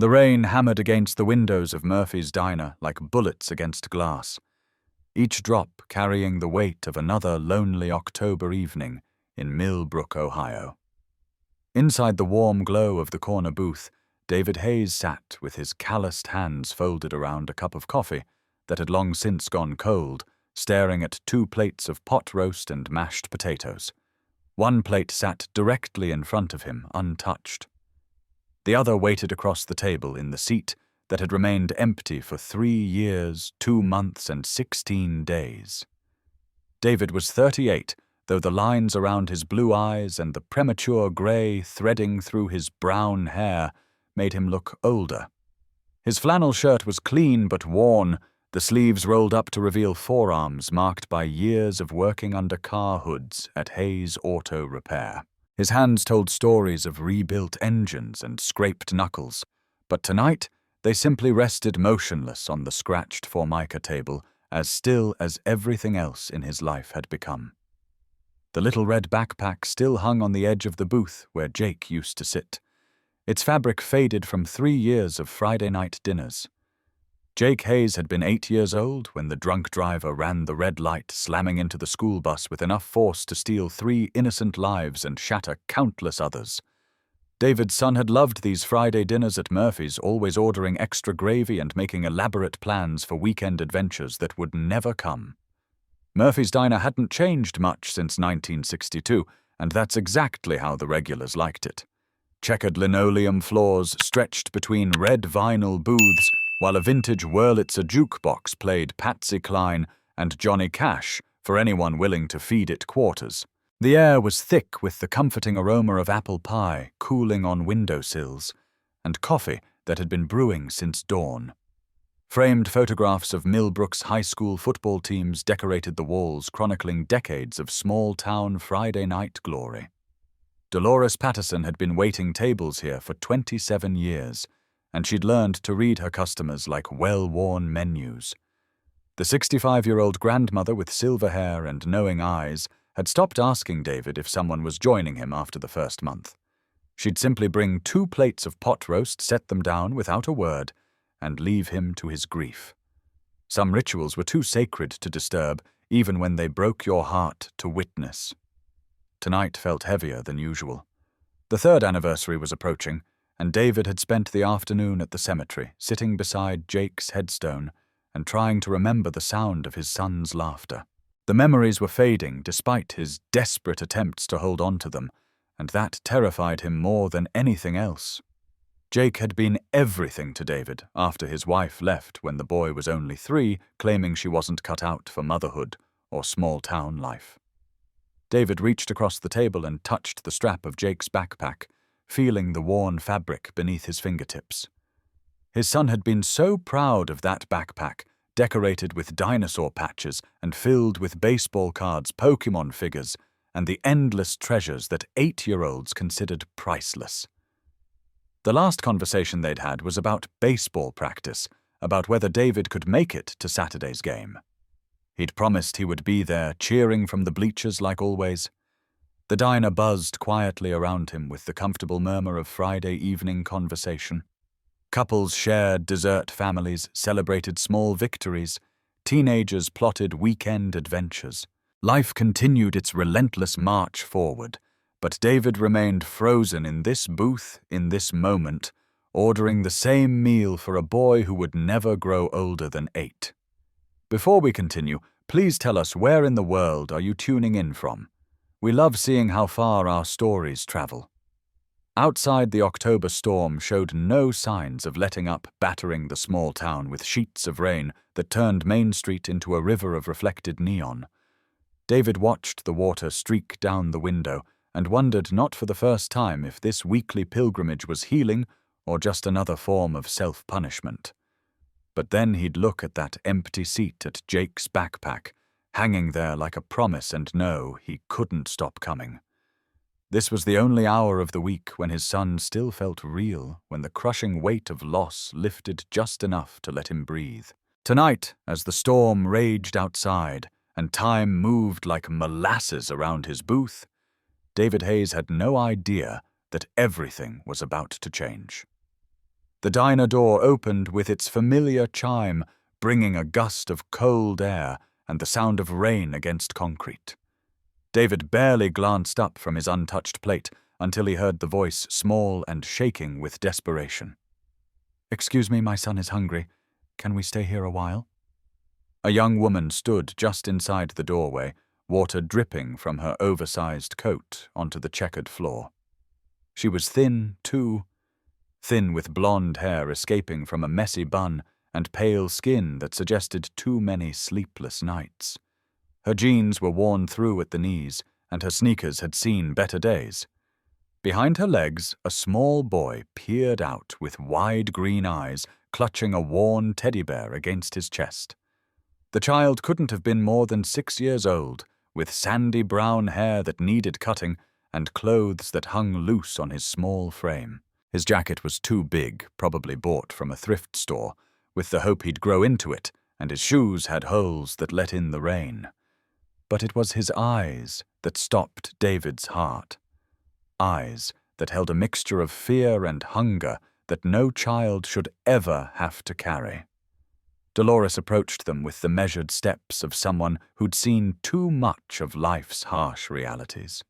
The rain hammered against the windows of Murphy's diner like bullets against glass, each drop carrying the weight of another lonely October evening in Millbrook, Ohio. Inside the warm glow of the corner booth, David Hayes sat with his calloused hands folded around a cup of coffee that had long since gone cold, staring at 2 plates of pot roast and mashed potatoes. One plate sat directly in front of him, untouched. The other waited across the table in the seat that had remained empty for 3 years, 2 months, and 16 days. David was 38, though the lines around his blue eyes and the premature grey threading through his brown hair made him look older. His flannel shirt was clean but worn, the sleeves rolled up to reveal forearms marked by years of working under car hoods at Hayes Auto Repair. His hands told stories of rebuilt engines and scraped knuckles, but tonight they simply rested motionless on the scratched Formica table, as still as everything else in his life had become. The little red backpack still hung on the edge of the booth where Jake used to sit. Its fabric faded from 3 years of Friday night dinners. Jake Hayes had been 8 years old when the drunk driver ran the red light, slamming into the school bus with enough force to steal 3 innocent lives and shatter countless others. David's son had loved these Friday dinners at Murphy's, always ordering extra gravy and making elaborate plans for weekend adventures that would never come. Murphy's diner hadn't changed much since 1962, and that's exactly how the regulars liked it. Checkered linoleum floors stretched between red vinyl booths, while a vintage Wurlitzer jukebox played Patsy Cline and Johnny Cash for anyone willing to feed it quarters. The air was thick with the comforting aroma of apple pie cooling on windowsills, and coffee that had been brewing since dawn. Framed photographs of Millbrook's high school football teams decorated the walls, chronicling decades of small-town Friday night glory. Dolores Patterson had been waiting tables here for 27 years, and she'd learned to read her customers like well-worn menus. The 65-year-old grandmother with silver hair and knowing eyes had stopped asking David if someone was joining him after the first month. She'd simply bring 2 plates of pot roast, set them down without a word, and leave him to his grief. Some rituals were too sacred to disturb, even when they broke your heart to witness. Tonight felt heavier than usual. The 3rd anniversary was approaching, and David had spent the afternoon at the cemetery, sitting beside Jake's headstone and trying to remember the sound of his son's laughter. The memories were fading despite his desperate attempts to hold on to them, and that terrified him more than anything else. Jake had been everything to David after his wife left when the boy was only 3, claiming she wasn't cut out for motherhood or small-town life. David reached across the table and touched the strap of Jake's backpack, feeling the worn fabric beneath his fingertips. His son had been so proud of that backpack, decorated with dinosaur patches and filled with baseball cards, Pokemon figures, and the endless treasures that 8-year-olds considered priceless. The last conversation they'd had was about baseball practice, about whether David could make it to Saturday's game. He'd promised he would be there, cheering from the bleachers like always. The diner buzzed quietly around him with the comfortable murmur of Friday evening conversation. Couples shared dessert, families celebrated small victories, teenagers plotted weekend adventures. Life continued its relentless march forward, but David remained frozen in this booth, in this moment, ordering the same meal for a boy who would never grow older than 8. Before we continue, please tell us where in the world are you tuning in from? We love seeing how far our stories travel. Outside, the October storm showed no signs of letting up, battering the small town with sheets of rain that turned Main Street into a river of reflected neon. David watched the water streak down the window and wondered not for the first time if this weekly pilgrimage was healing or just another form of self-punishment. But then he'd look at that empty seat at Jake's backpack, hanging there like a promise, and know he couldn't stop coming. This was the only hour of the week when his son still felt real, when the crushing weight of loss lifted just enough to let him breathe. Tonight, as the storm raged outside and time moved like molasses around his booth, David Hayes had no idea that everything was about to change. The diner door opened with its familiar chime, bringing a gust of cold air and the sound of rain against concrete. David barely glanced up from his untouched plate until he heard the voice small and shaking with desperation. "Excuse me, my son is hungry. Can we stay here a while?" A young woman stood just inside the doorway, water dripping from her oversized coat onto the checkered floor. She was thin, too, thin with blonde hair escaping from a messy bun and pale skin that suggested too many sleepless nights. Her jeans were worn through at the knees, and her sneakers had seen better days. Behind her legs, a small boy peered out with wide green eyes, clutching a worn teddy bear against his chest. The child couldn't have been more than 6 years old, with sandy brown hair that needed cutting and clothes that hung loose on his small frame. His jacket was too big, probably bought from a thrift store, with the hope he'd grow into it, and his shoes had holes that let in the rain. But it was his eyes that stopped David's heart. Eyes that held a mixture of fear and hunger that no child should ever have to carry. Dolores approached them with the measured steps of someone who'd seen too much of life's harsh realities.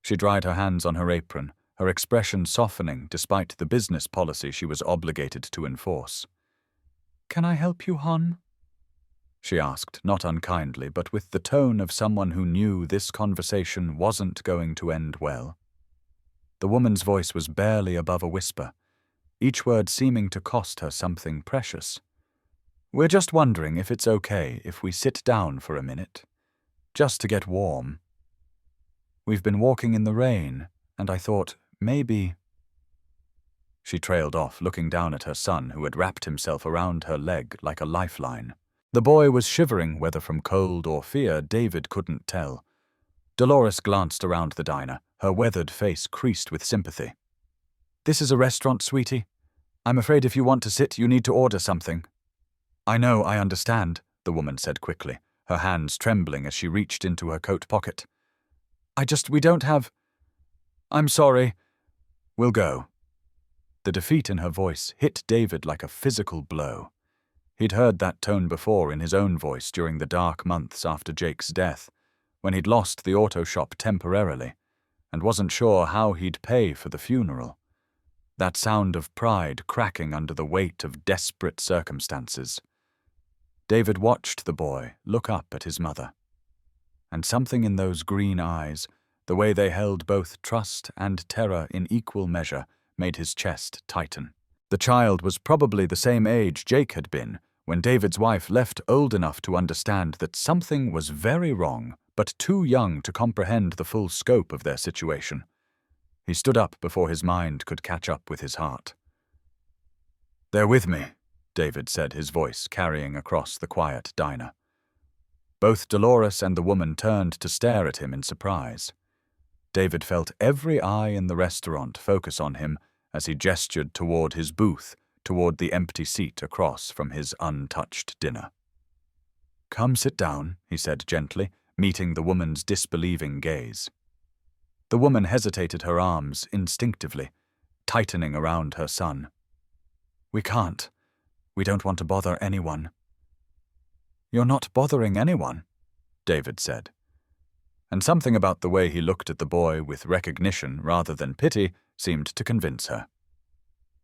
She dried her hands on her apron, her expression softening despite the business policy she was obligated to enforce. "Can I help you, hon?" she asked, not unkindly, but with the tone of someone who knew this conversation wasn't going to end well. The woman's voice was barely above a whisper, each word seeming to cost her something precious. "We're just wondering if it's okay if we sit down for a minute, just to get warm. We've been walking in the rain, and I thought, maybe—" She trailed off, looking down at her son, who had wrapped himself around her leg like a lifeline. The boy was shivering, whether from cold or fear, David couldn't tell. Dolores glanced around the diner, her weathered face creased with sympathy. "This is a restaurant, sweetie. I'm afraid if you want to sit, you need to order something." "I know, I understand," the woman said quickly, her hands trembling as she reached into her coat pocket. We don't have— I'm sorry. We'll go." The defeat in her voice hit David like a physical blow. He'd heard that tone before in his own voice during the dark months after Jake's death, when he'd lost the auto shop temporarily, and wasn't sure how he'd pay for the funeral. That sound of pride cracking under the weight of desperate circumstances. David watched the boy look up at his mother. And something in those green eyes, the way they held both trust and terror in equal measure, made his chest tighten. The child was probably the same age Jake had been when David's wife left, old enough to understand that something was very wrong, but too young to comprehend the full scope of their situation. He stood up before his mind could catch up with his heart. "They're with me," David said, his voice carrying across the quiet diner. Both Dolores and the woman turned to stare at him in surprise. David felt every eye in the restaurant focus on him as he gestured toward his booth, toward the empty seat across from his untouched dinner. "Come sit down," he said gently, meeting the woman's disbelieving gaze. The woman hesitated, her arms instinctively tightening around her son. "We can't. We don't want to bother anyone." "You're not bothering anyone," David said. And something about the way he looked at the boy with recognition rather than pity seemed to convince her.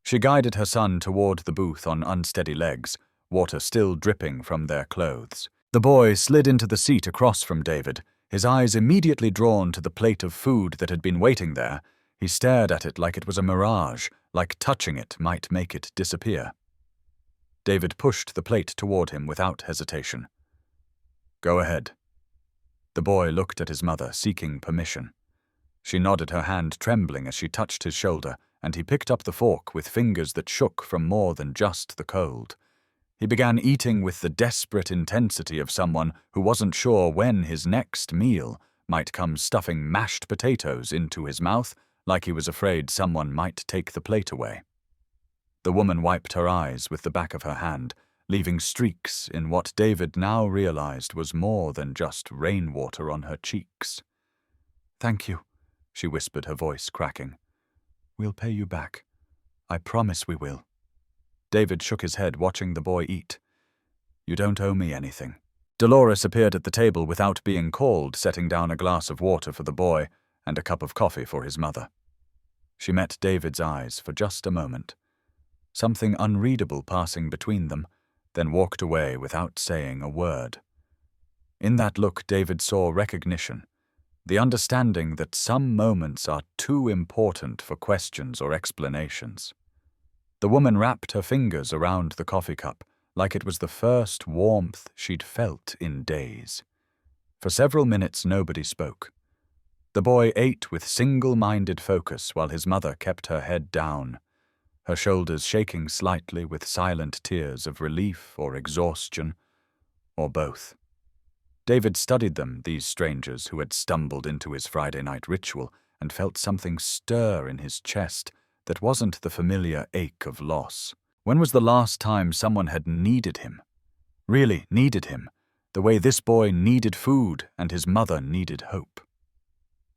She guided her son toward the booth on unsteady legs, water still dripping from their clothes. The boy slid into the seat across from David, his eyes immediately drawn to the plate of food that had been waiting there. He stared at it like it was a mirage, like touching it might make it disappear. David pushed the plate toward him without hesitation. "Go ahead." The boy looked at his mother, seeking permission. She nodded, her hand trembling as she touched his shoulder, and he picked up the fork with fingers that shook from more than just the cold. He began eating with the desperate intensity of someone who wasn't sure when his next meal might come, stuffing mashed potatoes into his mouth like he was afraid someone might take the plate away. The woman wiped her eyes with the back of her hand, leaving streaks in what David now realized was more than just rainwater on her cheeks. "Thank you," she whispered, her voice cracking. "We'll pay you back. I promise we will." David shook his head, watching the boy eat. "You don't owe me anything." Dolores appeared at the table without being called, setting down a glass of water for the boy and a cup of coffee for his mother. She met David's eyes for just a moment, something unreadable passing between them, then walked away without saying a word. In that look, David saw recognition, the understanding that some moments are too important for questions or explanations. The woman wrapped her fingers around the coffee cup, like it was the first warmth she'd felt in days. For several minutes, nobody spoke. The boy ate with single-minded focus while his mother kept her head down, her shoulders shaking slightly with silent tears of relief or exhaustion, or both. David studied them, these strangers who had stumbled into his Friday night ritual, and felt something stir in his chest that wasn't the familiar ache of loss. When was the last time someone had needed him? Really needed him, the way this boy needed food and his mother needed hope.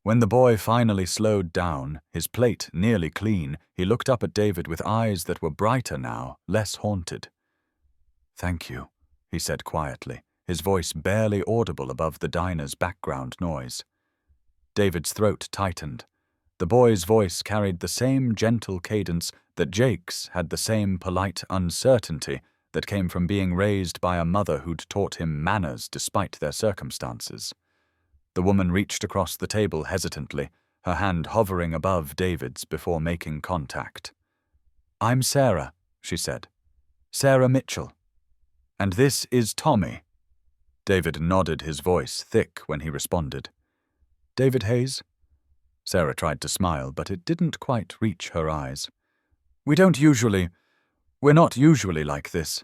When the boy finally slowed down, his plate nearly clean, he looked up at David with eyes that were brighter now, less haunted. "Thank you," he said quietly, his voice barely audible above the diner's background noise. David's throat tightened. The boy's voice carried the same gentle cadence that Jake's had, the same polite uncertainty that came from being raised by a mother who'd taught him manners despite their circumstances. The woman reached across the table hesitantly, her hand hovering above David's before making contact. "I'm Sarah," she said. "Sarah Mitchell. And this is Tommy." David nodded, his voice thick when he responded. "David Hayes?" Sarah tried to smile, but it didn't quite reach her eyes. We're not usually like this.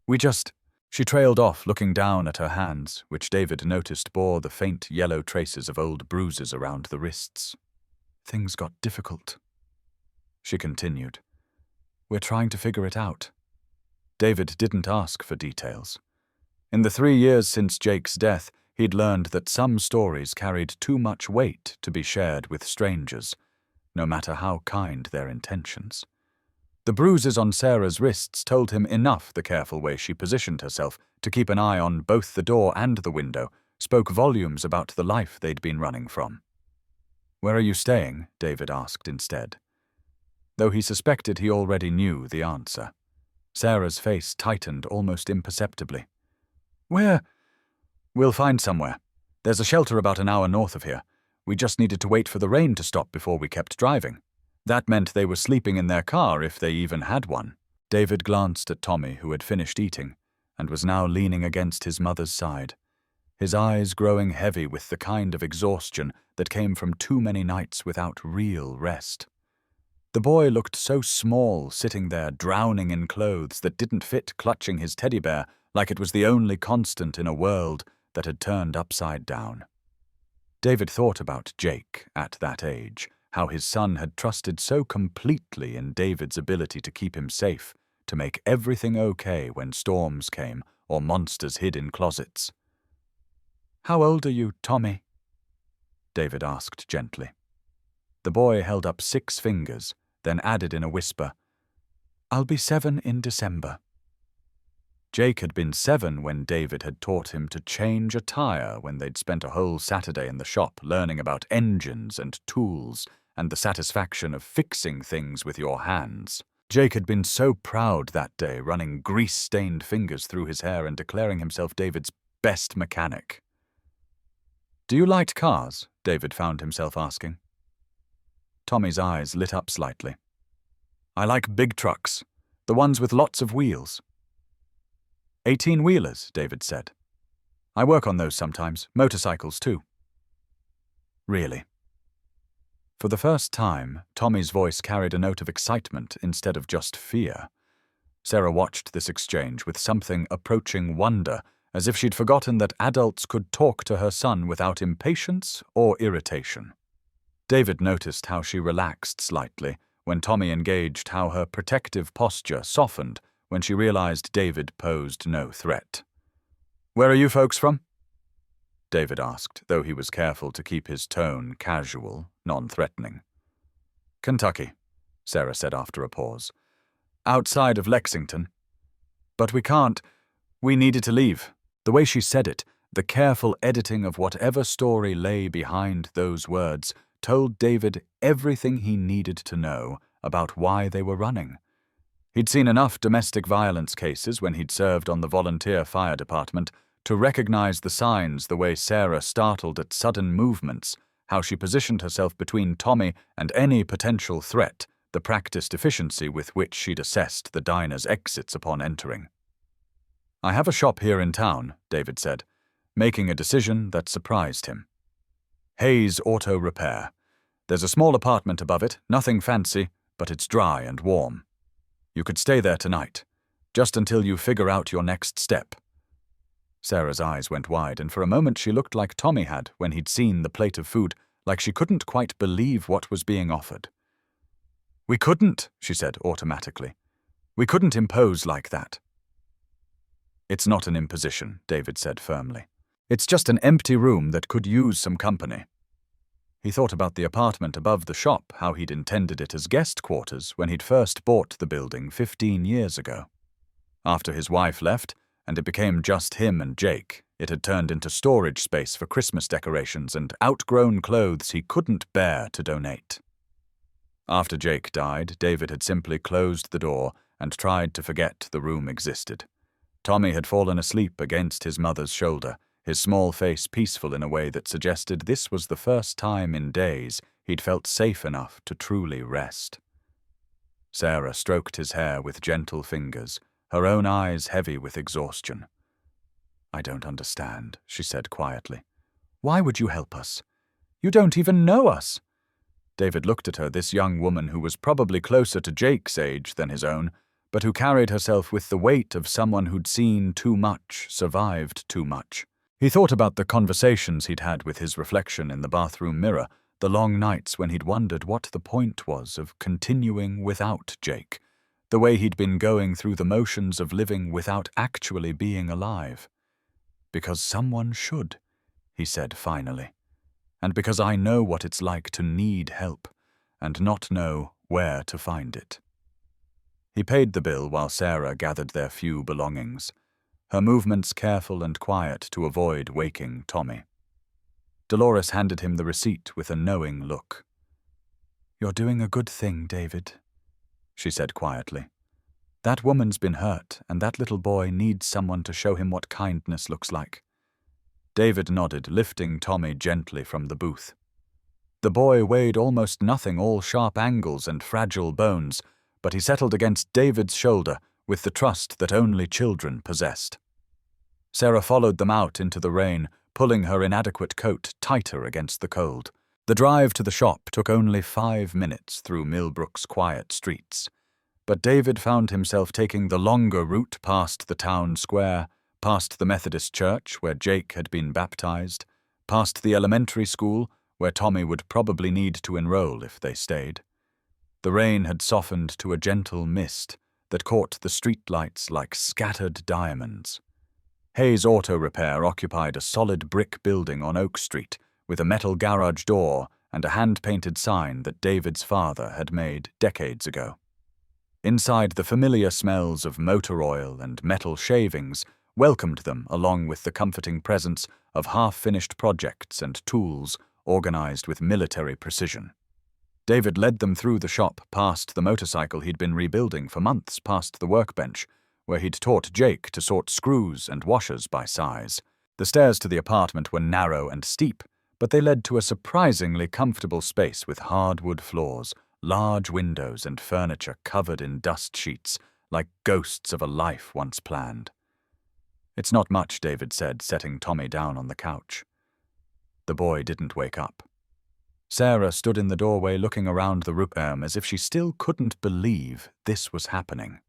We just..." She trailed off, looking down at her hands, which David noticed bore the faint yellow traces of old bruises around the wrists. "Things got difficult," she continued. "We're trying to figure it out." David didn't ask for details. In the 3 years since Jake's death, he'd learned that some stories carried too much weight to be shared with strangers, no matter how kind their intentions. The bruises on Sarah's wrists told him enough. The careful way she positioned herself to keep an eye on both the door and the window spoke volumes about the life they'd been running from. "Where are you staying?" David asked instead. Though he suspected he already knew the answer. Sarah's face tightened almost imperceptibly. "We'll find somewhere. There's a shelter about an hour north of here. We just needed to wait for the rain to stop before we kept driving. That meant they were sleeping in their car if they even had one." David glanced at Tommy, who had finished eating, and was now leaning against his mother's side, his eyes growing heavy with the kind of exhaustion that came from too many nights without real rest. The boy looked so small, sitting there drowning in clothes that didn't fit, clutching his teddy bear like it was the only constant in a world that had turned upside down. David thought about Jake at that age, how his son had trusted so completely in David's ability to keep him safe, to make everything okay when storms came or monsters hid in closets. "How old are you, Tommy?" David asked gently. The boy held up 6 fingers, then added in a whisper, "I'll be 7 in December." Jake had been 7 when David had taught him to change a tire, when they'd spent a whole Saturday in the shop learning about engines and tools and the satisfaction of fixing things with your hands. Jake had been so proud that day, running grease-stained fingers through his hair and declaring himself David's best mechanic. "Do you like cars?" David found himself asking. Tommy's eyes lit up slightly. "I like big trucks, the ones with lots of wheels." 18-wheelers, David said. "I work on those sometimes, motorcycles too." "Really?" For the first time, Tommy's voice carried a note of excitement instead of just fear. Sarah watched this exchange with something approaching wonder, as if she'd forgotten that adults could talk to her son without impatience or irritation. David noticed how she relaxed slightly when Tommy engaged, how her protective posture softened when she realized David posed no threat. "Where are you folks from?" David asked, though he was careful to keep his tone casual, non-threatening. "Kentucky," Sarah said after a pause. outside of Lexington. But we can't. We needed to leave. The way she said it, the careful editing of whatever story lay behind those words, told David everything he needed to know about why they were running. He'd seen enough domestic violence cases when he'd served on the volunteer fire department to recognize the signs, the way Sarah startled at sudden movements, how she positioned herself between Tommy and any potential threat, the practiced efficiency with which she'd assessed the diner's exits upon entering. "I have a shop here in town," David said, making a decision that surprised him. "Hayes Auto Repair. There's a small apartment above it, nothing fancy, but it's dry and warm. You could stay there tonight, just until you figure out your next step." Sarah's eyes went wide, and for a moment she looked like Tommy had when he'd seen the plate of food, like she couldn't quite believe what was being offered. "We couldn't," she said automatically. "We couldn't impose like that." "It's not an imposition," David said firmly. "It's just an empty room that could use some company." He thought about the apartment above the shop, how he'd intended it as guest quarters when he'd first bought the building 15 years ago. After his wife left, and it became just him and Jake, it had turned into storage space for Christmas decorations and outgrown clothes he couldn't bear to donate. After Jake died, David had simply closed the door and tried to forget the room existed. Tommy had fallen asleep against his mother's shoulder, his small face peaceful in a way that suggested this was the first time in days he'd felt safe enough to truly rest. Sarah stroked his hair with gentle fingers, her own eyes heavy with exhaustion. "I don't understand," she said quietly. "Why would you help us? You don't even know us." David looked at her, this young woman who was probably closer to Jake's age than his own, but who carried herself with the weight of someone who'd seen too much, survived too much. He thought about the conversations he'd had with his reflection in the bathroom mirror, the long nights when he'd wondered what the point was of continuing without Jake, the way he'd been going through the motions of living without actually being alive. "Because someone should," he said finally, "and because I know what it's like to need help and not know where to find it." He paid the bill while Sarah gathered their few belongings, her movements careful and quiet to avoid waking Tommy. Dolores handed him the receipt with a knowing look. "You're doing a good thing, David," she said quietly. "That woman's been hurt, and that little boy needs someone to show him what kindness looks like." David nodded, lifting Tommy gently from the booth. The boy weighed almost nothing, all sharp angles and fragile bones, but he settled against David's shoulder with the trust that only children possessed. Sarah followed them out into the rain, pulling her inadequate coat tighter against the cold. The drive to the shop took only 5 minutes through Millbrook's quiet streets, but David found himself taking the longer route past the town square, past the Methodist church where Jake had been baptized, past the elementary school where Tommy would probably need to enroll if they stayed. The rain had softened to a gentle mist that caught the streetlights like scattered diamonds. Hayes Auto Repair occupied a solid brick building on Oak Street with a metal garage door and a hand-painted sign that David's father had made decades ago. Inside, the familiar smells of motor oil and metal shavings welcomed them, along with the comforting presence of half-finished projects and tools organized with military precision. David led them through the shop, past the motorcycle he'd been rebuilding for months, past the workbench, where he'd taught Jake to sort screws and washers by size. The stairs to the apartment were narrow and steep, but they led to a surprisingly comfortable space with hardwood floors, large windows and furniture covered in dust sheets, like ghosts of a life once planned. "It's not much," David said, setting Tommy down on the couch. The boy didn't wake up. Sarah stood in the doorway looking around the room as if she still couldn't believe this was happening.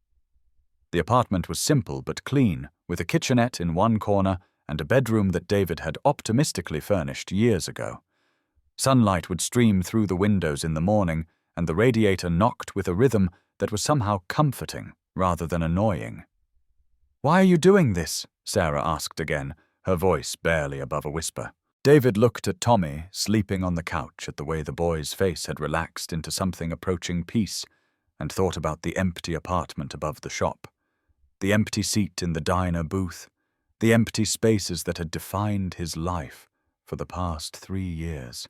The apartment was simple but clean, with a kitchenette in one corner and a bedroom that David had optimistically furnished years ago. Sunlight would stream through the windows in the morning, and the radiator knocked with a rhythm that was somehow comforting rather than annoying. "Why are you doing this?" Sarah asked again, her voice barely above a whisper. David looked at Tommy, sleeping on the couch, at the way the boy's face had relaxed into something approaching peace, and thought about the empty apartment above the shop, the empty seat in the diner booth, the empty spaces that had defined his life for the past 3 years.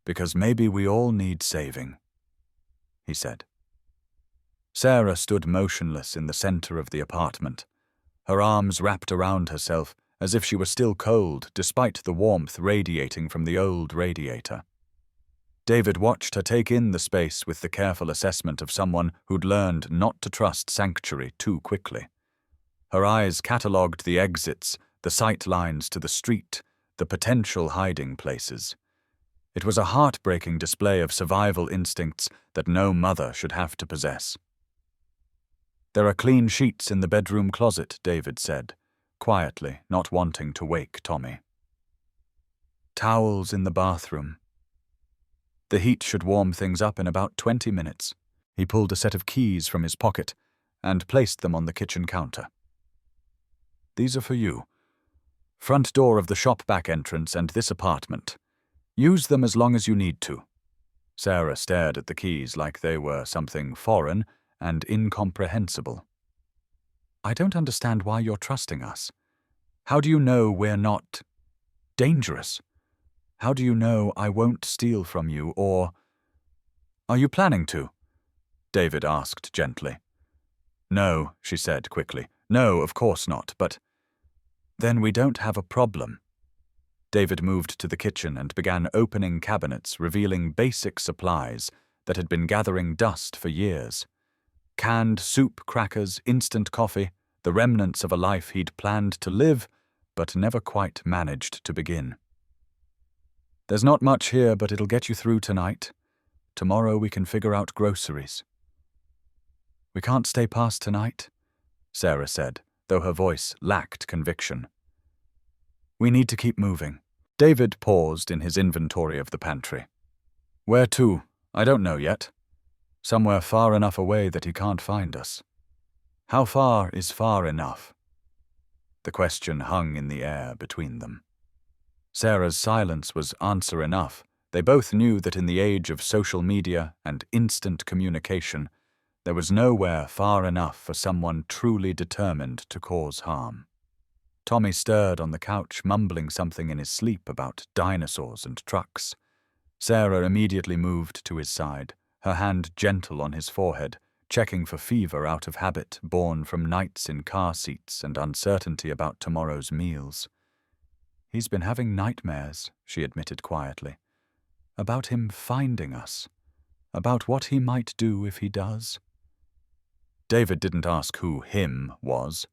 "Because maybe we all need saving," he said. Sarah stood motionless in the center of the apartment, her arms wrapped around herself as if she were still cold despite the warmth radiating from the old radiator. David watched her take in the space with the careful assessment of someone who'd learned not to trust sanctuary too quickly. Her eyes catalogued the exits, the sight lines to the street, the potential hiding places. It was a heartbreaking display of survival instincts that no mother should have to possess. "There are clean sheets in the bedroom closet," David said, quietly, not wanting to wake Tommy. "Towels in the bathroom. The heat should warm things up in about 20 minutes. He pulled a set of keys from his pocket and placed them on the kitchen counter. "These are for you. Front door of the shop back entrance and this apartment. Use them as long as you need to." Sarah stared at the keys like they were something foreign and incomprehensible. "I don't understand why you're trusting us. How do you know we're not dangerous? How do you know I won't steal from you or—" "Are you planning to?" David asked gently. "No," she said quickly. "No, of course not, but—" "Then we don't have a problem." David moved to the kitchen and began opening cabinets revealing basic supplies that had been gathering dust for years. Canned soup, crackers, instant coffee, the remnants of a life he'd planned to live but never quite managed to begin. "There's not much here, but it'll get you through tonight. Tomorrow we can figure out groceries." "We can't stay past tonight," Sarah said, though her voice lacked conviction. "We need to keep moving." David paused in his inventory of the pantry. "Where to? I don't know yet. Somewhere far enough away that he can't find us." How far is far enough? The question hung in the air between them. Sarah's silence was answer enough. They both knew that in the age of social media and instant communication, there was nowhere far enough for someone truly determined to cause harm. Tommy stirred on the couch, mumbling something in his sleep about dinosaurs and trucks. Sarah immediately moved to his side, her hand gentle on his forehead, checking for fever out of habit born from nights in car seats and uncertainty about tomorrow's meals. "He's been having nightmares," she admitted quietly. "About him finding us. About what he might do if he does." David didn't ask who him was.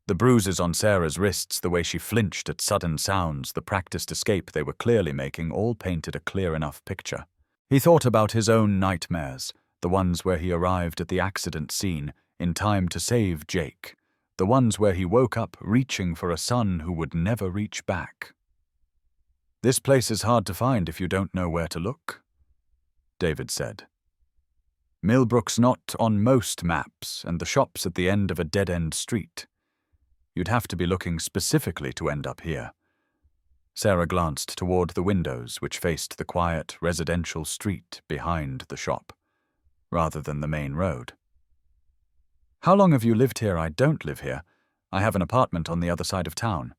The bruises on Sarah's wrists, the way she flinched at sudden sounds, the practiced escape they were clearly making, all painted a clear enough picture. He thought about his own nightmares, the ones where he arrived at the accident scene in time to save Jake, the ones where he woke up reaching for a son who would never reach back. "This place is hard to find if you don't know where to look," David said. "Millbrook's not on most maps, and the shop's at the end of a dead-end street. You'd have to be looking specifically to end up here." Sarah glanced toward the windows which faced the quiet residential street behind the shop, rather than the main road. "How long have you lived here?" "I don't live here. I have an apartment on the other side of town.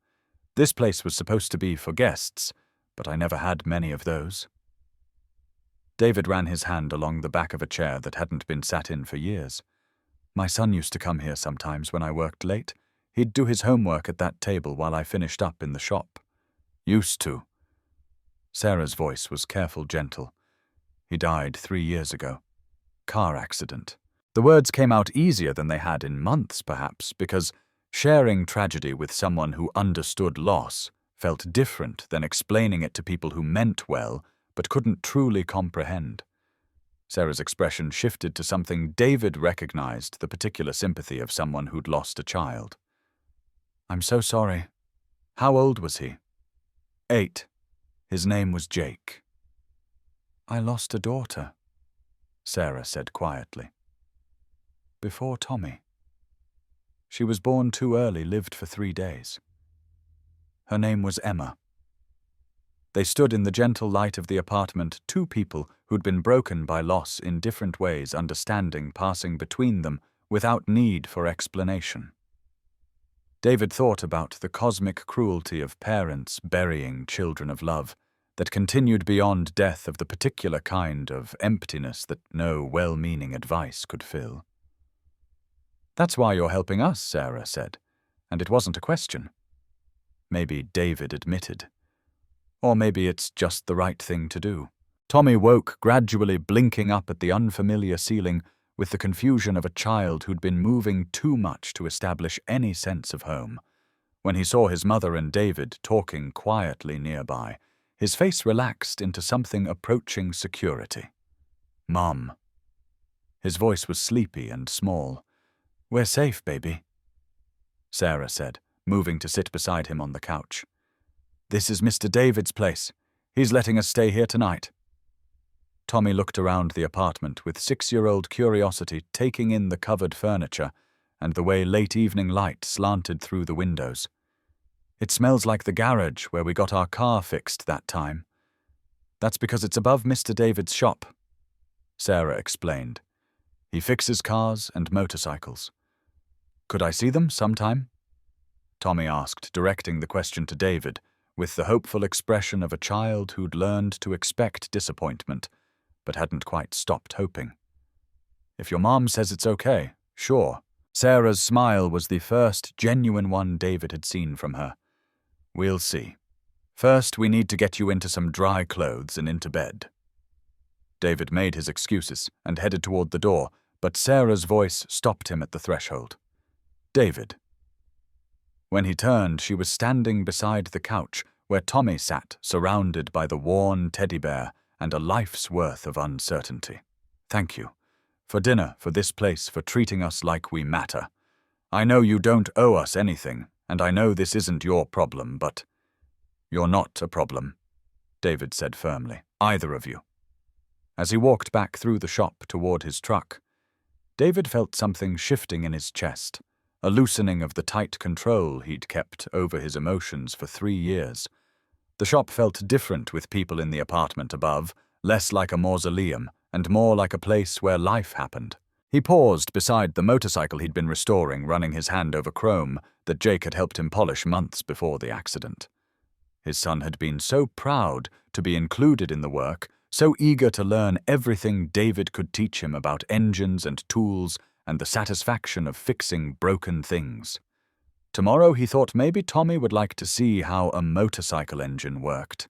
This place was supposed to be for guests, but I never had many of those." David ran his hand along the back of a chair that hadn't been sat in for years. "My son used to come here sometimes when I worked late. He'd do his homework at that table while I finished up in the shop." "Used to." Sarah's voice was careful, gentle. "He died 3 years ago. Car accident." The words came out easier than they had in months, perhaps, because sharing tragedy with someone who understood loss felt different than explaining it to people who meant well but couldn't truly comprehend. Sarah's expression shifted to something David recognized, the particular sympathy of someone who'd lost a child. "I'm so sorry. How old was he?" 8. His name was Jake. "I lost a daughter," Sarah said quietly. "Before Tommy. She was born too early, lived for 3 days. Her name was Emma." They stood in the gentle light of the apartment, two people who'd been broken by loss in different ways, understanding passing between them without need for explanation. David thought about the cosmic cruelty of parents burying children of love that continued beyond death, of the particular kind of emptiness that no well-meaning advice could fill. "That's why you're helping us," Sarah said, and it wasn't a question. Maybe David admitted. Or maybe it's just the right thing to do. Tommy woke, gradually blinking up at the unfamiliar ceiling with the confusion of a child who'd been moving too much to establish any sense of home. When he saw his mother and David talking quietly nearby, his face relaxed into something approaching security. "Mom." His voice was sleepy and small. "We're safe, baby," Sarah said, moving to sit beside him on the couch. "This is Mr. David's place. He's letting us stay here tonight." Tommy looked around the apartment with 6-year-old curiosity, taking in the covered furniture and the way late evening light slanted through the windows. "It smells like the garage where we got our car fixed that time. That's because it's above Mr. David's shop," Sarah explained. "He fixes cars and motorcycles." "Could I see them sometime?" Tommy asked, directing the question to David, with the hopeful expression of a child who'd learned to expect disappointment, but hadn't quite stopped hoping. "If your mom says it's okay, sure." Sarah's smile was the first genuine one David had seen from her. "We'll see. First, we need to get you into some dry clothes and into bed." David made his excuses and headed toward the door, but Sarah's voice stopped him at the threshold. "David." When he turned, she was standing beside the couch where Tommy sat, surrounded by the worn teddy bear and a life's worth of uncertainty. "Thank you. For dinner, for this place, for treating us like we matter. I know you don't owe us anything, and I know this isn't your problem, but—" "You're not a problem," David said firmly. "Either of you." As he walked back through the shop toward his truck, David felt something shifting in his chest, a loosening of the tight control he'd kept over his emotions for 3 years. The shop felt different with people in the apartment above, less like a mausoleum and more like a place where life happened. He paused beside the motorcycle he'd been restoring, running his hand over chrome that Jake had helped him polish months before the accident. His son had been so proud to be included in the work, so eager to learn everything David could teach him about engines and tools and the satisfaction of fixing broken things. Tomorrow he thought maybe Tommy would like to see how a motorcycle engine worked.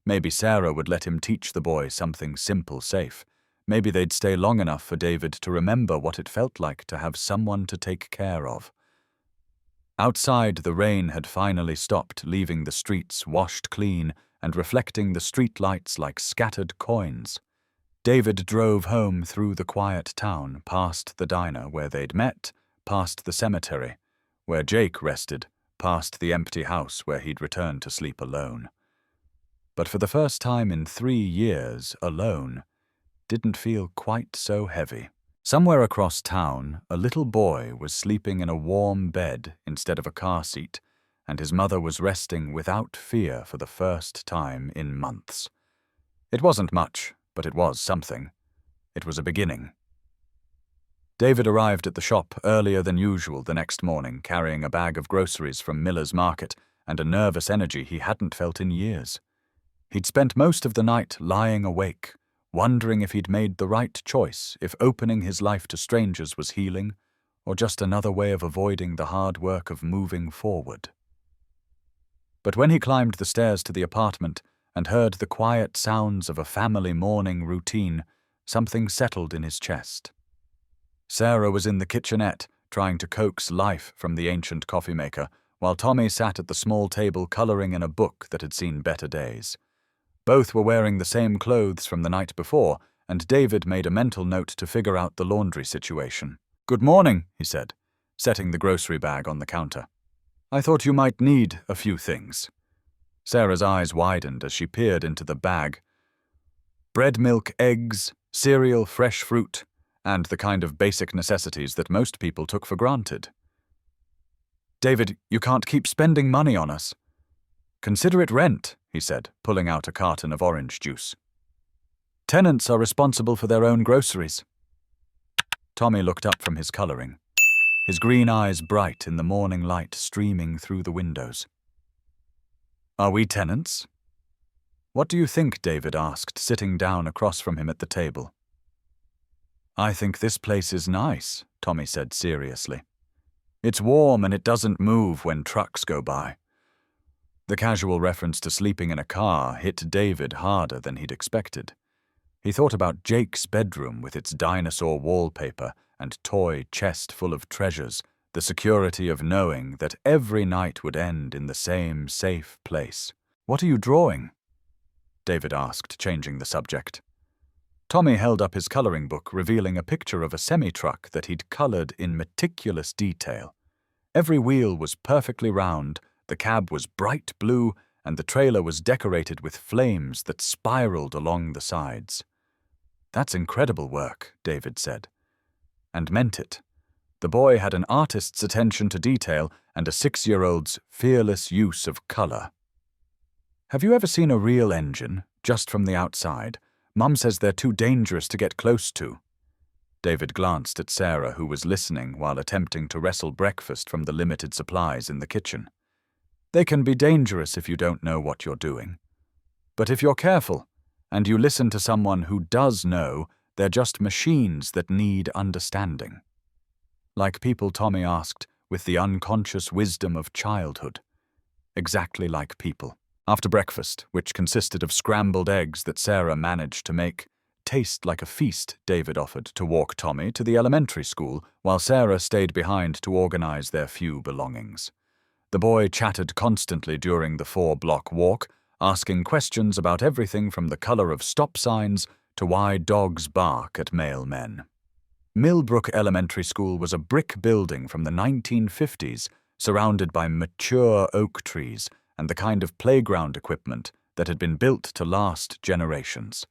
Maybe Sarah would let him teach the boy something simple, safe. Maybe they'd stay long enough for David to remember what it felt like to have someone to take care of. Outside, the rain had finally stopped, leaving the streets washed clean and reflecting the streetlights like scattered coins. David drove home through the quiet town, past the diner where they'd met, past the cemetery where Jake rested, past the empty house where he'd returned to sleep alone. But for the first time in 3 years, alone didn't feel quite so heavy. Somewhere across town, a little boy was sleeping in a warm bed instead of a car seat, and his mother was resting without fear for the first time in months. It wasn't much, but it was something. It was a beginning. David arrived at the shop earlier than usual the next morning, carrying a bag of groceries from Miller's Market and a nervous energy he hadn't felt in years. He'd spent most of the night lying awake, wondering if he'd made the right choice, if opening his life to strangers was healing, or just another way of avoiding the hard work of moving forward. But when he climbed the stairs to the apartment and heard the quiet sounds of a family morning routine, something settled in his chest. Sarah was in the kitchenette, trying to coax life from the ancient coffee maker, while Tommy sat at the small table coloring in a book that had seen better days. Both were wearing the same clothes from the night before, and David made a mental note to figure out the laundry situation. "Good morning," he said, setting the grocery bag on the counter. "I thought you might need a few things." Sarah's eyes widened as she peered into the bag. Bread, milk, eggs, cereal, fresh fruit, and the kind of basic necessities that most people took for granted. "David, you can't keep spending money on us." "Consider it rent," he said, pulling out a carton of orange juice. Tenants are responsible for their own groceries. Tommy looked up from his coloring, his green eyes bright in the morning light streaming through the windows. Are we tenants? What do you think? David asked, sitting down across from him at the table. I think this place is nice, Tommy said seriously. It's warm and it doesn't move when trucks go by. The casual reference to sleeping in a car hit David harder than he'd expected. He thought about Jake's bedroom with its dinosaur wallpaper and toy chest full of treasures, the security of knowing that every night would end in the same safe place. What are you drawing? David asked, changing the subject. Tommy held up his coloring book, revealing a picture of a semi-truck that he'd colored in meticulous detail. Every wheel was perfectly round, the cab was bright blue, and the trailer was decorated with flames that spiraled along the sides. That's incredible work, David said. And meant it. The boy had an artist's attention to detail and a 6-year-old's fearless use of color. Have you ever seen a real engine, just from the outside? Mum says they're too dangerous to get close to. David glanced at Sarah, who was listening while attempting to wrestle breakfast from the limited supplies in the kitchen. They can be dangerous if you don't know what you're doing. But if you're careful, and you listen to someone who does know, they're just machines that need understanding. Like people, Tommy asked, with the unconscious wisdom of childhood. Exactly like people. After breakfast, which consisted of scrambled eggs that Sarah managed to make taste like a feast, David offered to walk Tommy to the elementary school while Sarah stayed behind to organize their few belongings. The boy chatted constantly during the 4-block walk, asking questions about everything from the color of stop signs to why dogs bark at male men. Millbrook Elementary School was a brick building from the 1950s, surrounded by mature oak trees and the kind of playground equipment that had been built to last generations.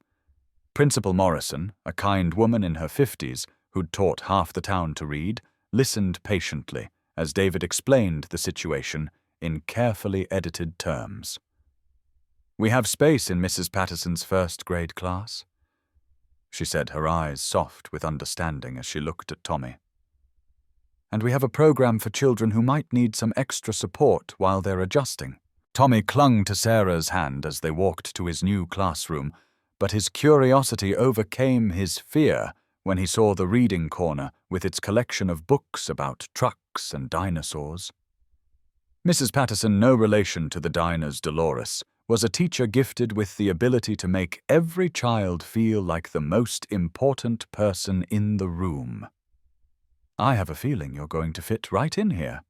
Principal Morrison, a kind woman in her 50s who'd taught half the town to read, listened patiently as David explained the situation in carefully edited terms. We have space in Mrs. Patterson's first-grade class, she said, her eyes soft with understanding as she looked at Tommy. And we have a program for children who might need some extra support while they're adjusting. Tommy clung to Sarah's hand as they walked to his new classroom, but his curiosity overcame his fear when he saw the reading corner with its collection of books about trucks and dinosaurs. Mrs. Patterson, no relation to the diner's Dolores, was a teacher gifted with the ability to make every child feel like the most important person in the room. I have a feeling you're going to fit right in here,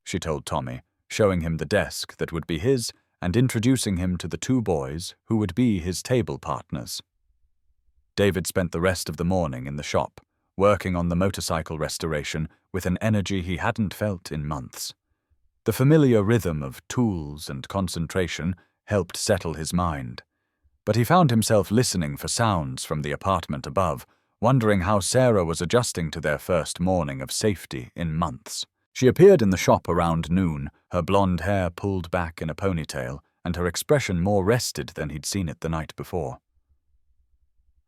she told Tommy, showing him the desk that would be his and introducing him to the 2 boys who would be his table partners. David spent the rest of the morning in the shop, working on the motorcycle restoration with an energy he hadn't felt in months. The familiar rhythm of tools and concentration helped settle his mind, but he found himself listening for sounds from the apartment above, wondering how Sarah was adjusting to their first morning of safety in months. She appeared in the shop around noon, her blonde hair pulled back in a ponytail, and her expression more rested than he'd seen it the night before.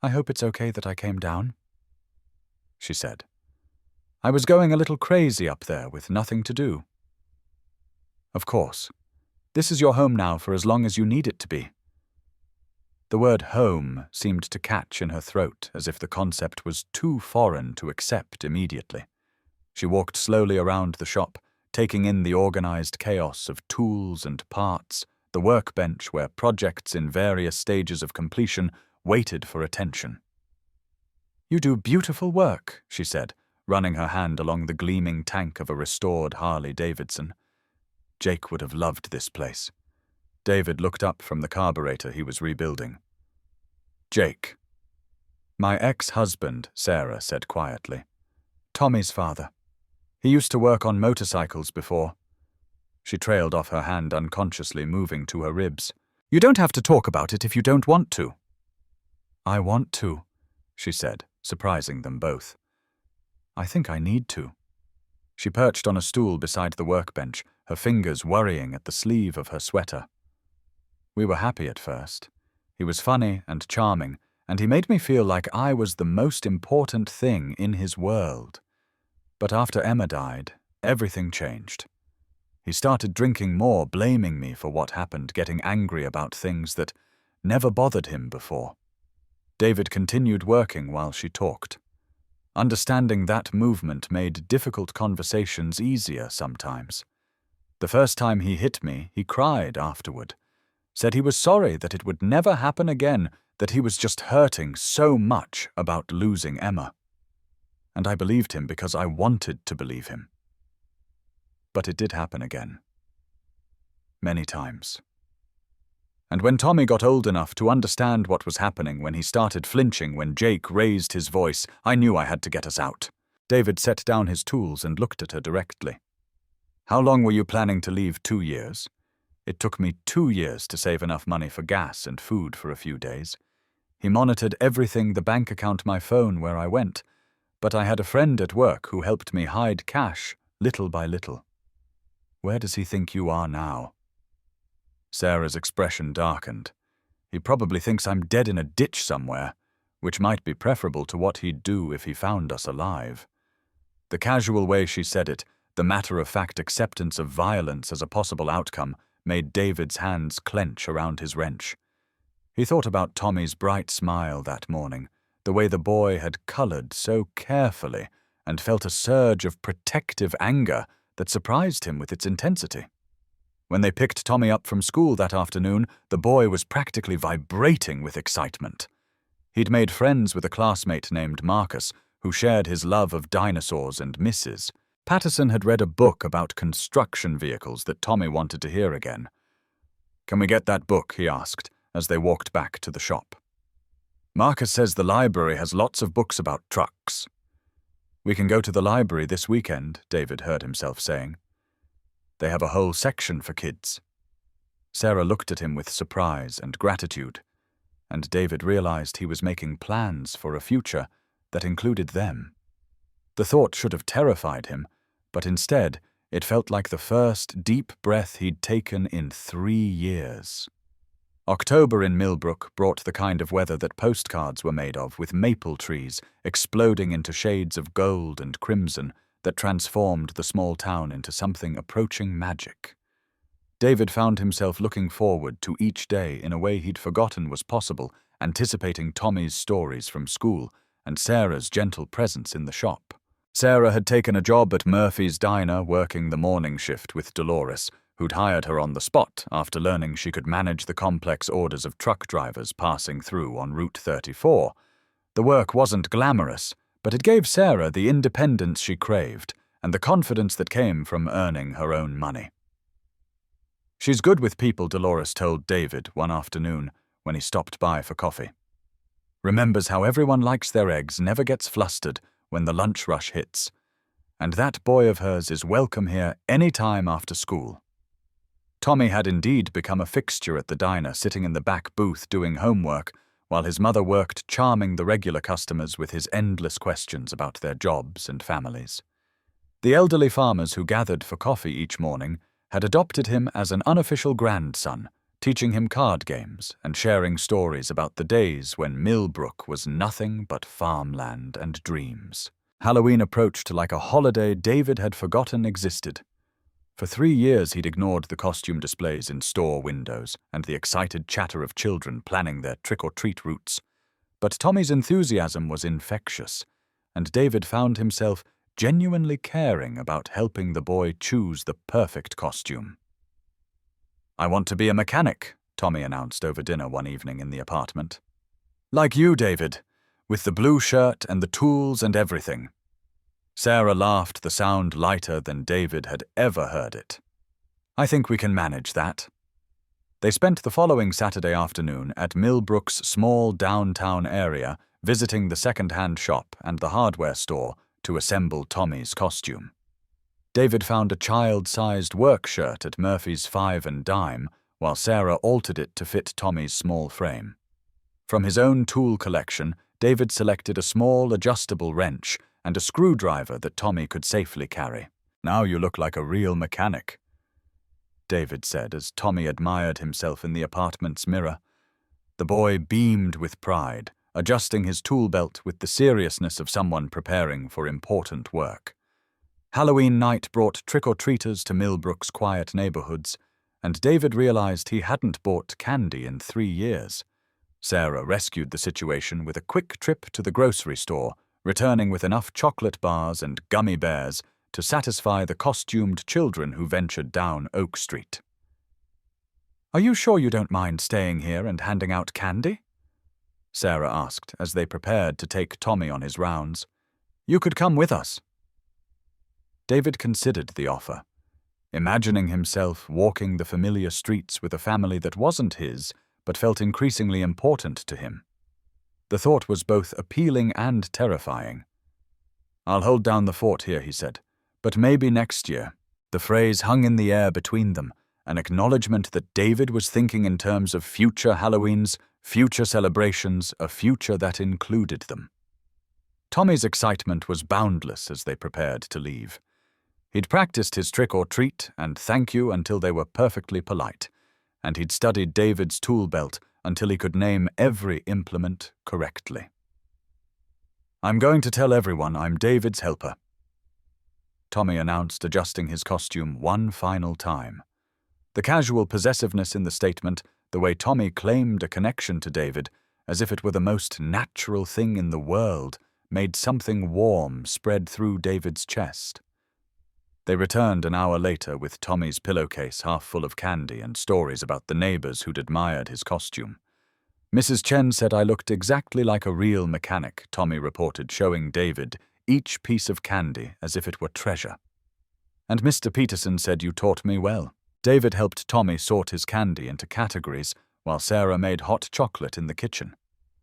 I hope it's okay that I came down, she said. I was going a little crazy up there with nothing to do. Of course. This is your home now for as long as you need it to be. The word home seemed to catch in her throat as if the concept was too foreign to accept immediately. She walked slowly around the shop, taking in the organized chaos of tools and parts, the workbench where projects in various stages of completion waited for attention. You do beautiful work, she said, running her hand along the gleaming tank of a restored Harley-Davidson. Jake would have loved this place. David looked up from the carburetor he was rebuilding. Jake. My ex-husband, Sarah said quietly. Tommy's father. He used to work on motorcycles before. She trailed off her hand unconsciously, moving to her ribs. You don't have to talk about it if you don't want to. I want to, she said, surprising them both. I think I need to. She perched on a stool beside the workbench, her fingers worrying at the sleeve of her sweater. We were happy at first. He was funny and charming, and he made me feel like I was the most important thing in his world. But after Emma died, everything changed. He started drinking more, blaming me for what happened, getting angry about things that never bothered him before. David continued working while she talked. Understanding that movement made difficult conversations easier sometimes. The first time he hit me, he cried afterward, said he was sorry that it would never happen again, that he was just hurting so much about losing Emma. And I believed him because I wanted to believe him. But it did happen again. Many times. And when Tommy got old enough to understand what was happening, when he started flinching when Jake raised his voice, I knew I had to get us out. David set down his tools and looked at her directly. How long were you planning to leave? 2 years? It took me 2 years to save enough money for gas and food for a few days. He monitored everything, the bank account, my phone, where I went. But I had a friend at work who helped me hide cash, little by little. Where does he think you are now? Sarah's expression darkened. He probably thinks I'm dead in a ditch somewhere, which might be preferable to what he'd do if he found us alive. The casual way she said it, the matter-of-fact acceptance of violence as a possible outcome, made David's hands clench around his wrench. He thought about Tommy's bright smile that morning, the way the boy had colored so carefully, and felt a surge of protective anger that surprised him with its intensity. When they picked Tommy up from school that afternoon, the boy was practically vibrating with excitement. He'd made friends with a classmate named Marcus, who shared his love of dinosaurs and misses. Patterson had read a book about construction vehicles that Tommy wanted to hear again. "Can we get that book?" he asked, as they walked back to the shop. "Marcus says the library has lots of books about trucks." "We can go to the library this weekend," David heard himself saying. "They have a whole section for kids." Sarah looked at him with surprise and gratitude, and David realized he was making plans for a future that included them. The thought should have terrified him, but instead it felt like the first deep breath he'd taken in 3 years. October in Millbrook brought the kind of weather that postcards were made of, with maple trees exploding into shades of gold and crimson that transformed the small town into something approaching magic. David found himself looking forward to each day in a way he'd forgotten was possible, anticipating Tommy's stories from school and Sarah's gentle presence in the shop. Sarah had taken a job at Murphy's Diner, working the morning shift with Dolores, who'd hired her on the spot after learning she could manage the complex orders of truck drivers passing through on Route 34. The work wasn't glamorous, but it gave Sarah the independence she craved and the confidence that came from earning her own money. "She's good with people," Dolores told David one afternoon when he stopped by for coffee. "Remembers how everyone likes their eggs, never gets flustered when the lunch rush hits. And that boy of hers is welcome here any time after school." Tommy had indeed become a fixture at the diner, sitting in the back booth doing homework, while his mother worked charming the regular customers with his endless questions about their jobs and families. The elderly farmers who gathered for coffee each morning had adopted him as an unofficial grandson, teaching him card games and sharing stories about the days when Millbrook was nothing but farmland and dreams. Halloween approached like a holiday David had forgotten existed. For 3 years he'd ignored the costume displays in store windows and the excited chatter of children planning their trick-or-treat routes. But Tommy's enthusiasm was infectious, and David found himself genuinely caring about helping the boy choose the perfect costume. "I want to be a mechanic," Tommy announced over dinner one evening in the apartment. "Like you, David, with the blue shirt and the tools and everything." Sarah laughed, the sound lighter than David had ever heard it. "I think we can manage that." They spent the following Saturday afternoon at Millbrook's small downtown area, visiting the second-hand shop and the hardware store to assemble Tommy's costume. David found a child-sized work shirt at Murphy's 5 and Dime, while Sarah altered it to fit Tommy's small frame. From his own tool collection, David selected a small adjustable wrench and a screwdriver that Tommy could safely carry. "Now you look like a real mechanic." David said as Tommy admired himself in the apartment's mirror. The boy beamed with pride, adjusting his tool belt with the seriousness of someone preparing for important work. Halloween night brought trick-or-treaters to Millbrook's quiet neighborhoods, and David realized he hadn't bought candy in 3 years. Sarah rescued the situation with a quick trip to the grocery store, returning with enough chocolate bars and gummy bears to satisfy the costumed children who ventured down Oak Street. "Are you sure you don't mind staying here and handing out candy?" Sarah asked as they prepared to take Tommy on his rounds. "You could come with us." David considered the offer, imagining himself walking the familiar streets with a family that wasn't his, but felt increasingly important to him. The thought was both appealing and terrifying. "I'll hold down the fort here," he said, "but maybe next year." The phrase hung in the air between them, an acknowledgement that David was thinking in terms of future Halloweens, future celebrations, a future that included them. Tommy's excitement was boundless as they prepared to leave. He'd practiced his trick-or-treat and thank you until they were perfectly polite, and he'd studied David's tool belt until he could name every implement correctly. "I'm going to tell everyone I'm David's helper," Tommy announced, adjusting his costume one final time. The casual possessiveness in the statement, the way Tommy claimed a connection to David, as if it were the most natural thing in the world, made something warm spread through David's chest. They returned an hour later with Tommy's pillowcase half full of candy and stories about the neighbors who'd admired his costume. "Mrs. Chen said I looked exactly like a real mechanic," Tommy reported, showing David each piece of candy as if it were treasure. "And Mr. Peterson said you taught me well." David helped Tommy sort his candy into categories while Sarah made hot chocolate in the kitchen.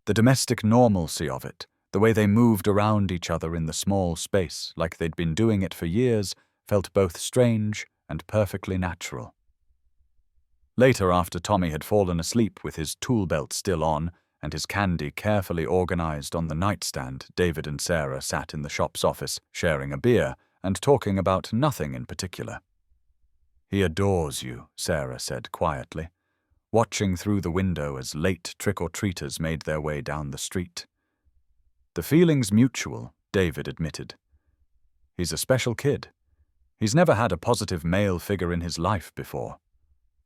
The domestic normalcy of it, the way they moved around each other in the small space like they'd been doing it for years, felt both strange and perfectly natural. Later, after Tommy had fallen asleep with his tool belt still on and his candy carefully organized on the nightstand, David and Sarah sat in the shop's office, sharing a beer and talking about nothing in particular. "He adores you," Sarah said quietly, watching through the window as late trick-or-treaters made their way down the street. "The feeling's mutual," David admitted. "He's a special kid. He's never had a positive male figure in his life before.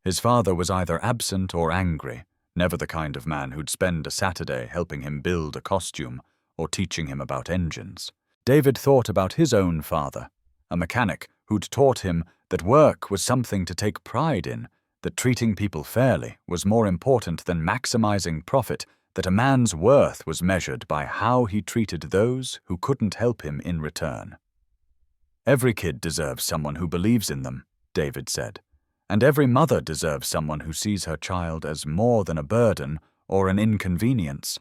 His father was either absent or angry, never the kind of man who'd spend a Saturday helping him build a costume or teaching him about engines. David thought about his own father, a mechanic who'd taught him that work was something to take pride in, that treating people fairly was more important than maximizing profit, that a man's worth was measured by how he treated those who couldn't help him in return. "Every kid deserves someone who believes in them," David said, "and every mother deserves someone who sees her child as more than a burden or an inconvenience."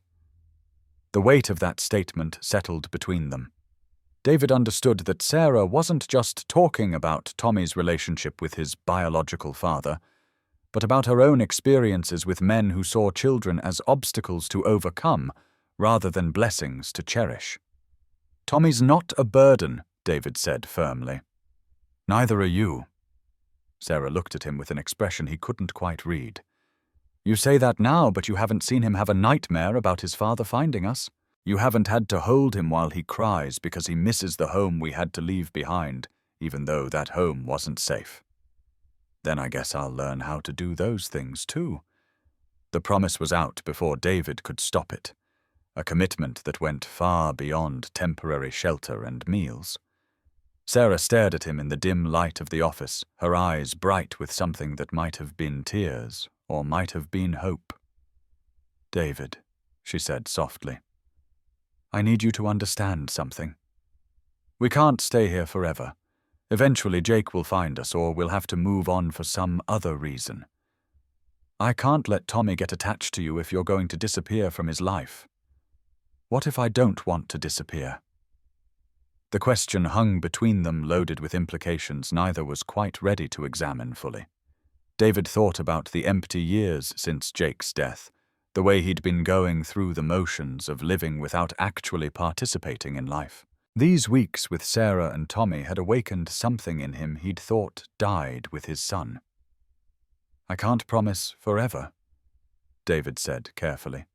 The weight of that statement settled between them. David understood that Sarah wasn't just talking about Tommy's relationship with his biological father, but about her own experiences with men who saw children as obstacles to overcome rather than blessings to cherish. "Tommy's not a burden," David said firmly. "Neither are you." Sarah looked at him with an expression he couldn't quite read. "You say that now, but you haven't seen him have a nightmare about his father finding us. You haven't had to hold him while he cries because he misses the home we had to leave behind, even though that home wasn't safe. Then I guess I'll learn how to do those things too." The promise was out before David could stop it, a commitment that went far beyond temporary shelter and meals. Sarah stared at him in the dim light of the office, her eyes bright with something that might have been tears or might have been hope. "David," she said softly, "I need you to understand something. We can't stay here forever. Eventually Jake will find us, or we'll have to move on for some other reason. I can't let Tommy get attached to you if you're going to disappear from his life. What if I don't want to disappear?" The question hung between them, loaded with implications neither was quite ready to examine fully. David thought about the empty years since Jake's death, the way he'd been going through the motions of living without actually participating in life. These weeks with Sarah and Tommy had awakened something in him he'd thought died with his son. I can't promise forever, David said carefully.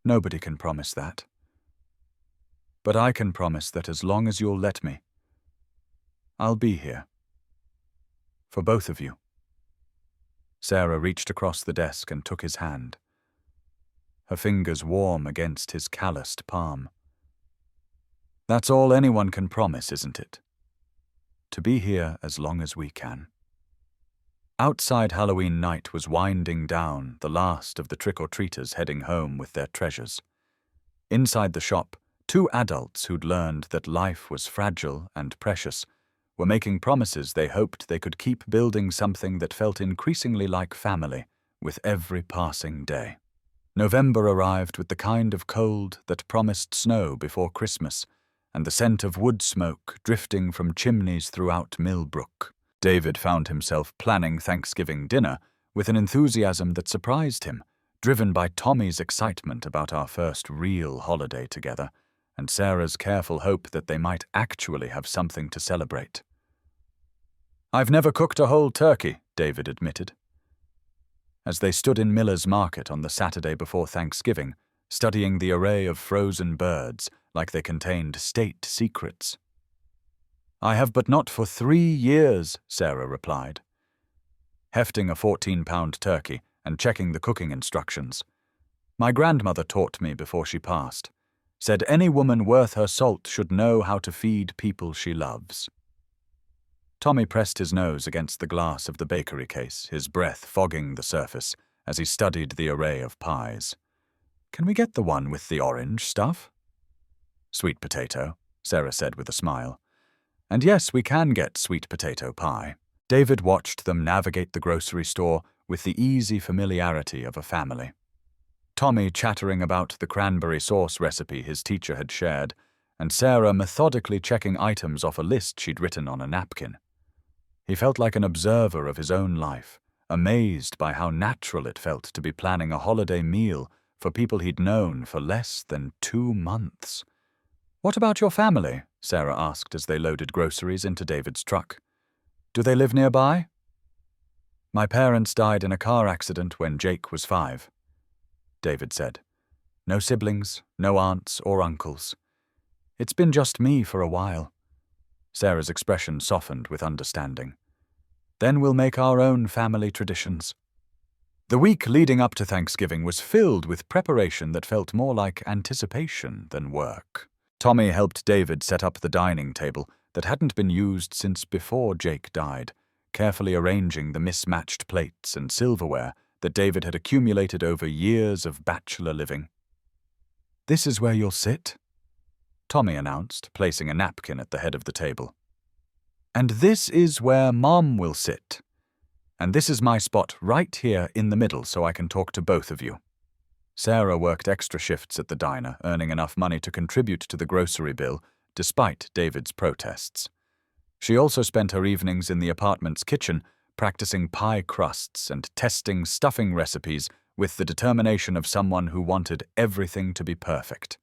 Nobody can promise that. But I can promise that as long as you'll let me, I'll be here. For both of you. Sarah reached across the desk and took his hand, her fingers warm against his calloused palm. That's all anyone can promise, isn't it? To be here as long as we can. Outside Halloween night was winding down, the last of the trick-or-treaters heading home with their treasures. Inside the shop, two adults who'd learned that life was fragile and precious were making promises they hoped they could keep building something that felt increasingly like family with every passing day. November arrived with the kind of cold that promised snow before Christmas, and the scent of wood smoke drifting from chimneys throughout Millbrook. David found himself planning Thanksgiving dinner with an enthusiasm that surprised him, driven by Tommy's excitement about our first real holiday together, and Sarah's careful hope that they might actually have something to celebrate. "I've never cooked a whole turkey," David admitted. As they stood in Miller's Market on the Saturday before Thanksgiving, studying the array of frozen birds like they contained state secrets. "I have, but not for 3 years," Sarah replied, hefting a 14-pound turkey and checking the cooking instructions. "My grandmother taught me before she passed. Said any woman worth her salt should know how to feed people she loves." Tommy pressed his nose against the glass of the bakery case, his breath fogging the surface as he studied the array of pies. "Can we get the one with the orange stuff?" "Sweet potato," Sarah said with a smile. "And yes, we can get sweet potato pie." David watched them navigate the grocery store with the easy familiarity of a family. Tommy chattering about the cranberry sauce recipe his teacher had shared, and Sarah methodically checking items off a list she'd written on a napkin. He felt like an observer of his own life, amazed by how natural it felt to be planning a holiday meal for people he'd known for less than 2 months. "What about your family?" Sarah asked as they loaded groceries into David's truck. "Do they live nearby?" "My parents died in a car accident when Jake was 5, David said. "No siblings, no aunts or uncles. It's been just me for a while." Sarah's expression softened with understanding. "Then we'll make our own family traditions." The week leading up to Thanksgiving was filled with preparation that felt more like anticipation than work. Tommy helped David set up the dining table that hadn't been used since before Jake died, carefully arranging the mismatched plates and silverware that David had accumulated over years of bachelor living. "This is where you'll sit," Tommy announced, placing a napkin at the head of the table. "And this is where Mom will sit. And this is my spot right here in the middle so I can talk to both of you." Sarah worked extra shifts at the diner, earning enough money to contribute to the grocery bill, despite David's protests. She also spent her evenings in the apartment's kitchen, practicing pie crusts and testing stuffing recipes with the determination of someone who wanted everything to be perfect.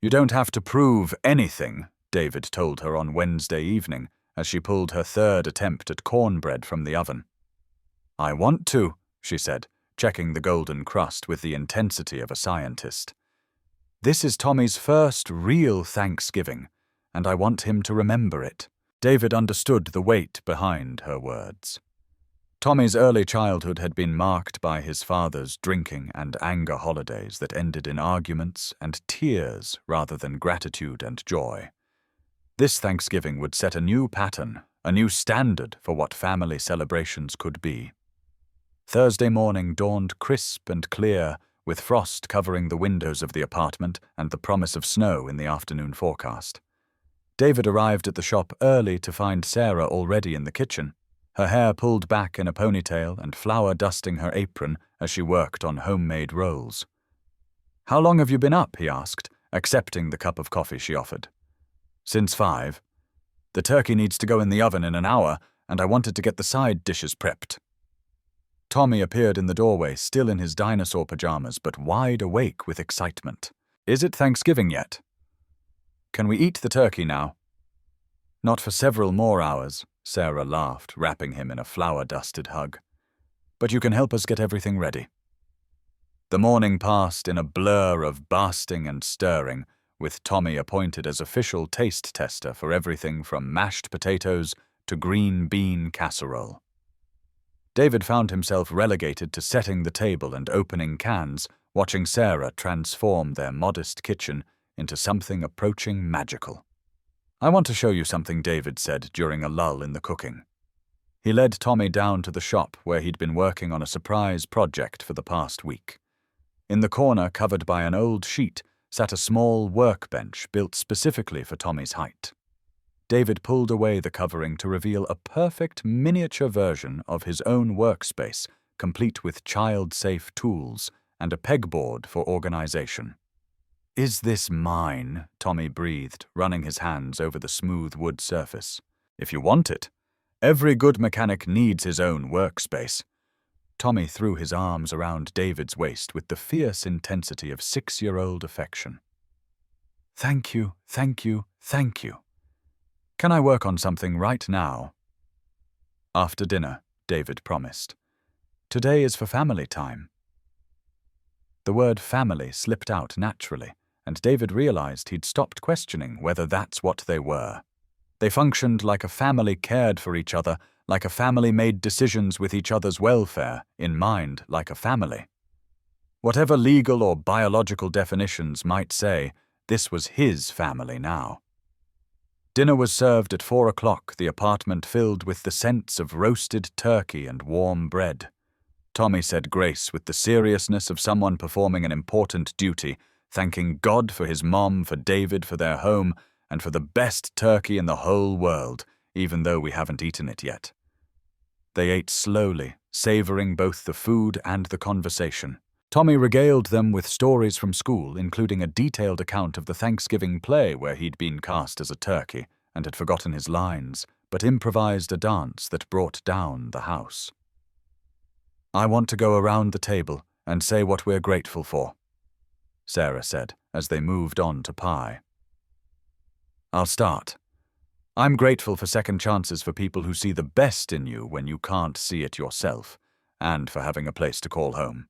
"You don't have to prove anything," David told her on Wednesday evening as she pulled her 3rd attempt at cornbread from the oven. "I want to," she said, checking the golden crust with the intensity of a scientist. "This is Tommy's first real Thanksgiving, and I want him to remember it." David understood the weight behind her words. Tommy's early childhood had been marked by his father's drinking and anger holidays that ended in arguments and tears rather than gratitude and joy. This Thanksgiving would set a new pattern, a new standard for what family celebrations could be. Thursday morning dawned crisp and clear, with frost covering the windows of the apartment and the promise of snow in the afternoon forecast. David arrived at the shop early to find Sarah already in the kitchen, her hair pulled back in a ponytail and flour dusting her apron as she worked on homemade rolls. "How long have you been up?" he asked, accepting the cup of coffee she offered. "Since 5. The turkey needs to go in the oven in an hour, and I wanted to get the side dishes prepped." Tommy appeared in the doorway, still in his dinosaur pajamas, but wide awake with excitement. "Is it Thanksgiving yet? Can we eat the turkey now?" "Not for several more hours," Sarah laughed, wrapping him in a flour-dusted hug. but you can help us get everything ready." The morning passed in a blur of basting and stirring, with Tommy appointed as official taste tester for everything from mashed potatoes to green bean casserole. David found himself relegated to setting the table and opening cans, watching Sarah transform their modest kitchen into something approaching magical. "I want to show you something," David said during a lull in the cooking. He led Tommy down to the shop where he'd been working on a surprise project for the past week. In the corner, covered by an old sheet, sat a small workbench built specifically for Tommy's height. David pulled away the covering to reveal a perfect miniature version of his own workspace, complete with child-safe tools and a pegboard for organization. "Is this mine?" Tommy breathed, running his hands over the smooth wood surface. "If you want it. Every good mechanic needs his own workspace." Tommy threw his arms around David's waist with the fierce intensity of 6-year-old affection. "Thank you, thank you, thank you. Can I work on something right now?" "After dinner," David promised. "Today is for family time." The word family slipped out naturally, and David realized he'd stopped questioning whether that's what they were. They functioned like a family cared for each other, like a family made decisions with each other's welfare in mind, like a family. Whatever legal or biological definitions might say, this was his family now. Dinner was served at 4 o'clock, the apartment filled with the scents of roasted turkey and warm bread. Tommy said grace with the seriousness of someone performing an important duty, thanking God for his mom, for David, for their home, and for the best turkey in the whole world, even though we haven't eaten it yet. They ate slowly, savoring both the food and the conversation. Tommy regaled them with stories from school, including a detailed account of the Thanksgiving play where he'd been cast as a turkey and had forgotten his lines, but improvised a dance that brought down the house. "I want to go around the table and say what we're grateful for," Sarah said as they moved on to pie. "I'll start. I'm grateful for second chances for people who see the best in you when you can't see it yourself, and for having a place to call home."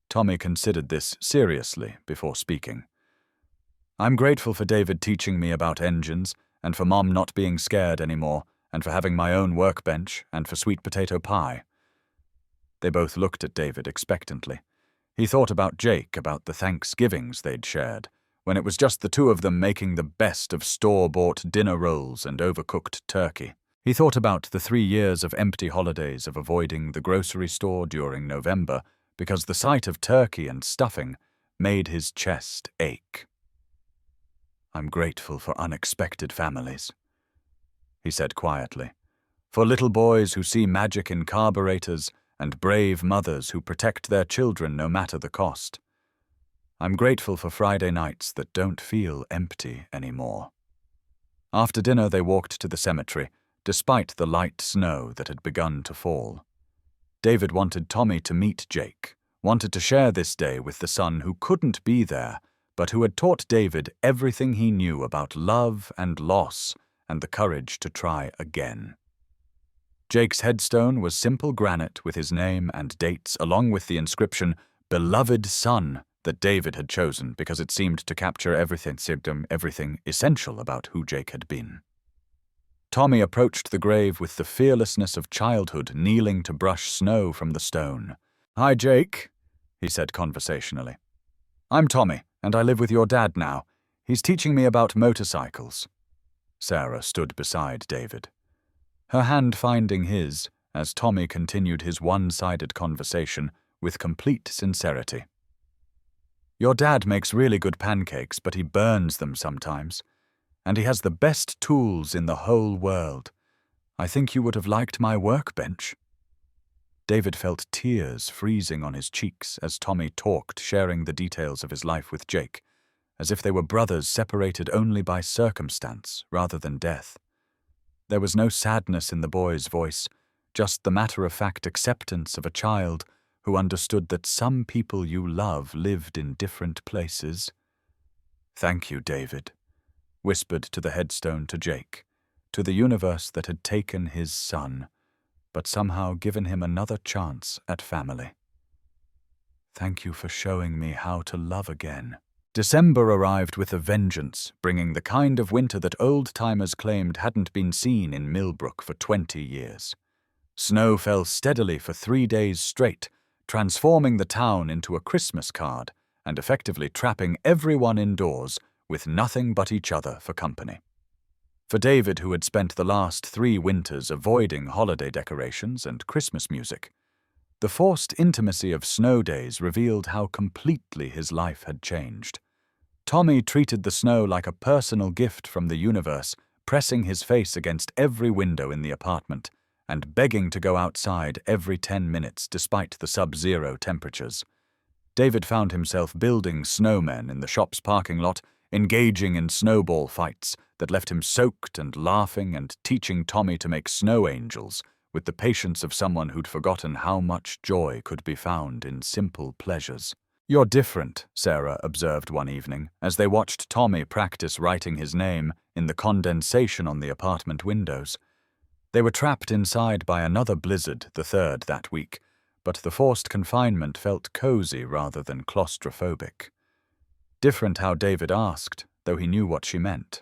Tommy considered this seriously before speaking. "I'm grateful for David teaching me about engines, and for Mom not being scared anymore, and for having my own workbench, and for sweet potato pie." They both looked at David expectantly. He thought about Jake, about the Thanksgivings they'd shared, when it was just the two of them making the best of store-bought dinner rolls and overcooked turkey. He thought about the 3 years of empty holidays of avoiding the grocery store during November because the sight of turkey and stuffing made his chest ache. "I'm grateful for unexpected families," he said quietly, "for little boys who see magic in carburetors and brave mothers who protect their children no matter the cost. I'm grateful for Friday nights that don't feel empty anymore." After dinner, they walked to the cemetery, despite the light snow that had begun to fall. David wanted Tommy to meet Jake, wanted to share this day with the son who couldn't be there, but who had taught David everything he knew about love and loss and the courage to try again. Jake's headstone was simple granite with his name and dates, along with the inscription, "Beloved Son," that David had chosen because it seemed to capture everything essential about who Jake had been. Tommy approached the grave with the fearlessness of childhood, kneeling to brush snow from the stone. "Hi, Jake," he said conversationally. "I'm Tommy, and I live with your dad now. He's teaching me about motorcycles." Sarah stood beside David, her hand finding his as Tommy continued his one-sided conversation with complete sincerity. "Your dad makes really good pancakes, but he burns them sometimes. And he has the best tools in the whole world. I think you would have liked my workbench." David felt tears freezing on his cheeks as Tommy talked, sharing the details of his life with Jake, as if they were brothers separated only by circumstance rather than death. There was no sadness in the boy's voice, just the matter-of-fact acceptance of a child who understood that some people you love lived in different places. "Thank you, David," whispered to the headstone to Jake, to the universe that had taken his son, but somehow given him another chance at family. Thank you for showing me how to love again. December arrived with a vengeance, bringing the kind of winter that old-timers claimed hadn't been seen in Millbrook for 20 years. Snow fell steadily for 3 days straight, transforming the town into a Christmas card and effectively trapping everyone indoors with nothing but each other for company. For David, who had spent the last 3 winters avoiding holiday decorations and Christmas music, the forced intimacy of snow days revealed how completely his life had changed. Tommy treated the snow like a personal gift from the universe, pressing his face against every window in the apartment and begging to go outside every 10 minutes despite the sub-zero temperatures. David found himself building snowmen in the shop's parking lot, engaging in snowball fights that left him soaked and laughing, and teaching Tommy to make snow angels with the patience of someone who'd forgotten how much joy could be found in simple pleasures. You're different, Sarah observed one evening as they watched Tommy practice writing his name in the condensation on the apartment windows. They were trapped inside by another blizzard, the 3rd that week, but the forced confinement felt cozy rather than claustrophobic. Different how David asked, though he knew what she meant.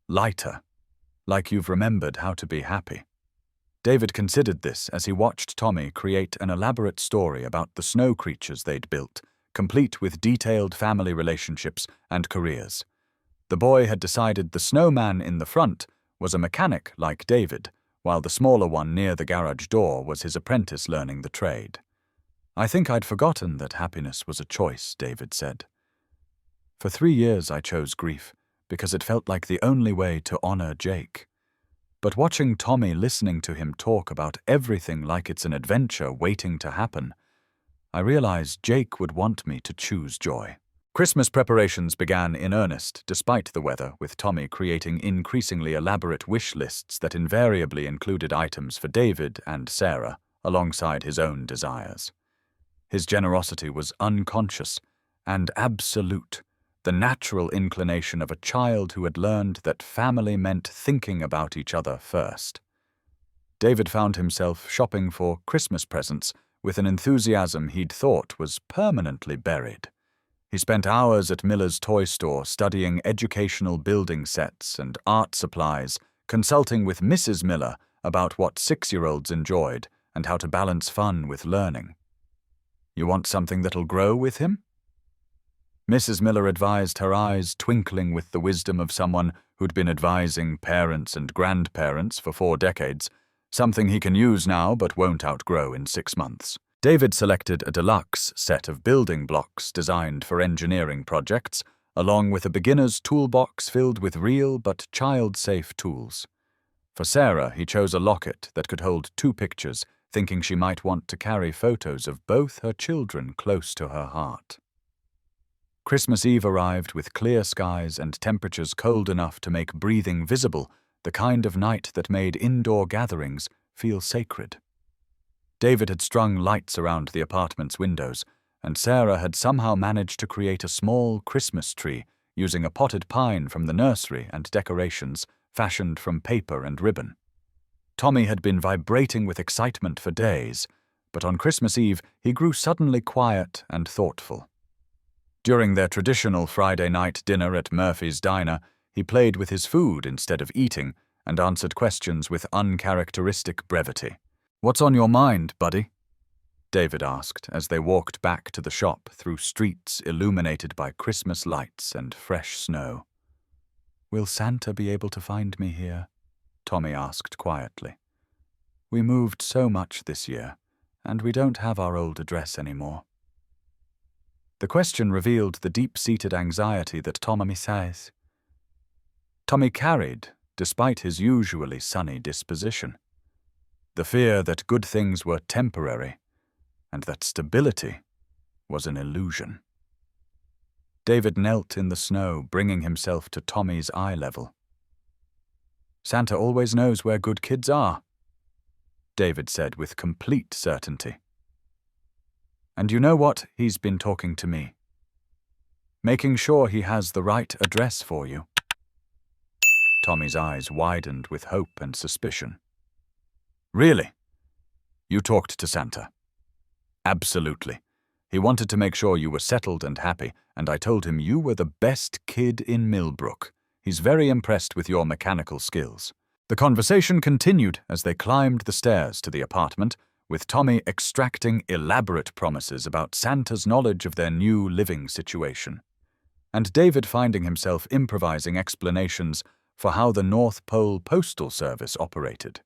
Lighter, like you've remembered how to be happy. David considered this as he watched Tommy create an elaborate story about the snow creatures they'd built, complete with detailed family relationships and careers. The boy had decided the snowman in the front was a mechanic like David, while the smaller one near the garage door was his apprentice learning the trade. I think I'd forgotten that happiness was a choice, David said. For 3 years I chose grief, because it felt like the only way to honor Jake. But watching Tommy listening to him talk about everything like it's an adventure waiting to happen, I realized Jake would want me to choose joy. Christmas preparations began in earnest, despite the weather, with Tommy creating increasingly elaborate wish lists that invariably included items for David and Sarah, alongside his own desires. His generosity was unconscious and absolute, the natural inclination of a child who had learned that family meant thinking about each other first. David found himself shopping for Christmas presents with an enthusiasm he'd thought was permanently buried. He spent hours at Miller's toy store studying educational building sets and art supplies, consulting with Mrs. Miller about what 6-year-olds enjoyed and how to balance fun with learning. You want something that'll grow with him? Mrs. Miller advised, her eyes twinkling with the wisdom of someone who'd been advising parents and grandparents for 4 decades, something he can use now but won't outgrow in 6 months. David selected a deluxe set of building blocks designed for engineering projects, along with a beginner's toolbox filled with real but child-safe tools. For Sarah, he chose a locket that could hold 2 pictures, thinking she might want to carry photos of both her children close to her heart. Christmas Eve arrived with clear skies and temperatures cold enough to make breathing visible, the kind of night that made indoor gatherings feel sacred. David had strung lights around the apartment's windows, and Sarah had somehow managed to create a small Christmas tree using a potted pine from the nursery and decorations fashioned from paper and ribbon. Tommy had been vibrating with excitement for days, but on Christmas Eve he grew suddenly quiet and thoughtful. During their traditional Friday night dinner at Murphy's Diner, he played with his food instead of eating and answered questions with uncharacteristic brevity. "What's on your mind, buddy?" David asked as they walked back to the shop through streets illuminated by Christmas lights and fresh snow. "Will Santa be able to find me here?" Tommy asked quietly. "We moved so much this year, and we don't have our old address anymore." The question revealed the deep-seated anxiety that Tommy says. Tommy carried, despite his usually sunny disposition. The fear that good things were temporary, and that stability was an illusion. David knelt in the snow, bringing himself to Tommy's eye level. "Santa always knows where good kids are," David said with complete certainty. "And you know what? He's been talking to me. Making sure he has the right address for you." Tommy's eyes widened with hope and suspicion. "Really? You talked to Santa. Absolutely. He wanted to make sure you were settled and happy, and I told him you were the best kid in Millbrook. He's very impressed with your mechanical skills. The conversation continued as they climbed the stairs to the apartment, with Tommy extracting elaborate promises about Santa's knowledge of their new living situation, and David finding himself improvising explanations for how the North Pole Postal Service operated.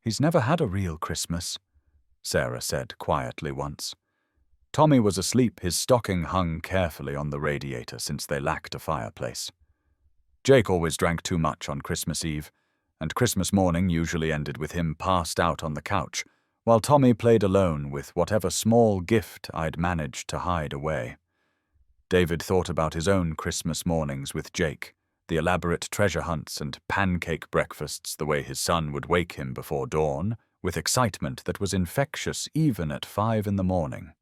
He's never had a real Christmas, Sarah said quietly once. Tommy was asleep, his stocking hung carefully on the radiator since they lacked a fireplace. Jake always drank too much on Christmas Eve, and Christmas morning usually ended with him passed out on the couch, while Tommy played alone with whatever small gift I'd managed to hide away. David thought about his own Christmas mornings with Jake, the elaborate treasure hunts and pancake breakfasts, the way his son would wake him before dawn, with excitement that was infectious even at 5 a.m.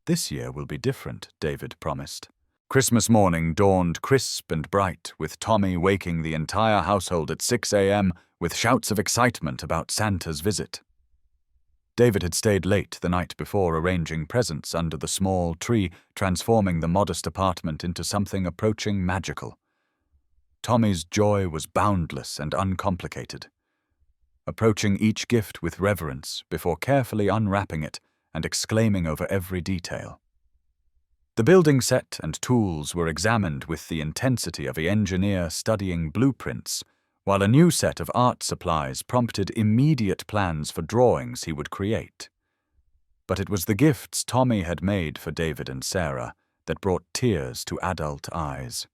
This year will be different, David promised. Christmas morning dawned crisp and bright, with Tommy waking the entire household at 6 a.m. with shouts of excitement about Santa's visit. David had stayed late the night before arranging presents under the small tree, transforming the modest apartment into something approaching magical. Tommy's joy was boundless and uncomplicated, approaching each gift with reverence before carefully unwrapping it and exclaiming over every detail. The building set and tools were examined with the intensity of an engineer studying blueprints, while a new set of art supplies prompted immediate plans for drawings he would create. But it was the gifts Tommy had made for David and Sarah that brought tears to adult eyes.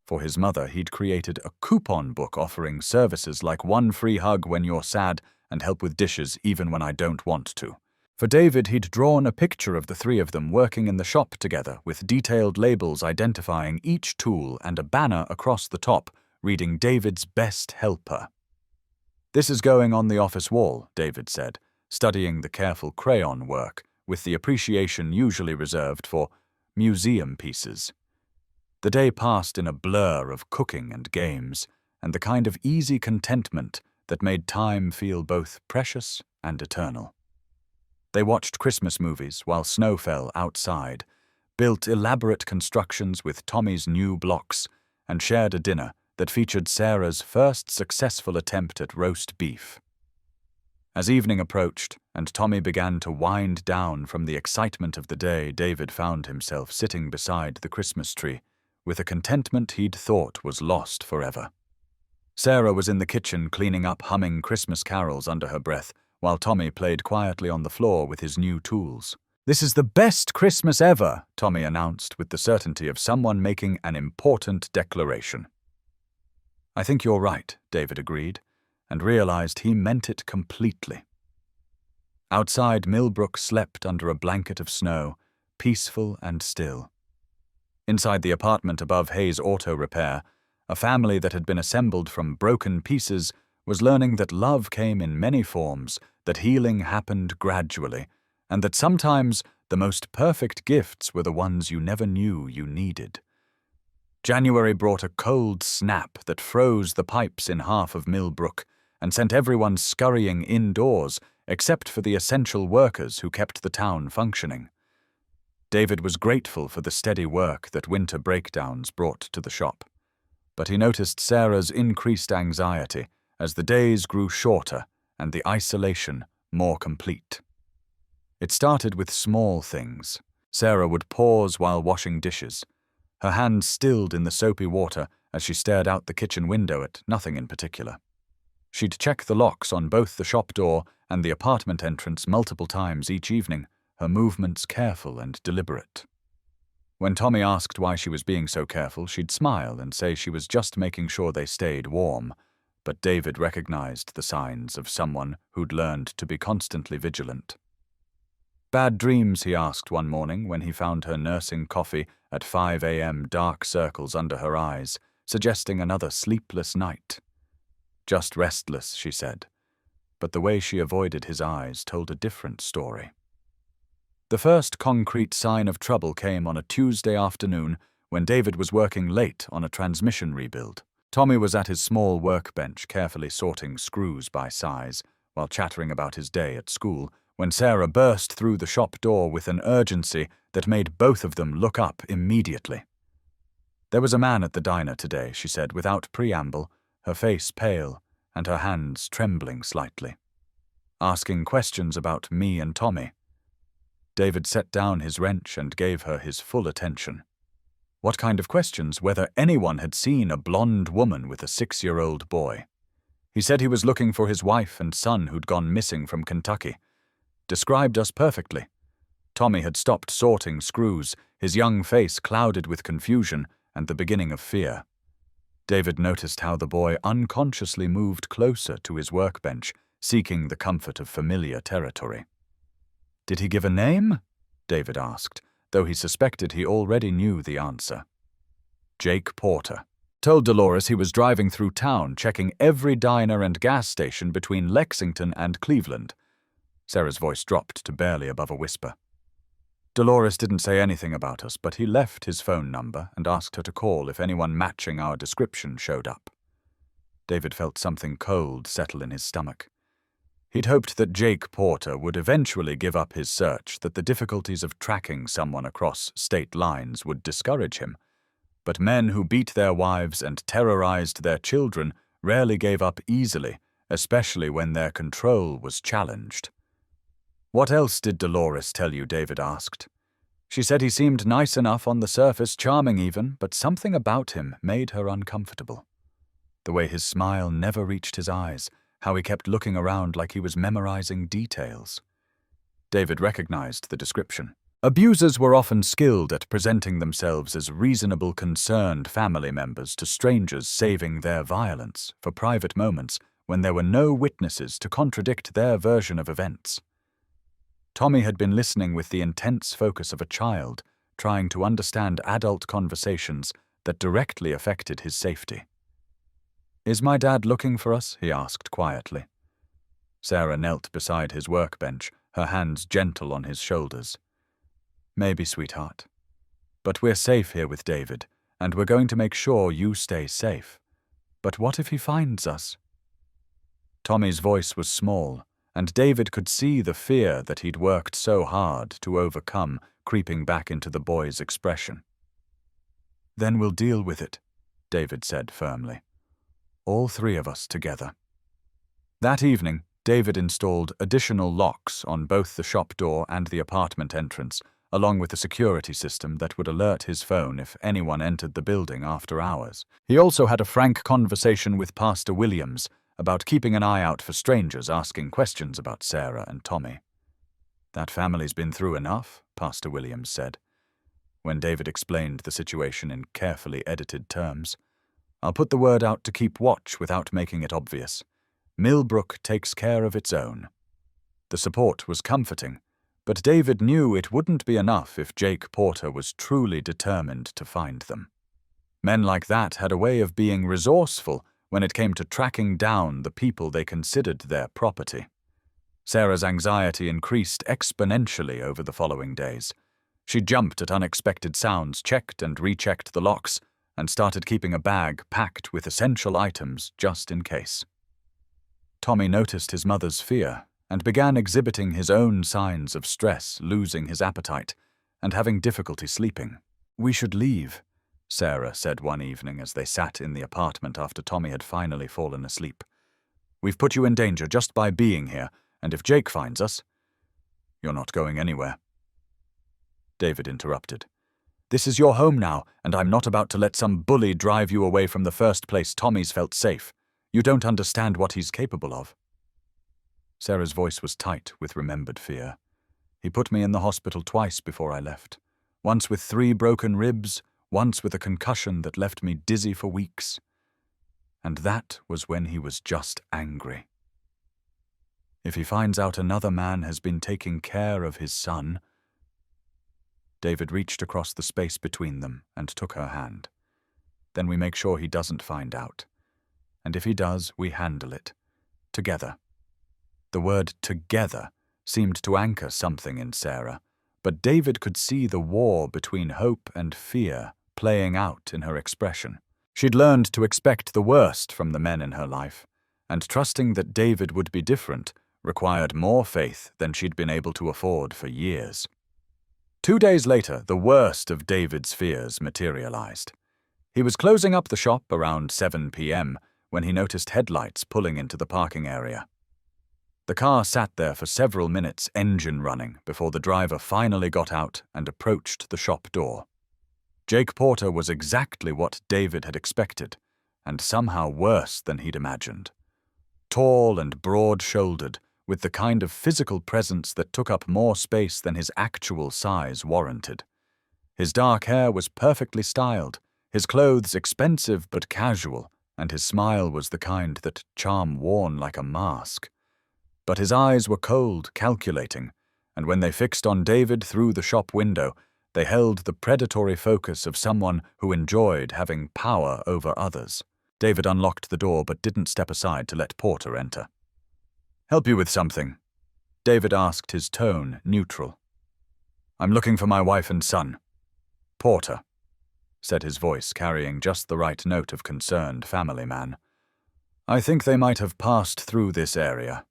For his mother, he'd created a coupon book offering services like 1 free hug when you're sad and help with dishes even when I don't want to. For David, he'd drawn a picture of the 3 of them working in the shop together with detailed labels identifying each tool and a banner across the top reading David's best helper. This is going on the office wall, David said, studying the careful crayon work with the appreciation usually reserved for museum pieces. The day passed in a blur of cooking and games, and the kind of easy contentment that made time feel both precious and eternal. They watched Christmas movies while snow fell outside, built elaborate constructions with Tommy's new blocks, and shared a dinner that featured Sarah's first successful attempt at roast beef. As evening approached and Tommy began to wind down from the excitement of the day, David found himself sitting beside the Christmas tree with a contentment he'd thought was lost forever. Sarah was in the kitchen cleaning up, humming Christmas carols under her breath, while Tommy played quietly on the floor with his new tools. "This is the best Christmas ever," Tommy announced with the certainty of someone making an important declaration. "I think you're right," David agreed, and realized he meant it completely. Outside, Millbrook slept under a blanket of snow, peaceful and still. Inside the apartment above Hayes Auto Repair, a family that had been assembled from broken pieces was learning that love came in many forms, that healing happened gradually, and that sometimes the most perfect gifts were the ones you never knew you needed. January brought a cold snap that froze the pipes in half of Millbrook and sent everyone scurrying indoors, except for the essential workers who kept the town functioning. David was grateful for the steady work that winter breakdowns brought to the shop, but he noticed Sarah's increased anxiety as the days grew shorter and the isolation more complete. It started with small things. Sarah would pause while washing dishes, her hands stilled in the soapy water as she stared out the kitchen window at nothing in particular. She'd check the locks on both the shop door and the apartment entrance multiple times each evening, her movements careful and deliberate. When Tommy asked why she was being so careful, she'd smile and say she was just making sure they stayed warm, but David recognized the signs of someone who'd learned to be constantly vigilant. "Bad dreams?" he asked one morning when he found her nursing coffee at 5 a.m., dark circles under her eyes, suggesting another sleepless night. "Just restless," she said, but the way she avoided his eyes told a different story. The first concrete sign of trouble came on a Tuesday afternoon when David was working late on a transmission rebuild. Tommy was at his small workbench carefully sorting screws by size, while chattering about his day at school, when Sarah burst through the shop door with an urgency that made both of them look up immediately. "There was a man at the diner today," she said without preamble, her face pale and her hands trembling slightly. "Asking questions about me and Tommy." David set down his wrench and gave her his full attention. What kind of questions? Whether anyone had seen a blonde woman with a 6-year-old boy. He said he was looking for his wife and son who'd gone missing from Kentucky. Described us perfectly. Tommy had stopped sorting screws, his young face clouded with confusion and the beginning of fear. David noticed how the boy unconsciously moved closer to his workbench, seeking the comfort of familiar territory. "Did he give a name?" David asked, though he suspected he already knew the answer. "Jake Porter. Told Dolores he was driving through town, checking every diner and gas station between Lexington and Cleveland." Sarah's voice dropped to barely above a whisper. "Dolores didn't say anything about us, but he left his phone number and asked her to call if anyone matching our description showed up." David felt something cold settle in his stomach. He'd hoped that Jake Porter would eventually give up his search, that the difficulties of tracking someone across state lines would discourage him. But men who beat their wives and terrorized their children rarely gave up easily, especially when their control was challenged. "What else did Dolores tell you?" David asked. "She said he seemed nice enough on the surface, charming even, but something about him made her uncomfortable. The way his smile never reached his eyes, how he kept looking around like he was memorizing details." David recognized the description. Abusers were often skilled at presenting themselves as reasonable, concerned family members to strangers, saving their violence for private moments when there were no witnesses to contradict their version of events. Tommy had been listening with the intense focus of a child, trying to understand adult conversations that directly affected his safety. "Is my dad looking for us?" he asked quietly. Sarah knelt beside his workbench, her hands gentle on his shoulders. "Maybe, sweetheart. But we're safe here with David, and we're going to make sure you stay safe. But what if he finds us?" Tommy's voice was small, and David could see the fear that he'd worked so hard to overcome creeping back into the boy's expression. "Then we'll deal with it," David said firmly. "All three of us together." That evening, David installed additional locks on both the shop door and the apartment entrance, along with a security system that would alert his phone if anyone entered the building after hours. He also had a frank conversation with Pastor Williams about keeping an eye out for strangers asking questions about Sarah and Tommy. "That family's been through enough," Pastor Williams said, when David explained the situation in carefully edited terms. "I'll put the word out to keep watch without making it obvious. Millbrook takes care of its own." The support was comforting, but David knew it wouldn't be enough if Jake Porter was truly determined to find them. Men like that had a way of being resourceful when it came to tracking down the people they considered their property. Sarah's anxiety increased exponentially over the following days. She jumped at unexpected sounds, checked and rechecked the locks, and started keeping a bag packed with essential items just in case. Tommy noticed his mother's fear and began exhibiting his own signs of stress, losing his appetite and having difficulty sleeping. "We should leave," Sarah said one evening as they sat in the apartment after Tommy had finally fallen asleep. "We've put you in danger just by being here, and if Jake finds us—" "You're not going anywhere," David interrupted. "This is your home now, and I'm not about to let some bully drive you away from the first place Tommy's felt safe. You don't understand what he's capable of." Sarah's voice was tight with remembered fear. "He put me in the hospital twice before I left. Once with 3 broken ribs, once with a concussion that left me dizzy for weeks. And that was when he was just angry. If he finds out another man has been taking care of his son—" David reached across the space between them and took her hand. "Then we make sure he doesn't find out. And if he does, we handle it. Together." The word "together" seemed to anchor something in Sarah, but David could see the war between hope and fear playing out in her expression. She'd learned to expect the worst from the men in her life, and trusting that David would be different required more faith than she'd been able to afford for years. 2 days later, the worst of David's fears materialized. He was closing up the shop around 7 p.m. when he noticed headlights pulling into the parking area. The car sat there for several minutes, engine running, before the driver finally got out and approached the shop door. Jake Porter was exactly what David had expected, and somehow worse than he'd imagined. Tall and broad-shouldered, with the kind of physical presence that took up more space than his actual size warranted. His dark hair was perfectly styled, his clothes expensive but casual, and his smile was the kind that charm worn like a mask. But his eyes were cold, calculating, and when they fixed on David through the shop window, they held the predatory focus of someone who enjoyed having power over others. David unlocked the door but didn't step aside to let Porter enter. "Help you with something?" David asked, his tone neutral. "I'm looking for my wife and son." "Porter," said his voice, carrying just the right note of concerned family man. "I think they might have passed through this area.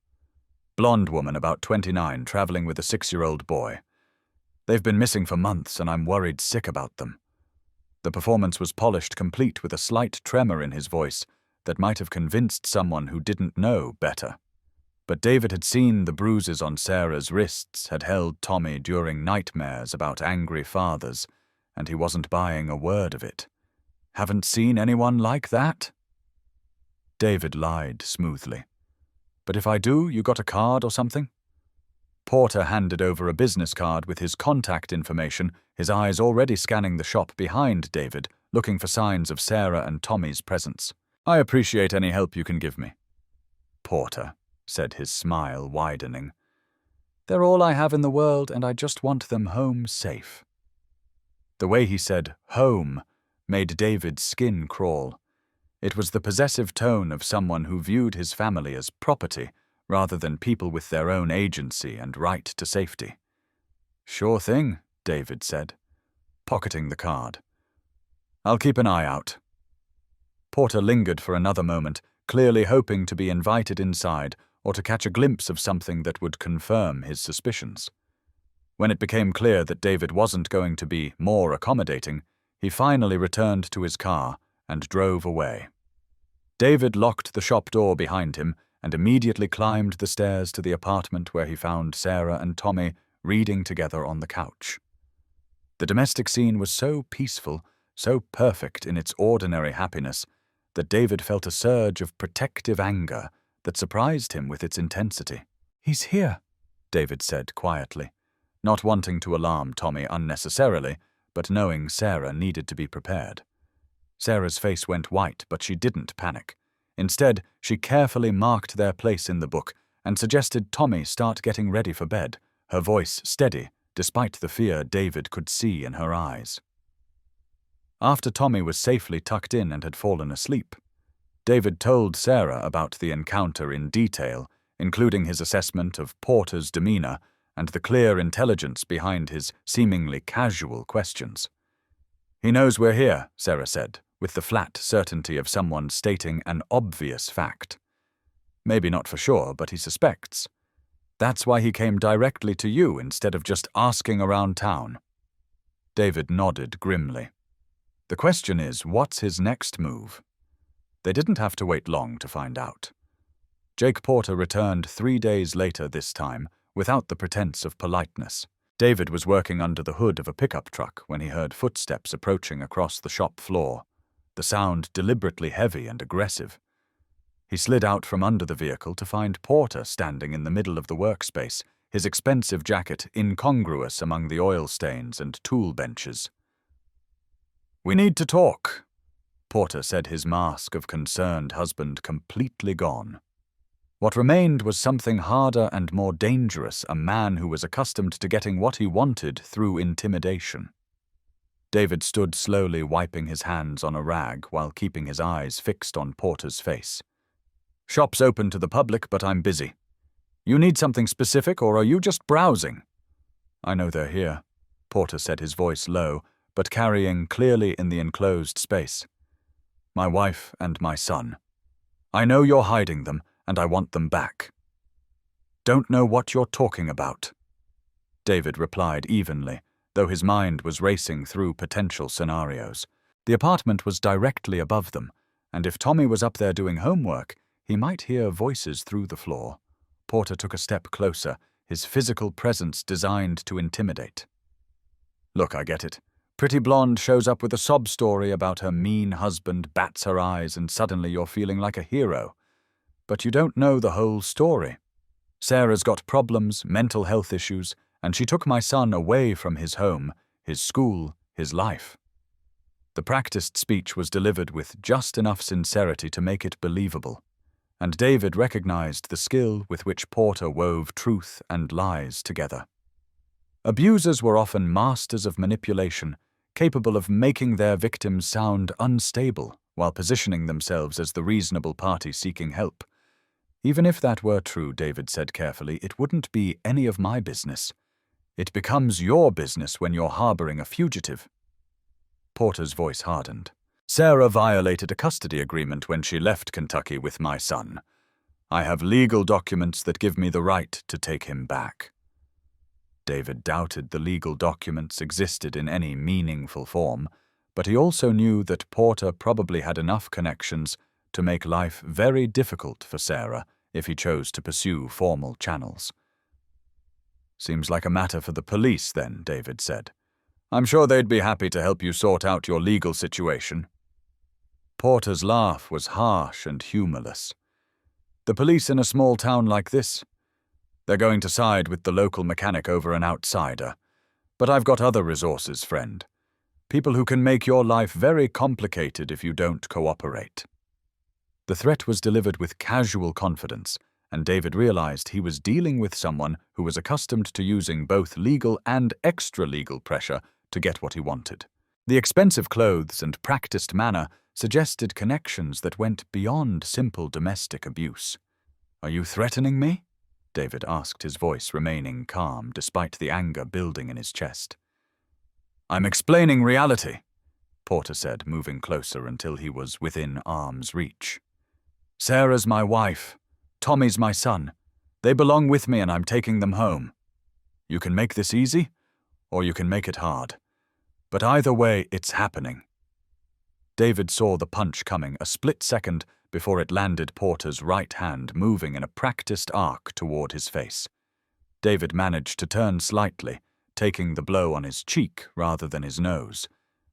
Blonde woman, about 29, traveling with a 6-year-old boy. They've been missing for months, and I'm worried sick about them." The performance was polished, complete with a slight tremor in his voice that might have convinced someone who didn't know better. But David had seen the bruises on Sarah's wrists, had held Tommy during nightmares about angry fathers, and he wasn't buying a word of it. "Haven't seen anyone like that?" David lied smoothly. "But if I do, you got a card or something?" Porter handed over a business card with his contact information, his eyes already scanning the shop behind David, looking for signs of Sarah and Tommy's presence. "I appreciate any help you can give me." "Porter," said his smile widening. "They're all I have in the world, and I just want them home safe." The way he said "home" made David's skin crawl. It was the possessive tone of someone who viewed his family as property, rather than people with their own agency and right to safety. "Sure thing," David said, pocketing the card. "I'll keep an eye out." Porter lingered for another moment, clearly hoping to be invited inside or to catch a glimpse of something that would confirm his suspicions. When it became clear that David wasn't going to be more accommodating, he finally returned to his car and drove away. David locked the shop door behind him and immediately climbed the stairs to the apartment where he found Sarah and Tommy reading together on the couch. The domestic scene was so peaceful, so perfect in its ordinary happiness, that David felt a surge of protective anger that surprised him with its intensity. "He's here," David said quietly, not wanting to alarm Tommy unnecessarily, but knowing Sarah needed to be prepared. Sarah's face went white, but she didn't panic. Instead, she carefully marked their place in the book and suggested Tommy start getting ready for bed, her voice steady, despite the fear David could see in her eyes. After Tommy was safely tucked in and had fallen asleep, David told Sarah about the encounter in detail, including his assessment of Porter's demeanor and the clear intelligence behind his seemingly casual questions. "He knows we're here," Sarah said, with the flat certainty of someone stating an obvious fact. "Maybe not for sure, but he suspects. That's why he came directly to you instead of just asking around town." David nodded grimly. "The question is, what's his next move?" They didn't have to wait long to find out. Jake Porter returned 3 days later this time, without the pretense of politeness. David was working under the hood of a pickup truck when he heard footsteps approaching across the shop floor, the sound deliberately heavy and aggressive. He slid out from under the vehicle to find Porter standing in the middle of the workspace, his expensive jacket incongruous among the oil stains and tool benches. "We need to talk," Porter said, his mask of concerned husband completely gone. What remained was something harder and more dangerous, a man who was accustomed to getting what he wanted through intimidation. David stood slowly wiping his hands on a rag while keeping his eyes fixed on Porter's face. "Shop's open to the public, but I'm busy. You need something specific, or are you just browsing?" "I know they're here," Porter said, his voice low, but carrying clearly in the enclosed space. "My wife and my son. I know you're hiding them, and I want them back." Don't know what you're talking about, David replied evenly, though his mind was racing through potential scenarios. The apartment was directly above them, and if Tommy was up there doing homework, he might hear voices through the floor. Porter took a step closer, his physical presence designed to intimidate. Look, I get it. Pretty blonde shows up with a sob story about her mean husband, bats her eyes, and suddenly you're feeling like a hero. But you don't know the whole story. Sarah's got problems, mental health issues, and she took my son away from his home, his school, his life. The practiced speech was delivered with just enough sincerity to make it believable, and David recognized the skill with which Porter wove truth and lies together. Abusers were often masters of manipulation, capable of making their victims sound unstable while positioning themselves as the reasonable party seeking help. Even if that were true, David said carefully, it wouldn't be any of my business. It becomes your business when you're harboring a fugitive. Porter's voice hardened. Sarah violated a custody agreement when she left Kentucky with my son. I have legal documents that give me the right to take him back. David doubted the legal documents existed in any meaningful form, but he also knew that Porter probably had enough connections to make life very difficult for Sarah if he chose to pursue formal channels. Seems like a matter for the police, then, David said. I'm sure they'd be happy to help you sort out your legal situation. Porter's laugh was harsh and humorless. The police in a small town like this? They're going to side with the local mechanic over an outsider. But I've got other resources, friend. People who can make your life very complicated if you don't cooperate. The threat was delivered with casual confidence, and David realized he was dealing with someone who was accustomed to using both legal and extra-legal pressure to get what he wanted. The expensive clothes and practiced manner suggested connections that went beyond simple domestic abuse. Are you threatening me? David asked, his voice remaining calm despite the anger building in his chest. I'm explaining reality, Porter said, moving closer until he was within arm's reach. Sarah's my wife. Tommy's my son. They belong with me and I'm taking them home. You can make this easy, or you can make it hard. But either way, it's happening. David saw the punch coming a split second before it landed Porter's right hand, moving in a practiced arc toward his face. David managed to turn slightly, taking the blow on his cheek rather than his nose,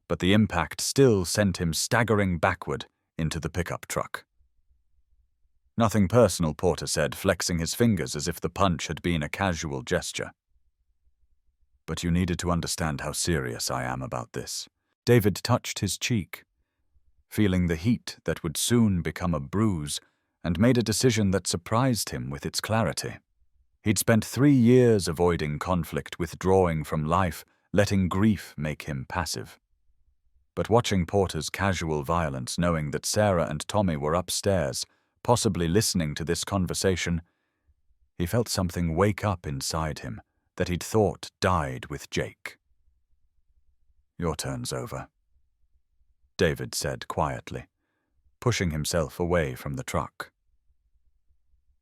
but the impact still sent him staggering backward into the pickup truck. Nothing personal, Porter said, flexing his fingers as if the punch had been a casual gesture. But you needed to understand how serious I am about this. David touched his cheek, feeling the heat that would soon become a bruise, and made a decision that surprised him with its clarity. He'd spent 3 years avoiding conflict, withdrawing from life, letting grief make him passive. But watching Porter's casual violence, knowing that Sarah and Tommy were upstairs, possibly listening to this conversation, he felt something wake up inside him that he'd thought died with Jake. Your turn's over, David said quietly, pushing himself away from the truck.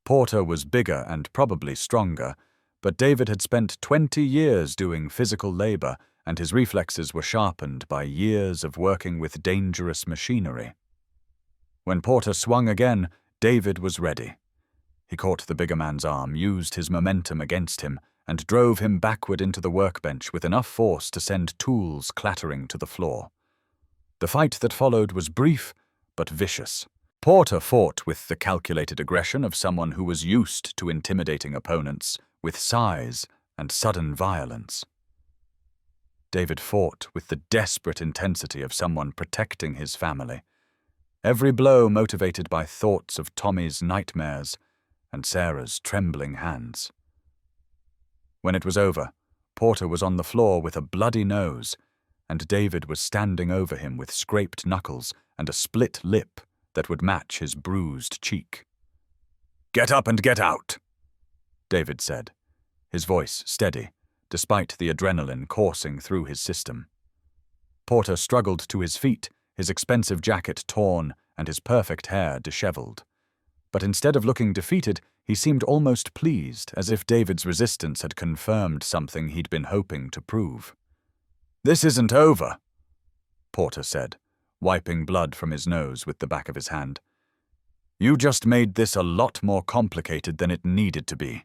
Porter was bigger and probably stronger, but David had spent 20 years doing physical labor, and his reflexes were sharpened by years of working with dangerous machinery. When Porter swung again, David was ready. He caught the bigger man's arm, used his momentum against him, and drove him backward into the workbench with enough force to send tools clattering to the floor. The fight that followed was brief, but vicious. Porter fought with the calculated aggression of someone who was used to intimidating opponents with size and sudden violence. David fought with the desperate intensity of someone protecting his family. Every blow motivated by thoughts of Tommy's nightmares and Sarah's trembling hands. When it was over, Porter was on the floor with a bloody nose, and David was standing over him with scraped knuckles and a split lip that would match his bruised cheek. "Get up and get out," David said, his voice steady, despite the adrenaline coursing through his system. Porter struggled to his feet, his expensive jacket torn and his perfect hair disheveled. But instead of looking defeated, he seemed almost pleased, as if David's resistance had confirmed something he'd been hoping to prove. "This isn't over," Porter said, wiping blood from his nose with the back of his hand. "You just made this a lot more complicated than it needed to be."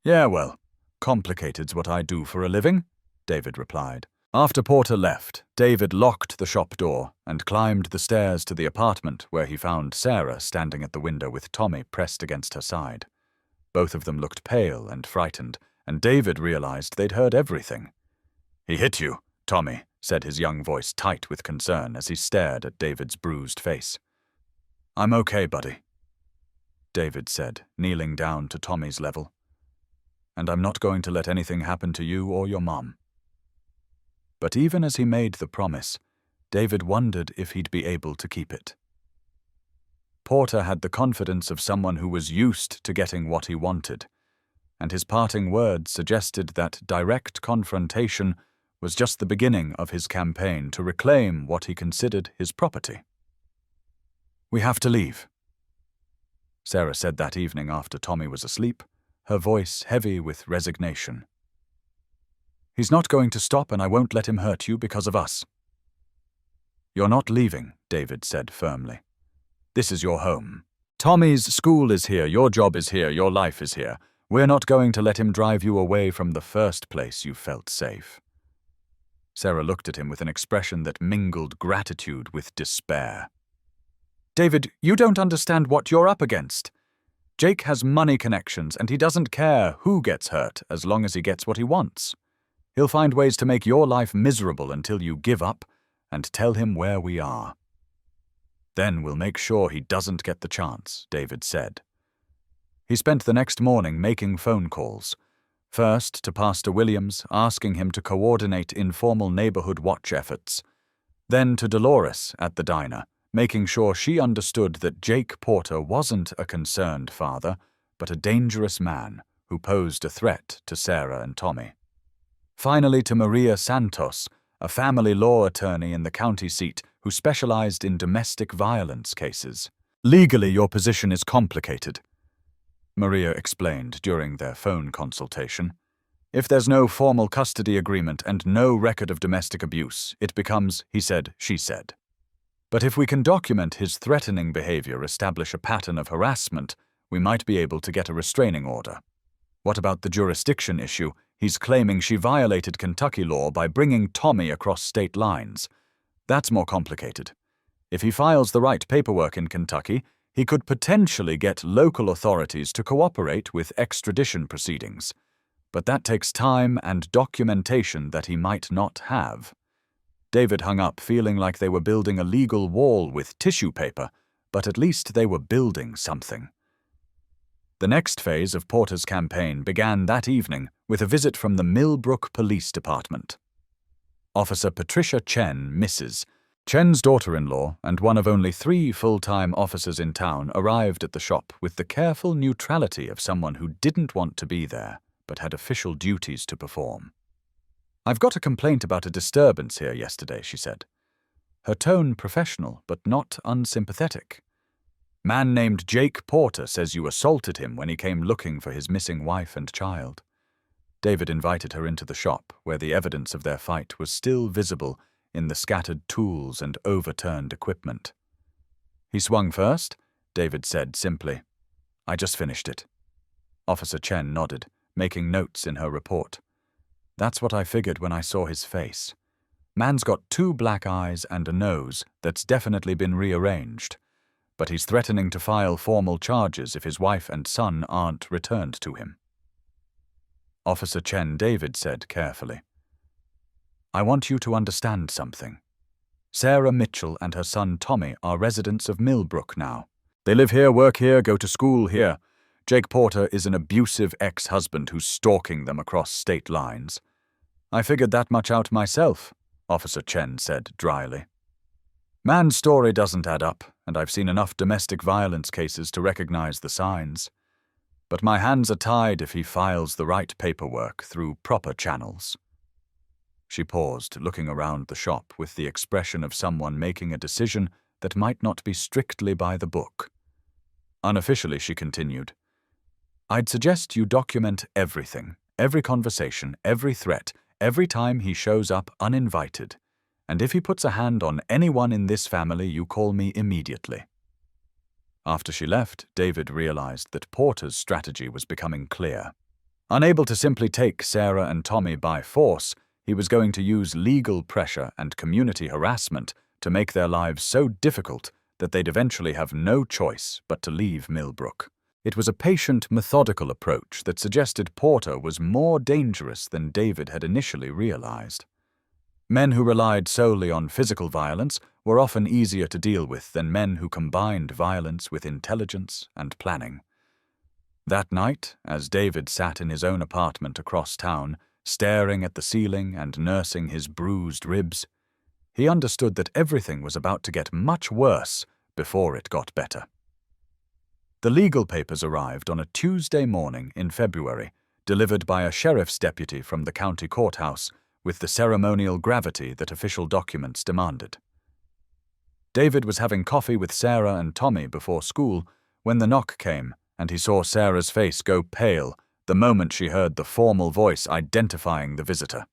"Yeah, well, complicated's what I do for a living," David replied. After Porter left, David locked the shop door and climbed the stairs to the apartment, where he found Sarah standing at the window with Tommy pressed against her side. Both of them looked pale and frightened, and David realized they'd heard everything. "He hit you," Tommy said, his young voice tight with concern as he stared at David's bruised face. "I'm okay, buddy," David said, kneeling down to Tommy's level. "And I'm not going to let anything happen to you or your mom." But even as he made the promise, David wondered if he'd be able to keep it. Porter had the confidence of someone who was used to getting what he wanted, and his parting words suggested that direct confrontation was just the beginning of his campaign to reclaim what he considered his property. "We have to leave," Sarah said that evening after Tommy was asleep, her voice heavy with resignation. "He's not going to stop, and I won't let him hurt you because of us." "You're not leaving," David said firmly. "This is your home. Tommy's school is here, your job is here, your life is here. We're not going to let him drive you away from the first place you felt safe." Sarah looked at him with an expression that mingled gratitude with despair. "David, you don't understand what you're up against. Jake has money connections, and he doesn't care who gets hurt as long as he gets what he wants. He'll find ways to make your life miserable until you give up and tell him where we are. Then we'll make sure he doesn't get the chance," David said. He spent the next morning making phone calls. First to Pastor Williams, asking him to coordinate informal neighborhood watch efforts. Then to Dolores at the diner, making sure she understood that Jake Porter wasn't a concerned father, but a dangerous man who posed a threat to Sarah and Tommy. Finally to Maria Santos, a family law attorney in the county seat who specialized in domestic violence cases. "Legally, your position is complicated," Maria explained during their phone consultation. "If there's no formal custody agreement and no record of domestic abuse, it becomes he said, she said. But if we can document his threatening behavior, establish a pattern of harassment, we might be able to get a restraining order. What about the jurisdiction issue? He's claiming she violated Kentucky law by bringing Tommy across state lines. That's more complicated. If he files the right paperwork in Kentucky, he could potentially get local authorities to cooperate with extradition proceedings. But that takes time and documentation that he might not have." David hung up, feeling like they were building a legal wall with tissue paper, but at least they were building something. The next phase of Porter's campaign began that evening with a visit from the Millbrook Police Department. Officer Patricia Chen, Mrs. Chen's daughter-in-law and one of only 3 full-time officers in town, arrived at the shop with the careful neutrality of someone who didn't want to be there, but had official duties to perform. "I've got a complaint about a disturbance here yesterday," she said. Her tone professional, but not unsympathetic. "Man named Jake Porter says you assaulted him when he came looking for his missing wife and child." David invited her into the shop, where the evidence of their fight was still visible in the scattered tools and overturned equipment. "He swung first," David said simply. "I just finished it." Officer Chen nodded, making notes in her report. "That's what I figured when I saw his face. Man's got 2 black eyes and a nose that's definitely been rearranged. But he's threatening to file formal charges if his wife and son aren't returned to him." Officer Chen, David said carefully, "I want you to understand something. Sarah Mitchell and her son Tommy are residents of Millbrook now. They live here, work here, go to school here. Jake Porter is an abusive ex-husband who's stalking them across state lines. I figured that much out myself," Officer Chen said dryly. "Man's story doesn't add up, and I've seen enough domestic violence cases to recognize the signs. But my hands are tied if he files the right paperwork through proper channels." She paused, looking around the shop with the expression of someone making a decision that might not be strictly by the book. Unofficially, she continued, I'd suggest you document everything, every conversation, every threat, every time he shows up uninvited. And if he puts a hand on anyone in this family, you call me immediately." After she left, David realized that Porter's strategy was becoming clear. Unable to simply take Sarah and Tommy by force, he was going to use legal pressure and community harassment to make their lives so difficult that they'd eventually have no choice but to leave Millbrook. It was a patient, methodical approach that suggested Porter was more dangerous than David had initially realized. Men who relied solely on physical violence were often easier to deal with than men who combined violence with intelligence and planning. That night, as David sat in his own apartment across town, staring at the ceiling and nursing his bruised ribs, he understood that everything was about to get much worse before it got better. The legal papers arrived on a Tuesday morning in February, delivered by a sheriff's deputy from the county courthouse, with the ceremonial gravity that official documents demanded. David was having coffee with Sarah and Tommy before school when the knock came, and he saw Sarah's face go pale the moment she heard the formal voice identifying the visitor.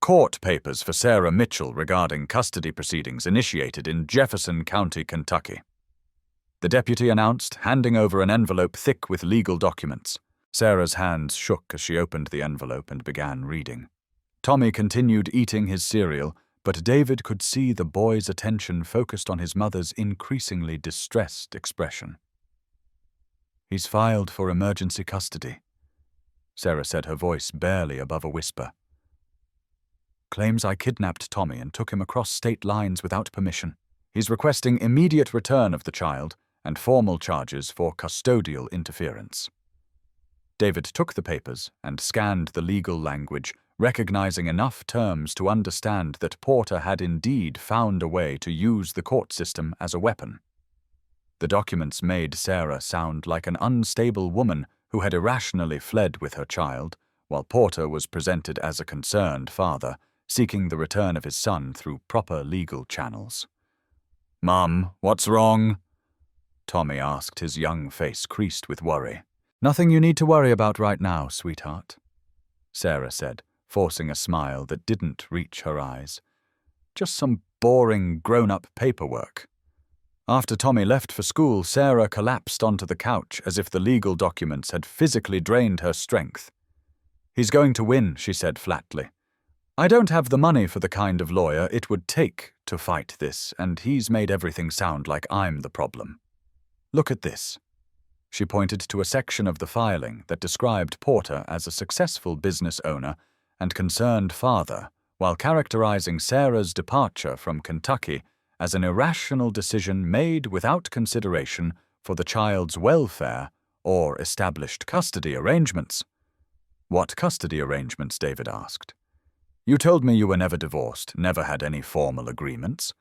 Court papers for Sarah Mitchell regarding custody proceedings initiated in Jefferson County, Kentucky. The deputy announced, handing over an envelope thick with legal documents. Sarah's hands shook as she opened the envelope and began reading. Tommy continued eating his cereal, but David could see the boy's attention focused on his mother's increasingly distressed expression. "He's filed for emergency custody," Sarah said, her voice barely above a whisper. "Claims I kidnapped Tommy and took him across state lines without permission. He's requesting immediate return of the child and formal charges for custodial interference." David took the papers and scanned the legal language, recognizing enough terms to understand that Porter had indeed found a way to use the court system as a weapon. The documents made Sarah sound like an unstable woman who had irrationally fled with her child, while Porter was presented as a concerned father, seeking the return of his son through proper legal channels. "Mum, what's wrong?" Tommy asked, his young face creased with worry. "Nothing you need to worry about right now, sweetheart," Sarah said, forcing a smile that didn't reach her eyes. "Just some boring, grown-up paperwork." After Tommy left for school, Sarah collapsed onto the couch as if the legal documents had physically drained her strength. "He's going to win," she said flatly. "I don't have the money for the kind of lawyer it would take to fight this, and he's made everything sound like I'm the problem. Look at this." She pointed to a section of the filing that described Porter as a successful business owner and concerned father, while characterizing Sarah's departure from Kentucky as an irrational decision made without consideration for the child's welfare or established custody arrangements. "What custody arrangements?" David asked. "You told me you were never divorced, never had any formal agreements."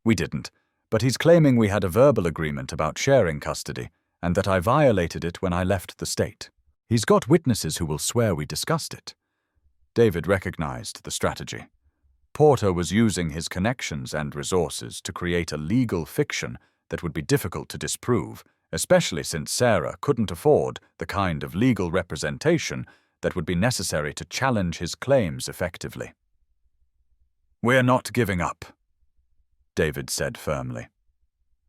"We didn't, but he's claiming we had a verbal agreement about sharing custody and that I violated it when I left the state. He's got witnesses who will swear we discussed it." David recognized the strategy. Porter was using his connections and resources to create a legal fiction that would be difficult to disprove, especially since Sarah couldn't afford the kind of legal representation that would be necessary to challenge his claims effectively. "We're not giving up," David said firmly.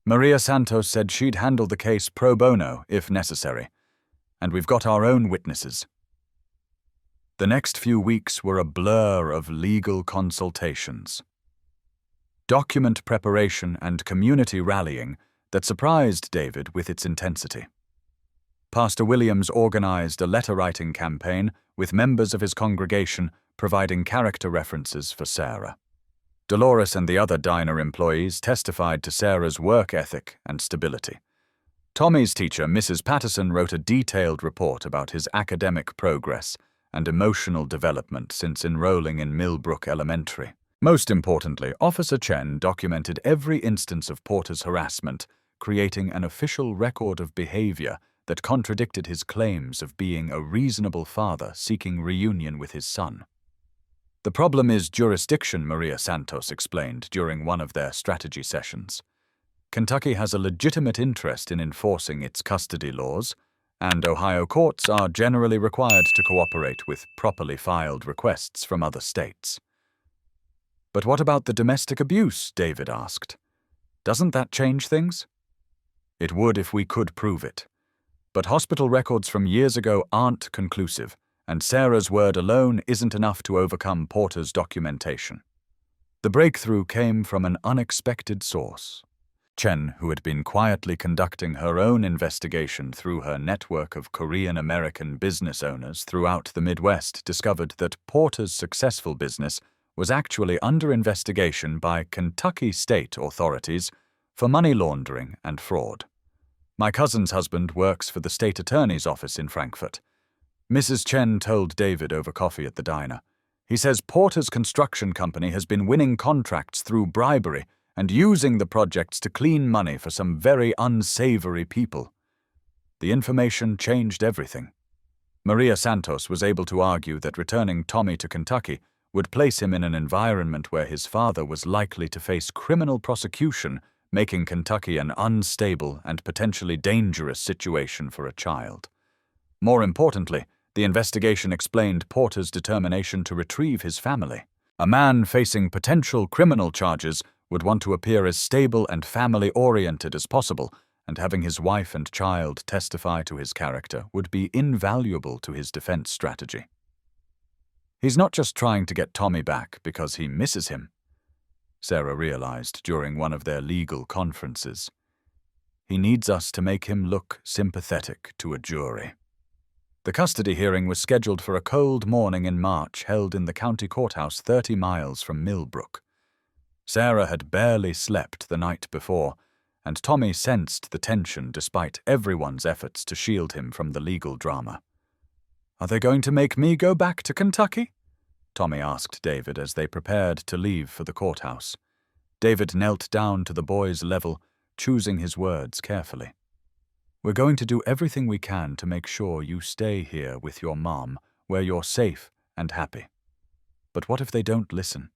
"Maria Santos said she'd handle the case pro bono if necessary, and we've got our own witnesses." The next few weeks were a blur of legal consultations, document preparation, and community rallying that surprised David with its intensity. Pastor Williams organized a letter-writing campaign with members of his congregation providing character references for Sarah. Dolores and the other diner employees testified to Sarah's work ethic and stability. Tommy's teacher, Mrs. Patterson, wrote a detailed report about his academic progress and emotional development since enrolling in Millbrook Elementary. Most importantly, Officer Chen documented every instance of Porter's harassment, creating an official record of behavior that contradicted his claims of being a reasonable father seeking reunion with his son. "The problem is jurisdiction," Maria Santos explained during one of their strategy sessions. "Kentucky has a legitimate interest in enforcing its custody laws, and Ohio courts are generally required to cooperate with properly filed requests from other states. But what about the domestic abuse? David asked. Doesn't that change things? It would if we could prove it. But hospital records from years ago aren't conclusive, and Sarah's word alone isn't enough to overcome Porter's documentation. The breakthrough came from an unexpected source. Chen, who had been quietly conducting her own investigation through her network of Korean-American business owners throughout the Midwest, discovered that Porter's successful business was actually under investigation by Kentucky state authorities for money laundering and fraud. My cousin's husband works for the state attorney's office in Frankfurt. Mrs. Chen told David over coffee at the diner. He says Porter's construction company has been winning contracts through bribery and using the projects to clean money for some very unsavory people. The information changed everything. Maria Santos was able to argue that returning Tommy to Kentucky would place him in an environment where his father was likely to face criminal prosecution, making Kentucky an unstable and potentially dangerous situation for a child. More importantly, the investigation explained Porter's determination to retrieve his family. A man facing potential criminal charges would want to appear as stable and family-oriented as possible, and having his wife and child testify to his character would be invaluable to his defense strategy. He's not just trying to get Tommy back because he misses him, Sarah realized during one of their legal conferences. He needs us to make him look sympathetic to a jury. The custody hearing was scheduled for a cold morning in March, held in the county courthouse 30 miles from Millbrook. Sarah had barely slept the night before, and Tommy sensed the tension despite everyone's efforts to shield him from the legal drama. "Are they going to make me go back to Kentucky?" Tommy asked David as they prepared to leave for the courthouse. David knelt down to the boy's level, choosing his words carefully. "We're going to do everything we can to make sure you stay here with your mom, where you're safe and happy. But what if they don't listen?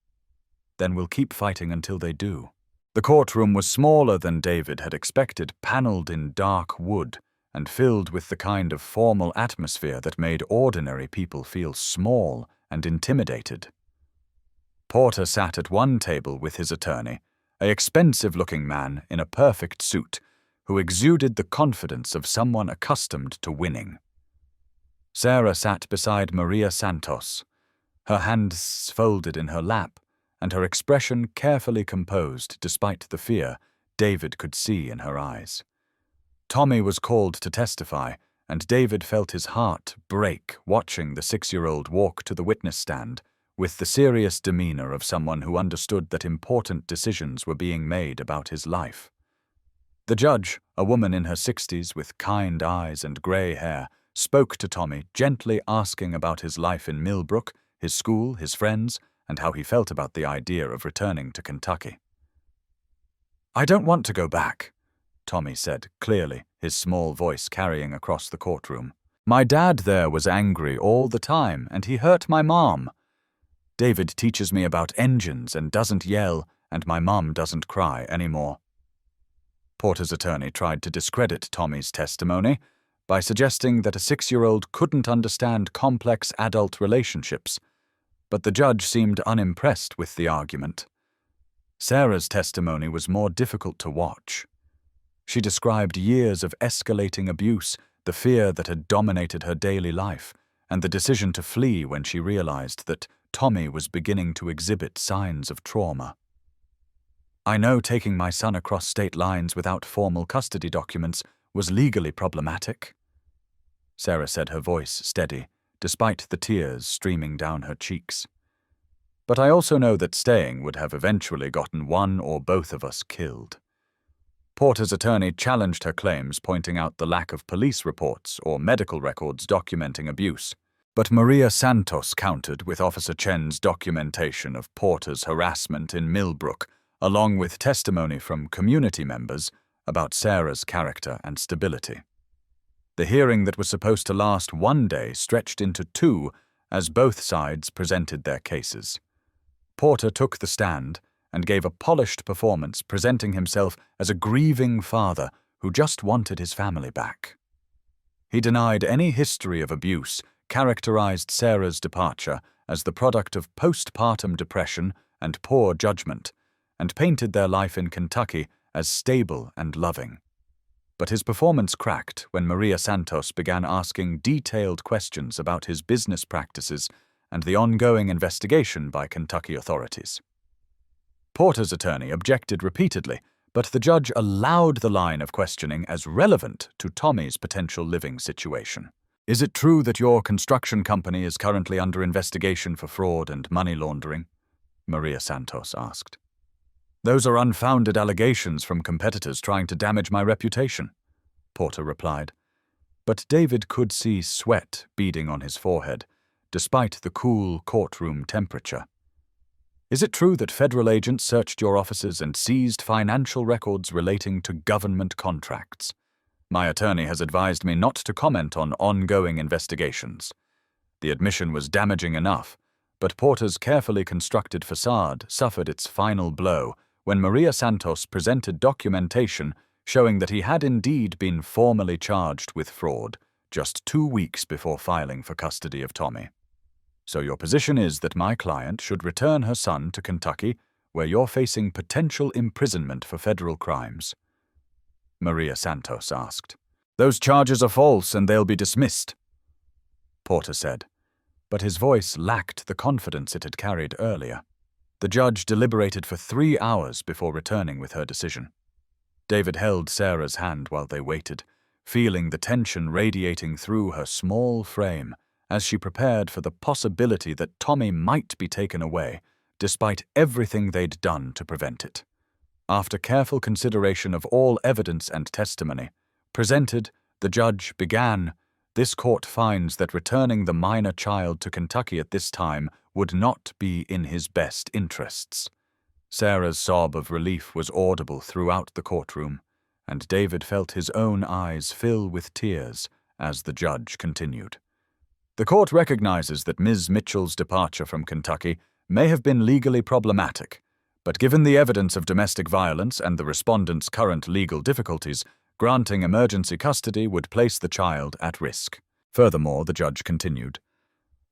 Then we'll keep fighting until they do." The courtroom was smaller than David had expected, paneled in dark wood and filled with the kind of formal atmosphere that made ordinary people feel small and intimidated. Porter sat at one table with his attorney, an expensive-looking man in a perfect suit, who exuded the confidence of someone accustomed to winning. Sarah sat beside Maria Santos, her hands folded in her lap, and her expression carefully composed despite the fear David could see in her eyes. Tommy was called to testify, and David felt his heart break watching the 6-year-old walk to the witness stand with the serious demeanor of someone who understood that important decisions were being made about his life. The judge, a woman in her 60s with kind eyes and grey hair, spoke to Tommy, gently asking about his life in Millbrook, his school, his friends, and how he felt about the idea of returning to Kentucky. "I don't want to go back," Tommy said clearly, his small voice carrying across the courtroom. "My dad there was angry all the time, and he hurt my mom. David teaches me about engines and doesn't yell, and my mom doesn't cry anymore." Porter's attorney tried to discredit Tommy's testimony by suggesting that a 6-year-old couldn't understand complex adult relationships, but the judge seemed unimpressed with the argument. Sarah's testimony was more difficult to watch. She described years of escalating abuse, the fear that had dominated her daily life, and the decision to flee when she realized that Tommy was beginning to exhibit signs of trauma. "I know taking my son across state lines without formal custody documents was legally problematic," Sarah said, her voice steady, despite the tears streaming down her cheeks. "But I also know that staying would have eventually gotten one or both of us killed." Porter's attorney challenged her claims, pointing out the lack of police reports or medical records documenting abuse. But Maria Santos countered with Officer Chen's documentation of Porter's harassment in Millbrook, along with testimony from community members about Sarah's character and stability. The hearing that was supposed to last one day stretched into 2 as both sides presented their cases. Porter took the stand and gave a polished performance, presenting himself as a grieving father who just wanted his family back. He denied any history of abuse, characterized Sarah's departure as the product of postpartum depression and poor judgment, and painted their life in Kentucky as stable and loving. But his performance cracked when Maria Santos began asking detailed questions about his business practices and the ongoing investigation by Kentucky authorities. Porter's attorney objected repeatedly, but the judge allowed the line of questioning as relevant to Tommy's potential living situation. "Is it true that your construction company is currently under investigation for fraud and money laundering?" Maria Santos asked. "Those are unfounded allegations from competitors trying to damage my reputation," Porter replied. But David could see sweat beading on his forehead, despite the cool courtroom temperature. "Is it true that federal agents searched your offices and seized financial records relating to government contracts? My attorney has advised me not to comment on ongoing investigations." The admission was damaging enough, but Porter's carefully constructed facade suffered its final blow when Maria Santos presented documentation showing that he had indeed been formally charged with fraud just 2 weeks before filing for custody of Tommy. "So your position is that my client should return her son to Kentucky, where you're facing potential imprisonment for federal crimes?" Maria Santos asked. "Those charges are false and they'll be dismissed," Porter said, but his voice lacked the confidence it had carried earlier. The judge deliberated for 3 hours before returning with her decision. David held Sarah's hand while they waited, feeling the tension radiating through her small frame as she prepared for the possibility that Tommy might be taken away, despite everything they'd done to prevent it. After careful consideration of all evidence and testimony presented, the judge began, "This court finds that returning the minor child to Kentucky at this time would not be in his best interests." Sarah's sob of relief was audible throughout the courtroom, and David felt his own eyes fill with tears as the judge continued. "The court recognizes that Ms. Mitchell's departure from Kentucky may have been legally problematic, but given the evidence of domestic violence and the respondent's current legal difficulties, granting emergency custody would place the child at risk." Furthermore, the judge continued,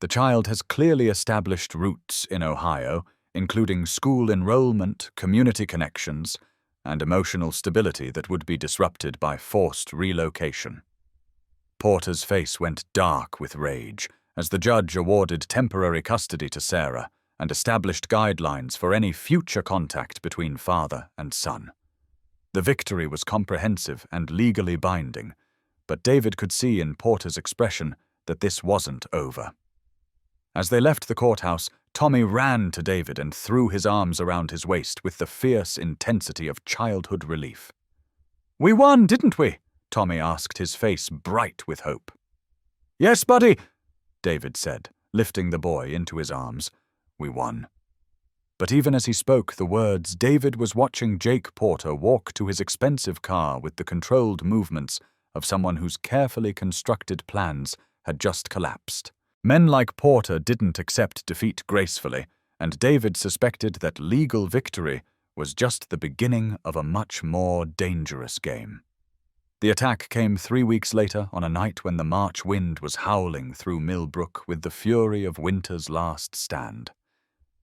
"The child has clearly established roots in Ohio, including school enrollment, community connections, and emotional stability that would be disrupted by forced relocation." Porter's face went dark with rage as the judge awarded temporary custody to Sarah and established guidelines for any future contact between father and son. The victory was comprehensive and legally binding, but David could see in Porter's expression that this wasn't over. As they left the courthouse, Tommy ran to David and threw his arms around his waist with the fierce intensity of childhood relief. "We won, didn't we?" Tommy asked, his face bright with hope. "Yes, buddy," David said, lifting the boy into his arms. "We won." But even as he spoke the words, David was watching Jake Porter walk to his expensive car with the controlled movements of someone whose carefully constructed plans had just collapsed. Men like Porter didn't accept defeat gracefully, and David suspected that legal victory was just the beginning of a much more dangerous game. The attack came 3 weeks later on a night when the March wind was howling through Millbrook with the fury of winter's last stand.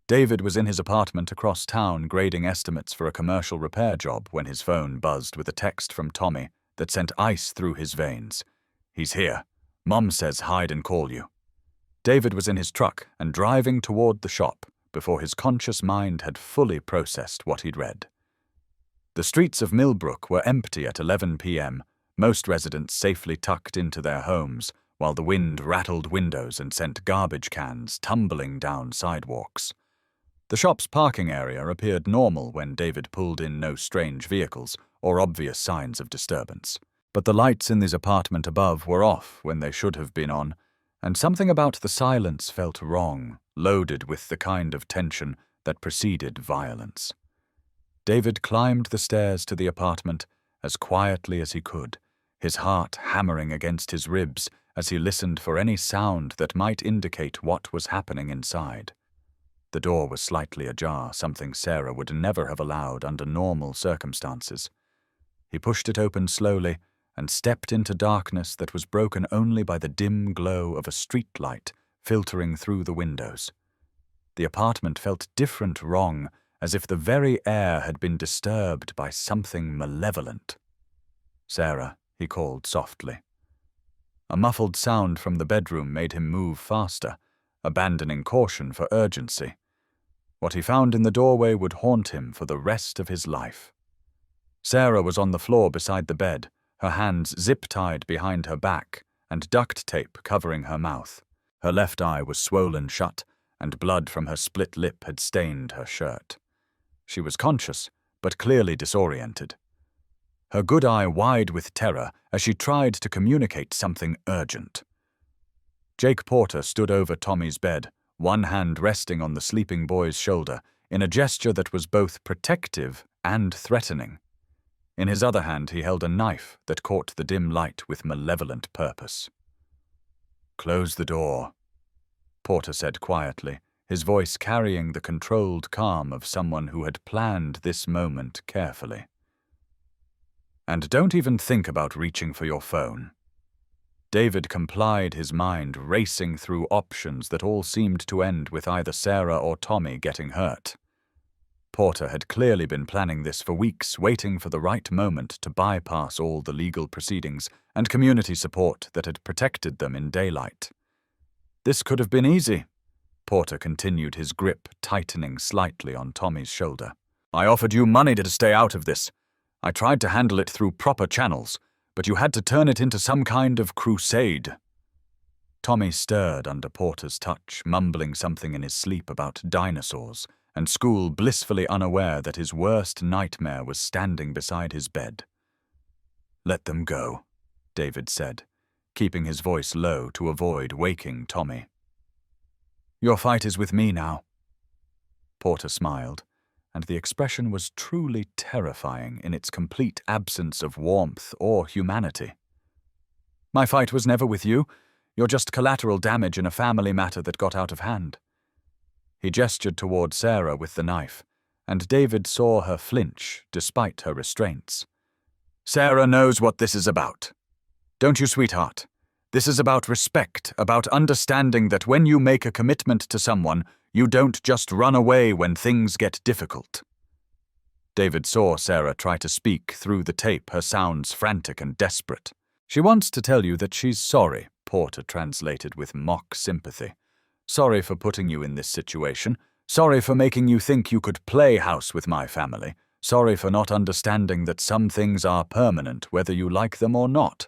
David was in his apartment across town grading estimates for a commercial repair job when his phone buzzed with a text from Tommy that sent ice through his veins. "He's here. Mom says hide and call you." David was in his truck and driving toward the shop before his conscious mind had fully processed what he'd read. The streets of Millbrook were empty at 11 p.m., most residents safely tucked into their homes, while the wind rattled windows and sent garbage cans tumbling down sidewalks. The shop's parking area appeared normal when David pulled in no strange vehicles or obvious signs of disturbance. But the lights in his apartment above were off when they should have been on, and something about the silence felt wrong, loaded with the kind of tension that preceded violence. David climbed the stairs to the apartment as quietly as he could, his heart hammering against his ribs as he listened for any sound that might indicate what was happening inside. The door was slightly ajar, something Sarah would never have allowed under normal circumstances. He pushed it open slowly and stepped into darkness that was broken only by the dim glow of a streetlight filtering through the windows. The apartment felt different, wrong, as if the very air had been disturbed by something malevolent. "Sarah," he called softly. A muffled sound from the bedroom made him move faster, abandoning caution for urgency. What he found in the doorway would haunt him for the rest of his life. Sarah was on the floor beside the bed, her hands zip-tied behind her back and duct tape covering her mouth. Her left eye was swollen shut, and blood from her split lip had stained her shirt. She was conscious, but clearly disoriented. Her good eye wide with terror as she tried to communicate something urgent. Jake Porter stood over Tommy's bed, one hand resting on the sleeping boy's shoulder, in a gesture that was both protective and threatening. In his other hand he held a knife that caught the dim light with malevolent purpose. "Close the door," Porter said quietly, his voice carrying the controlled calm of someone who had planned this moment carefully. "And don't even think about reaching for your phone." David complied, his mind racing through options that all seemed to end with either Sarah or Tommy getting hurt. Porter had clearly been planning this for weeks, waiting for the right moment to bypass all the legal proceedings and community support that had protected them in daylight. "This could have been easy," Porter continued, his grip tightening slightly on Tommy's shoulder. "I offered you money to stay out of this. I tried to handle it through proper channels, but you had to turn it into some kind of crusade." Tommy stirred under Porter's touch, mumbling something in his sleep about dinosaurs, and school blissfully unaware that his worst nightmare was standing beside his bed. "Let them go," David said, keeping his voice low to avoid waking Tommy. "Your fight is with me now." Porter smiled, and the expression was truly terrifying in its complete absence of warmth or humanity. "My fight was never with you. You're just collateral damage in a family matter that got out of hand." He gestured toward Sarah with the knife, and David saw her flinch despite her restraints. "Sarah knows what this is about. Don't you, sweetheart? This is about respect, about understanding that when you make a commitment to someone, you don't just run away when things get difficult." David saw Sarah try to speak through the tape, her sounds frantic and desperate. "She wants to tell you that she's sorry," Porter translated with mock sympathy. "Sorry for putting you in this situation. Sorry for making you think you could play house with my family. Sorry for not understanding that some things are permanent, whether you like them or not."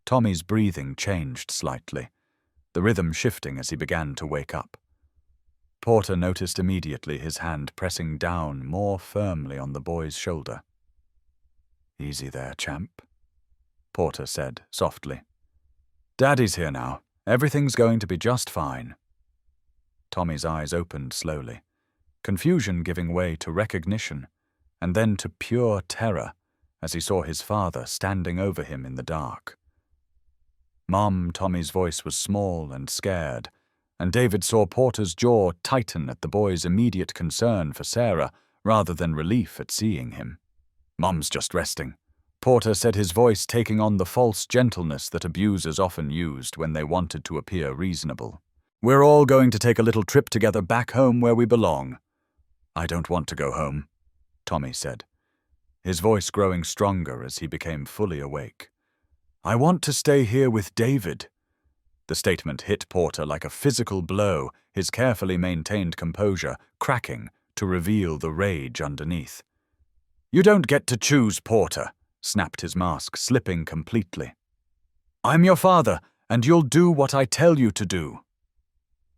Tommy's breathing changed slightly, the rhythm shifting as he began to wake up. Porter noticed immediately his hand pressing down more firmly on the boy's shoulder. "Easy there, champ," Porter said softly. "Daddy's here now. Everything's going to be just fine." Tommy's eyes opened slowly, confusion giving way to recognition, and then to pure terror as he saw his father standing over him in the dark. "Mom," Tommy's voice was small and scared, and David saw Porter's jaw tighten at the boy's immediate concern for Sarah rather than relief at seeing him. "Mom's just resting," Porter said, his voice taking on the false gentleness that abusers often used when they wanted to appear reasonable. "We're all going to take a little trip together back home where we belong." "I don't want to go home," Tommy said, his voice growing stronger as he became fully awake. "I want to stay here with David." The statement hit Porter like a physical blow, his carefully maintained composure cracking to reveal the rage underneath. "You don't get to choose, Porter," snapped his mask, slipping completely. "I'm your father, and you'll do what I tell you to do."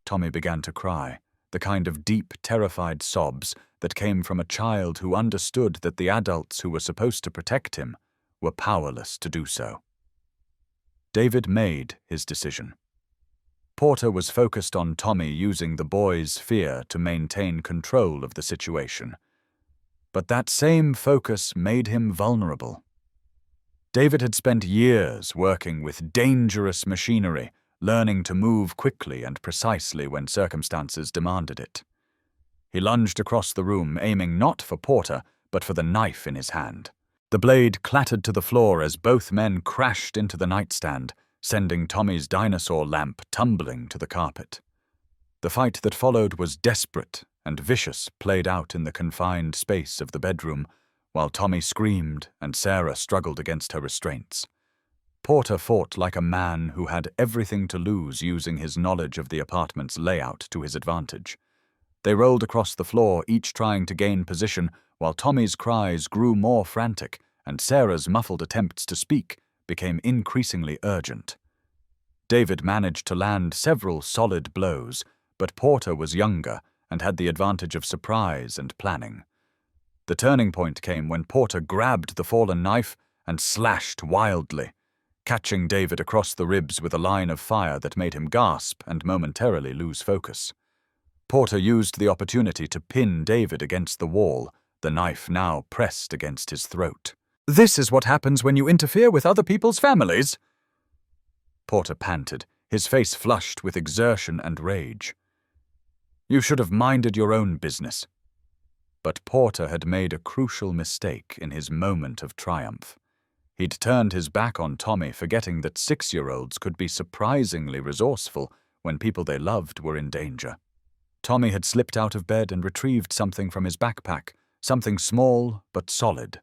Tommy began to cry, the kind of deep, terrified sobs that came from a child who understood that the adults who were supposed to protect him were powerless to do so. David made his decision. Porter was focused on Tommy using the boy's fear to maintain control of the situation. But that same focus made him vulnerable. David had spent years working with dangerous machinery, learning to move quickly and precisely when circumstances demanded it. He lunged across the room, aiming not for Porter, but for the knife in his hand. The blade clattered to the floor as both men crashed into the nightstand, sending Tommy's dinosaur lamp tumbling to the carpet. The fight that followed was desperate and vicious, played out in the confined space of the bedroom, while Tommy screamed and Sarah struggled against her restraints. Porter fought like a man who had everything to lose, using his knowledge of the apartment's layout to his advantage. They rolled across the floor, each trying to gain position, while Tommy's cries grew more frantic and Sarah's muffled attempts to speak became increasingly urgent. David managed to land several solid blows, but Porter was younger and had the advantage of surprise and planning. The turning point came when Porter grabbed the fallen knife and slashed wildly, catching David across the ribs with a line of fire that made him gasp and momentarily lose focus. Porter used the opportunity to pin David against the wall, the knife now pressed against his throat. "This is what happens when you interfere with other people's families," Porter panted, his face flushed with exertion and rage. "You should have minded your own business." But Porter had made a crucial mistake in his moment of triumph. He'd turned his back on Tommy, forgetting that 6-year-olds could be surprisingly resourceful when people they loved were in danger. Tommy had slipped out of bed and retrieved something from his backpack, something small but solid.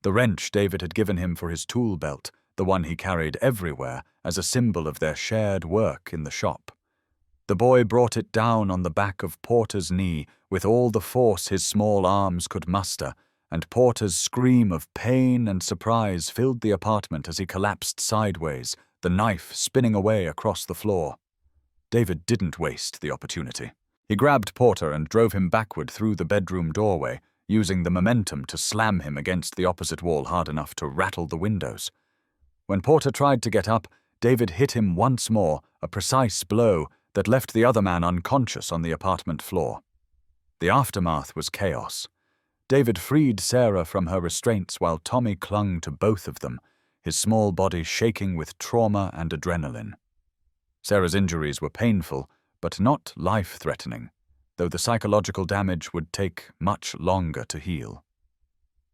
The wrench David had given him for his tool belt, the one he carried everywhere as a symbol of their shared work in the shop. The boy brought it down on the back of Porter's knee with all the force his small arms could muster, and Porter's scream of pain and surprise filled the apartment as he collapsed sideways, the knife spinning away across the floor. David didn't waste the opportunity. He grabbed Porter and drove him backward through the bedroom doorway, using the momentum to slam him against the opposite wall hard enough to rattle the windows. When Porter tried to get up, David hit him once more, a precise blow that left the other man unconscious on the apartment floor. The aftermath was chaos. David freed Sarah from her restraints while Tommy clung to both of them, his small body shaking with trauma and adrenaline. Sarah's injuries were painful, but not life-threatening, though the psychological damage would take much longer to heal.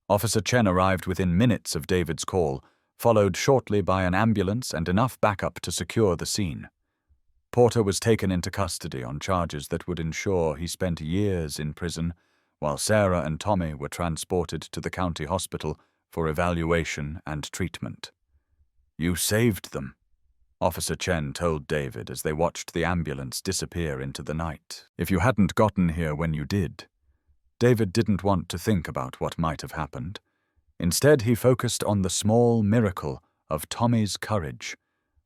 Officer Chen arrived within minutes of David's call, followed shortly by an ambulance and enough backup to secure the scene. Porter was taken into custody on charges that would ensure he spent years in prison, while Sarah and Tommy were transported to the county hospital for evaluation and treatment. "You saved them," Officer Chen told David as they watched the ambulance disappear into the night. "If you hadn't gotten here when you did." David didn't want to think about what might have happened. Instead, he focused on the small miracle of Tommy's courage,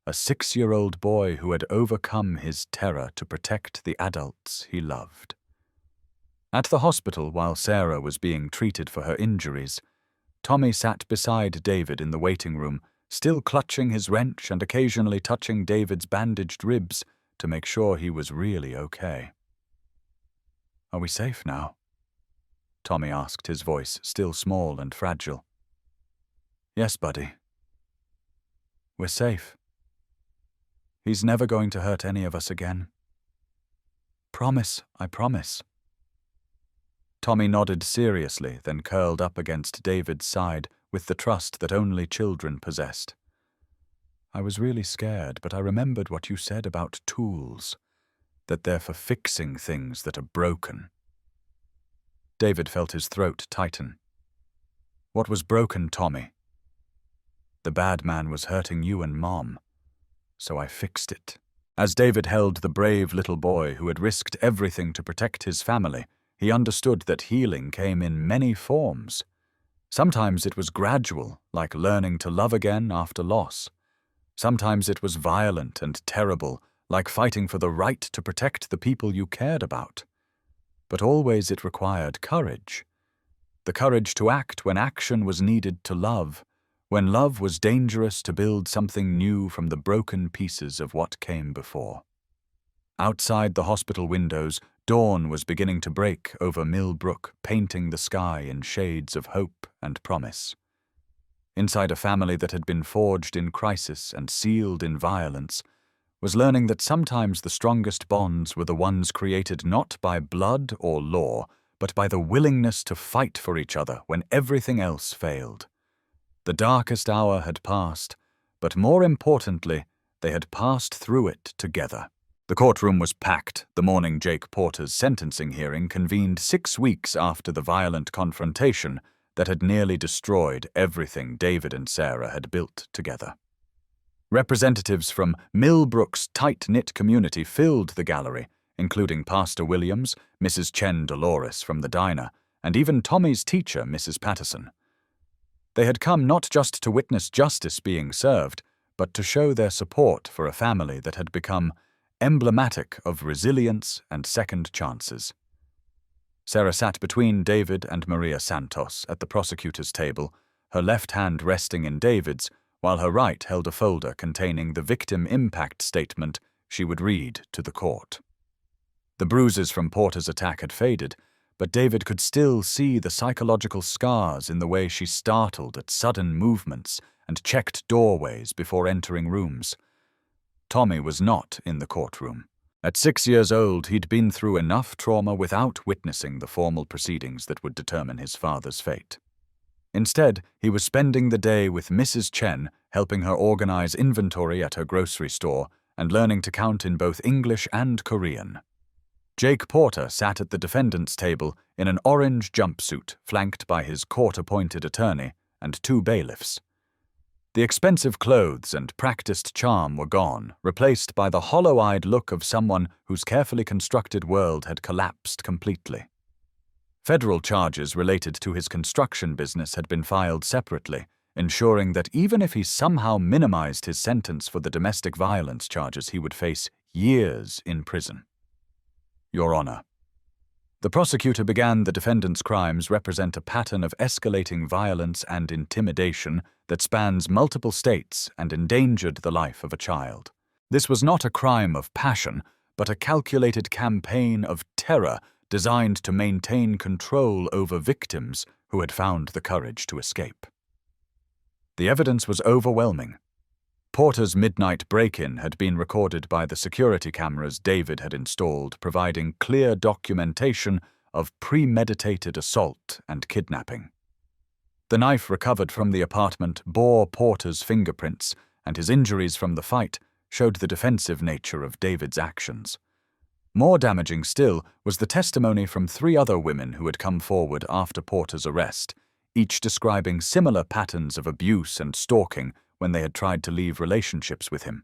a 6-year-old boy who had overcome his terror to protect the adults he loved. At the hospital, while Sarah was being treated for her injuries, Tommy sat beside David in the waiting room, still clutching his wrench and occasionally touching David's bandaged ribs to make sure he was really okay. "Are we safe now?" Tommy asked, his voice still small and fragile. "Yes, buddy. We're safe. He's never going to hurt any of us again. Promise, I promise." Tommy nodded seriously, then curled up against David's side with the trust that only children possessed. "I was really scared, but I remembered what you said about tools, that they're for fixing things that are broken." David felt his throat tighten. "What was broken, Tommy?" "The bad man was hurting you and Mom, so I fixed it." As David held the brave little boy who had risked everything to protect his family, he understood that healing came in many forms. Sometimes it was gradual, like learning to love again after loss. Sometimes it was violent and terrible, like fighting for the right to protect the people you cared about. But always it required courage. The courage to act when action was needed to love, when love was dangerous to build something new from the broken pieces of what came before. Outside the hospital windows, dawn was beginning to break over Mill Brook, painting the sky in shades of hope and promise. Inside a family that had been forged in crisis and sealed in violence, was learning that sometimes the strongest bonds were the ones created not by blood or law, but by the willingness to fight for each other when everything else failed. The darkest hour had passed, but more importantly, they had passed through it together. The courtroom was packed the morning Jake Porter's sentencing hearing convened 6 weeks after the violent confrontation that had nearly destroyed everything David and Sarah had built together. Representatives from Millbrook's tight-knit community filled the gallery, including Pastor Williams, Mrs. Chen Dolores from the diner, and even Tommy's teacher, Mrs. Patterson. They had come not just to witness justice being served, but to show their support for a family that had become emblematic of resilience and second chances. Sarah sat between David and Maria Santos at the prosecutor's table, her left hand resting in David's, while her right held a folder containing the victim impact statement she would read to the court. The bruises from Porter's attack had faded, but David could still see the psychological scars in the way she startled at sudden movements and checked doorways before entering rooms. Tommy was not in the courtroom. At 6 years old, he'd been through enough trauma without witnessing the formal proceedings that would determine his father's fate. Instead, he was spending the day with Mrs. Chen, helping her organize inventory at her grocery store and learning to count in both English and Korean. Jake Porter sat at the defendant's table in an orange jumpsuit flanked by his court-appointed attorney and 2 bailiffs. The expensive clothes and practiced charm were gone, replaced by the hollow-eyed look of someone whose carefully constructed world had collapsed completely. Federal charges related to his construction business had been filed separately, ensuring that even if he somehow minimized his sentence for the domestic violence charges, he would face years in prison. Your Honor. The prosecutor began the defendant's crimes represent a pattern of escalating violence and intimidation that spans multiple states and endangered the life of a child. This was not a crime of passion, but a calculated campaign of terror designed to maintain control over victims who had found the courage to escape. The evidence was overwhelming. Porter's midnight break-in had been recorded by the security cameras David had installed, providing clear documentation of premeditated assault and kidnapping. The knife recovered from the apartment bore Porter's fingerprints, and his injuries from the fight showed the defensive nature of David's actions. More damaging still was the testimony from 3 other women who had come forward after Porter's arrest, each describing similar patterns of abuse and stalking when they had tried to leave relationships with him.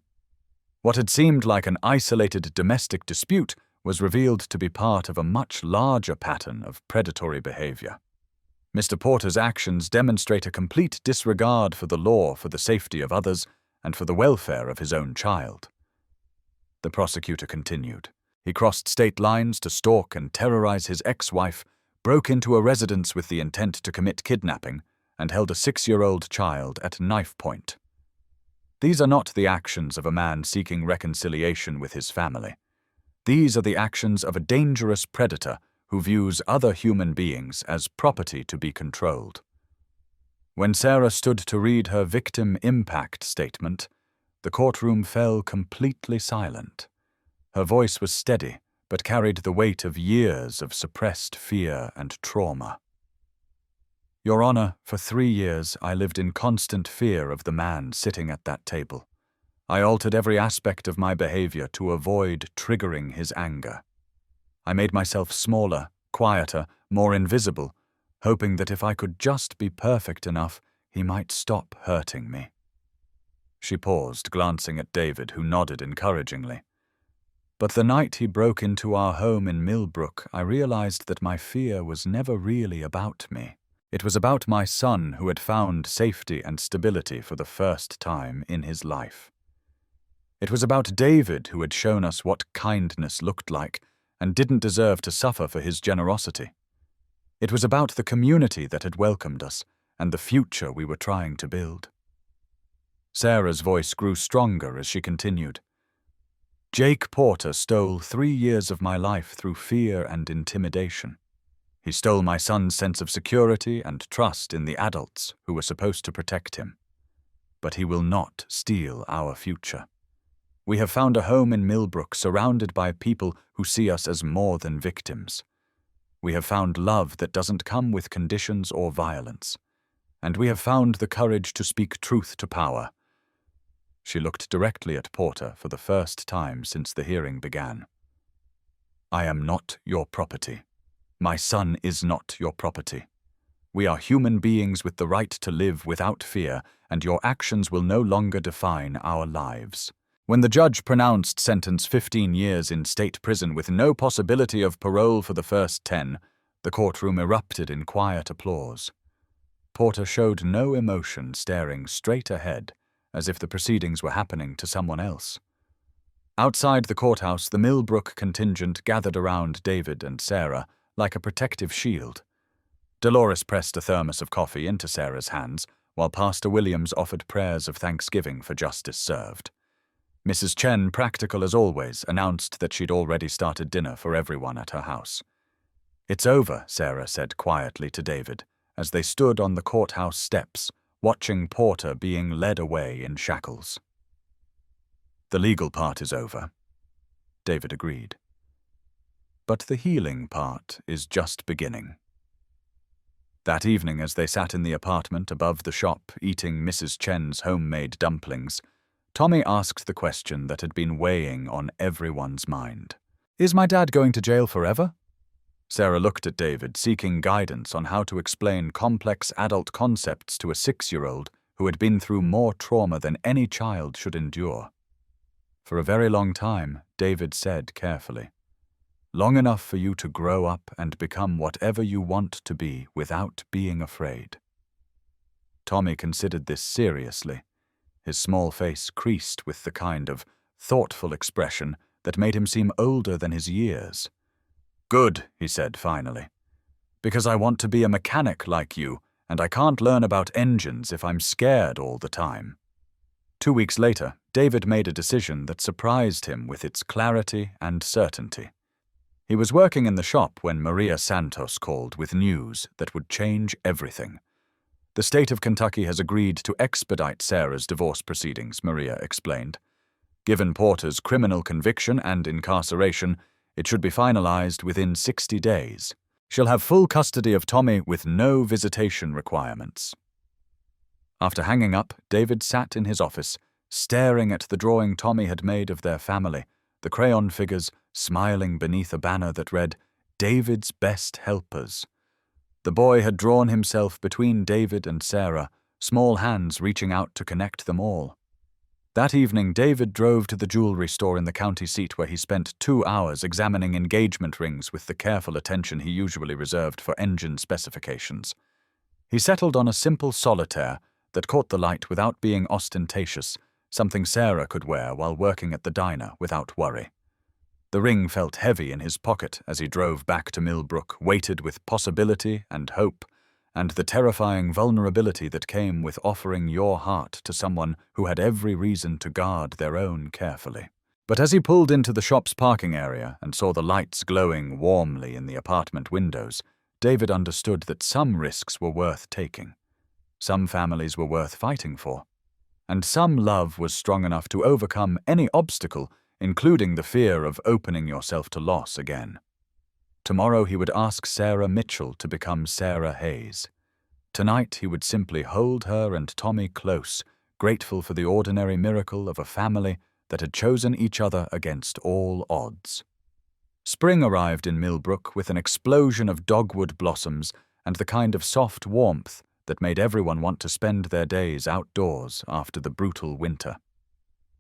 What had seemed like an isolated domestic dispute was revealed to be part of a much larger pattern of predatory behavior. Mr. Porter's actions demonstrate a complete disregard for the law for the safety of others and for the welfare of his own child. The prosecutor continued. He crossed state lines to stalk and terrorize his ex-wife, broke into a residence with the intent to commit kidnapping, and held a 6-year-old child at knife point. These are not the actions of a man seeking reconciliation with his family. These are the actions of a dangerous predator who views other human beings as property to be controlled. When Sarah stood to read her victim impact statement, the courtroom fell completely silent. Her voice was steady, but carried the weight of years of suppressed fear and trauma. Your Honor, for 3 years I lived in constant fear of the man sitting at that table. I altered every aspect of my behavior to avoid triggering his anger. I made myself smaller, quieter, more invisible, hoping that if I could just be perfect enough, he might stop hurting me. She paused, glancing at David, who nodded encouragingly. But the night he broke into our home in Millbrook, I realized that my fear was never really about me. It was about my son who had found safety and stability for the first time in his life. It was about David who had shown us what kindness looked like and didn't deserve to suffer for his generosity. It was about the community that had welcomed us and the future we were trying to build. Sarah's voice grew stronger as she continued. Jake Porter stole 3 years of my life through fear and intimidation. He stole my son's sense of security and trust in the adults who were supposed to protect him. But he will not steal our future. We have found a home in Millbrook surrounded by people who see us as more than victims. We have found love that doesn't come with conditions or violence. and we have found the courage to speak truth to power." She looked directly at Porter for the first time since the hearing began. "I am not your property. My son is not your property. We are human beings with the right to live without fear, and your actions will no longer define our lives." When the judge pronounced sentence 15 years in state prison with no possibility of parole for the first 10, the courtroom erupted in quiet applause. Porter showed no emotion, staring straight ahead, as if the proceedings were happening to someone else. Outside the courthouse, the Millbrook contingent gathered around David and Sarah like a protective shield. Dolores pressed a thermos of coffee into Sarah's hands, while Pastor Williams offered prayers of thanksgiving for justice served. Mrs. Chen, practical as always, announced that she'd already started dinner for everyone at her house. "It's over," Sarah said quietly to David, as they stood on the courthouse steps, watching Porter being led away in shackles. "The legal part is over," David agreed. "But the healing part is just beginning." That evening, as they sat in the apartment above the shop eating Mrs. Chen's homemade dumplings, Tommy asked the question that had been weighing on everyone's mind. "Is my dad going to jail forever?" Sarah looked at David, seeking guidance on how to explain complex adult concepts to a 6-year-old who had been through more trauma than any child should endure. For a very long time, David said carefully, "Long enough for you to grow up and become whatever you want to be without being afraid." Tommy considered this seriously. His small face creased with the kind of thoughtful expression that made him seem older than his years. "Good," he said finally, "because I want to be a mechanic like you, and I can't learn about engines if I'm scared all the time." 2 weeks later, David made a decision that surprised him with its clarity and certainty. He was working in the shop when Maria Santos called with news that would change everything. "The state of Kentucky has agreed to expedite Sarah's divorce proceedings," Maria explained. "Given Porter's criminal conviction and incarceration, it should be finalized within 60 days. She'll have full custody of Tommy with no visitation requirements." After hanging up, David sat in his office, staring at the drawing Tommy had made of their family, the crayon figures smiling beneath a banner that read, "David's Best Helpers." The boy had drawn himself between David and Sarah, small hands reaching out to connect them all. That evening, David drove to the jewelry store in the county seat where he spent 2 hours examining engagement rings with the careful attention he usually reserved for engine specifications. He settled on a simple solitaire that caught the light without being ostentatious, something Sarah could wear while working at the diner without worry. The ring felt heavy in his pocket as he drove back to Millbrook, weighted with possibility and hope, and the terrifying vulnerability that came with offering your heart to someone who had every reason to guard their own carefully. But as he pulled into the shop's parking area and saw the lights glowing warmly in the apartment windows, David understood that some risks were worth taking. Some families were worth fighting for. And some love was strong enough to overcome any obstacle, including the fear of opening yourself to loss again. Tomorrow he would ask Sarah Mitchell to become Sarah Hayes. Tonight he would simply hold her and Tommy close, grateful for the ordinary miracle of a family that had chosen each other against all odds. Spring arrived in Millbrook with an explosion of dogwood blossoms and the kind of soft warmth that made everyone want to spend their days outdoors after the brutal winter.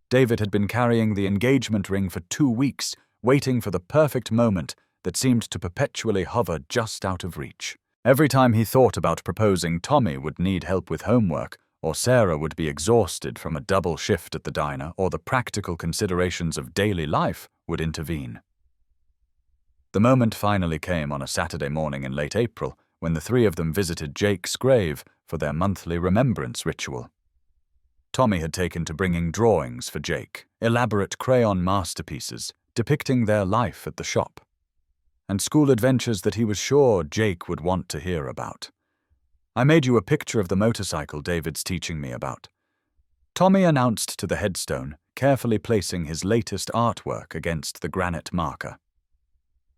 David had been carrying the engagement ring for 2 weeks, waiting for the perfect moment that seemed to perpetually hover just out of reach. Every time he thought about proposing, Tommy would need help with homework, or Sarah would be exhausted from a double shift at the diner, or the practical considerations of daily life would intervene. The moment finally came on a Saturday morning in late April, when the 3 of them visited Jake's grave for their monthly remembrance ritual. Tommy had taken to bringing drawings for Jake, elaborate crayon masterpieces depicting their life at the shop, and school adventures that he was sure Jake would want to hear about. "I made you a picture of the motorcycle David's teaching me about," Tommy announced to the headstone, carefully placing his latest artwork against the granite marker.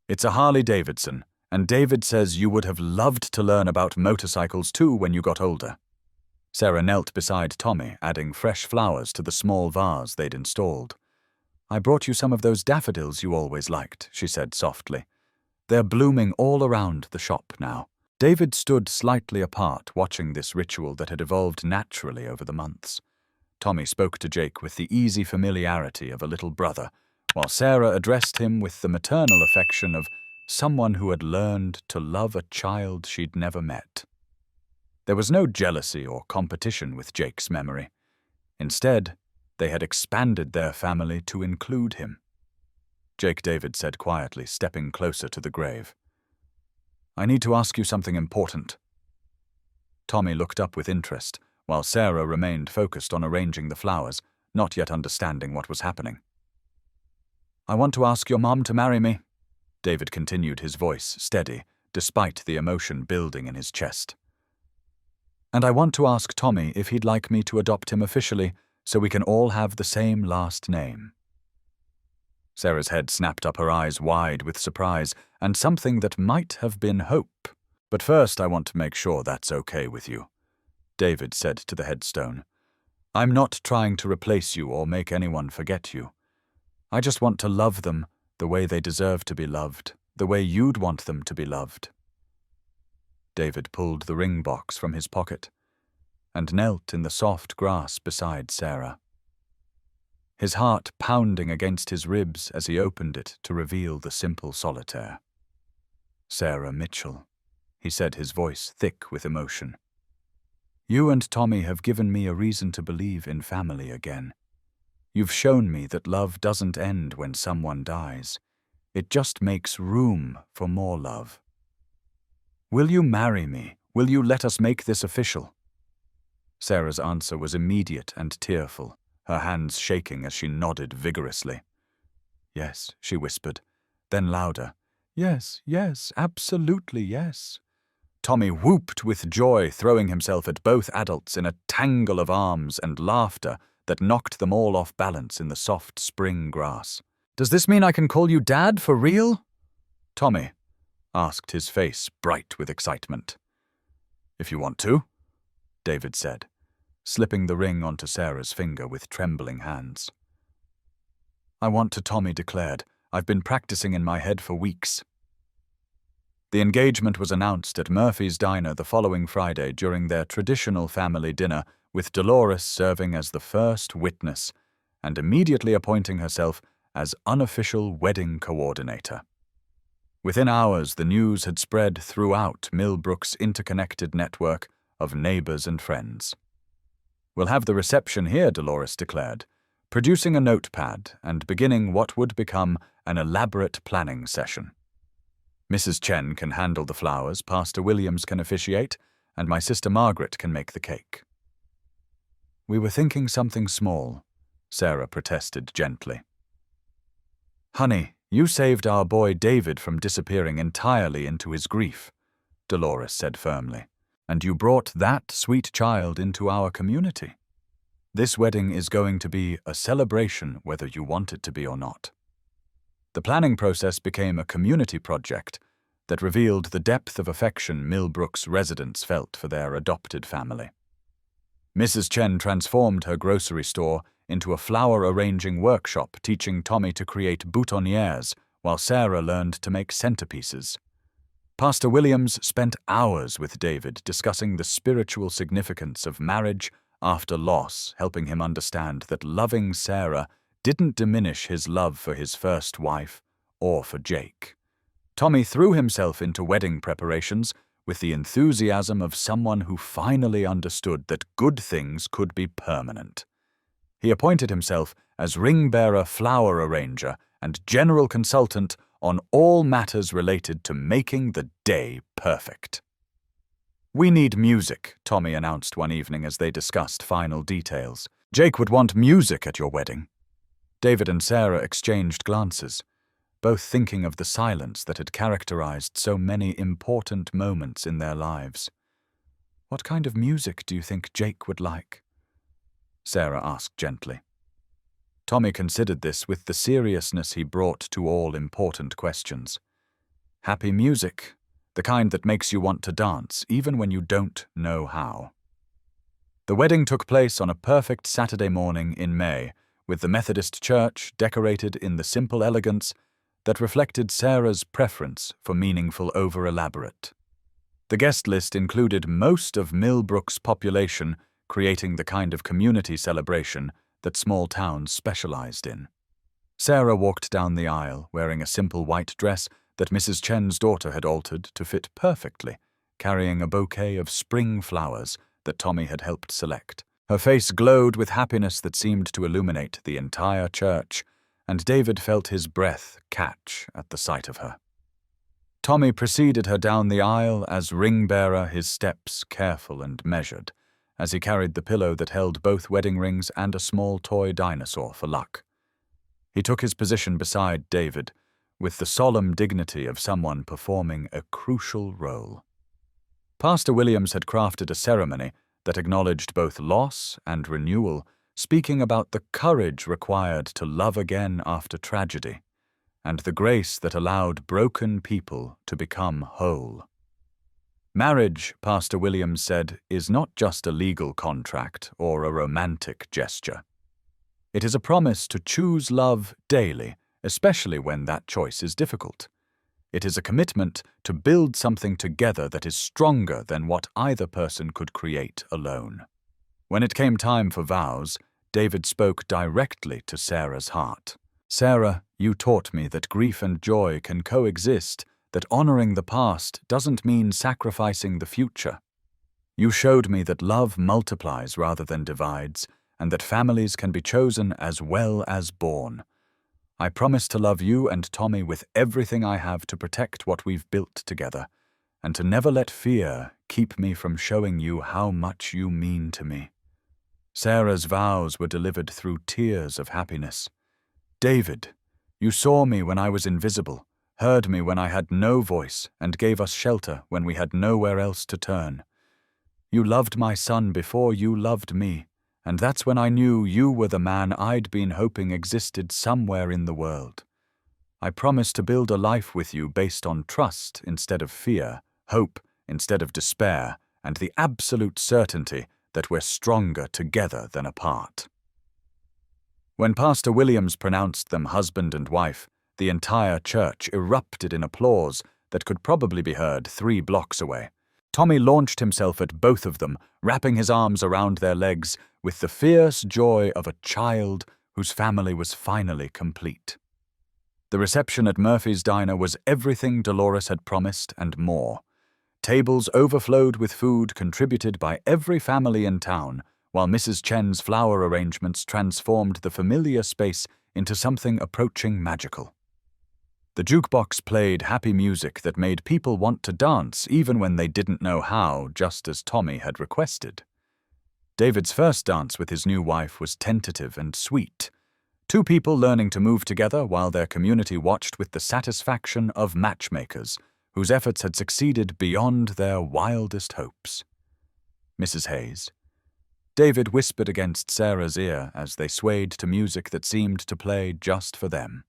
"It's a Harley-Davidson, and David says you would have loved to learn about motorcycles too when you got older." Sarah knelt beside Tommy, adding fresh flowers to the small vase they'd installed. "I brought you some of those daffodils you always liked," she said softly. "They're blooming all around the shop now." David stood slightly apart, watching this ritual that had evolved naturally over the months. Tommy spoke to Jake with the easy familiarity of a little brother, while Sarah addressed him with the maternal affection of someone who had learned to love a child she'd never met. There was no jealousy or competition with Jake's memory. Instead, they had expanded their family to include him. Jake, David said quietly, stepping closer to the grave. "I need to ask you something important." Tommy looked up with interest, while Sarah remained focused on arranging the flowers, not yet understanding what was happening. "I want to ask your mom to marry me," David continued, his voice steady, despite the emotion building in his chest. "And I want to ask Tommy if he'd like me to adopt him officially so we can all have the same last name." Sarah's head snapped up, her eyes wide with surprise and something that might have been hope. "But first I want to make sure that's okay with you," David said to the headstone. "I'm not trying to replace you or make anyone forget you. I just want to love them the way they deserve to be loved, the way you'd want them to be loved." David pulled the ring box from his pocket and knelt in the soft grass beside Sarah, his heart pounding against his ribs as he opened it to reveal the simple solitaire. "Sarah Mitchell," he said, his voice thick with emotion. "You and Tommy have given me a reason to believe in family again. You've shown me that love doesn't end when someone dies. It just makes room for more love. Will you marry me? Will you let us make this official?" Sarah's answer was immediate and tearful, her hands shaking as she nodded vigorously. "Yes," she whispered, then louder, "Yes, yes, absolutely yes." Tommy whooped with joy, throwing himself at both adults in a tangle of arms and laughter that knocked them all off balance in the soft spring grass. "Does this mean I can call you Dad for real?" Tommy asked, his face bright with excitement. "If you want to," David said, slipping the ring onto Sarah's finger with trembling hands. "I want to," Tommy declared. "I've been practicing in my head for weeks." The engagement was announced at Murphy's Diner the following Friday during their traditional family dinner, with Dolores serving as the first witness and immediately appointing herself as unofficial wedding coordinator. Within hours, the news had spread throughout Millbrook's interconnected network of neighbors and friends. "We'll have the reception here," Dolores declared, producing a notepad and beginning what would become an elaborate planning session. "Mrs. Chen can handle the flowers, Pastor Williams can officiate, and my sister Margaret can make the cake." "We were thinking something small," Sarah protested gently. "Honey, you saved our boy David from disappearing entirely into his grief," Dolores said firmly, "and you brought that sweet child into our community. This wedding is going to be a celebration whether you want it to be or not." The planning process became a community project that revealed the depth of affection Millbrook's residents felt for their adopted family. Mrs. Chen transformed her grocery store into a flower-arranging workshop, teaching Tommy to create boutonnieres while Sarah learned to make centerpieces. Pastor Williams spent hours with David discussing the spiritual significance of marriage after loss, helping him understand that loving Sarah didn't diminish his love for his first wife or for Jake. Tommy threw himself into wedding preparations with the enthusiasm of someone who finally understood that good things could be permanent. He appointed himself as ring-bearer, flower arranger, and general consultant on all matters related to making the day perfect. "We need music," Tommy announced one evening as they discussed final details. "Jake would want music at your wedding." David and Sarah exchanged glances, both thinking of the silence that had characterized so many important moments in their lives. "What kind of music do you think Jake would like?" Sarah asked gently. Tommy considered this with the seriousness he brought to all important questions. "Happy music, the kind that makes you want to dance even when you don't know how." The wedding took place on a perfect Saturday morning in May, with the Methodist Church decorated in the simple elegance that reflected Sarah's preference for meaningful over-elaborate. The guest list included most of Millbrook's population, creating the kind of community celebration that small towns specialized in. Sarah walked down the aisle wearing a simple white dress that Mrs. Chen's daughter had altered to fit perfectly, carrying a bouquet of spring flowers that Tommy had helped select. Her face glowed with happiness that seemed to illuminate the entire church, and David felt his breath catch at the sight of her. Tommy preceded her down the aisle as ring-bearer, his steps careful and measured, as he carried the pillow that held both wedding rings and a small toy dinosaur for luck. He took his position beside David, with the solemn dignity of someone performing a crucial role. Pastor Williams had crafted a ceremony that acknowledged both loss and renewal, speaking about the courage required to love again after tragedy, and the grace that allowed broken people to become whole. Marriage, Pastor Williams said, is not just a legal contract or a romantic gesture. It is a promise to choose love daily, especially when that choice is difficult. It is a commitment to build something together that is stronger than what either person could create alone. When it came time for vows, David spoke directly to Sarah's heart. "Sarah, you taught me that grief and joy can coexist, that honoring the past doesn't mean sacrificing the future. You showed me that love multiplies rather than divides, and that families can be chosen as well as born. I promise to love you and Tommy with everything I have to protect what we've built together, and to never let fear keep me from showing you how much you mean to me." Sarah's vows were delivered through tears of happiness. "David, you saw me when I was invisible, heard me when I had no voice, and gave us shelter when we had nowhere else to turn. You loved my son before you loved me, and that's when I knew you were the man I'd been hoping existed somewhere in the world. I promise to build a life with you based on trust instead of fear, hope instead of despair, and the absolute certainty that we're stronger together than apart." When Pastor Williams pronounced them husband and wife, the entire church erupted in applause that could probably be heard 3 blocks away. Tommy launched himself at both of them, wrapping his arms around their legs with the fierce joy of a child whose family was finally complete. The reception at Murphy's Diner was everything Dolores had promised and more. Tables overflowed with food contributed by every family in town, while Mrs. Chen's flower arrangements transformed the familiar space into something approaching magical. The jukebox played happy music that made people want to dance even when they didn't know how, just as Tommy had requested. David's first dance with his new wife was tentative and sweet. 2 people learning to move together while their community watched with the satisfaction of matchmakers, whose efforts had succeeded beyond their wildest hopes. "Mrs. Hayes." David whispered against Sarah's ear as they swayed to music that seemed to play just for them.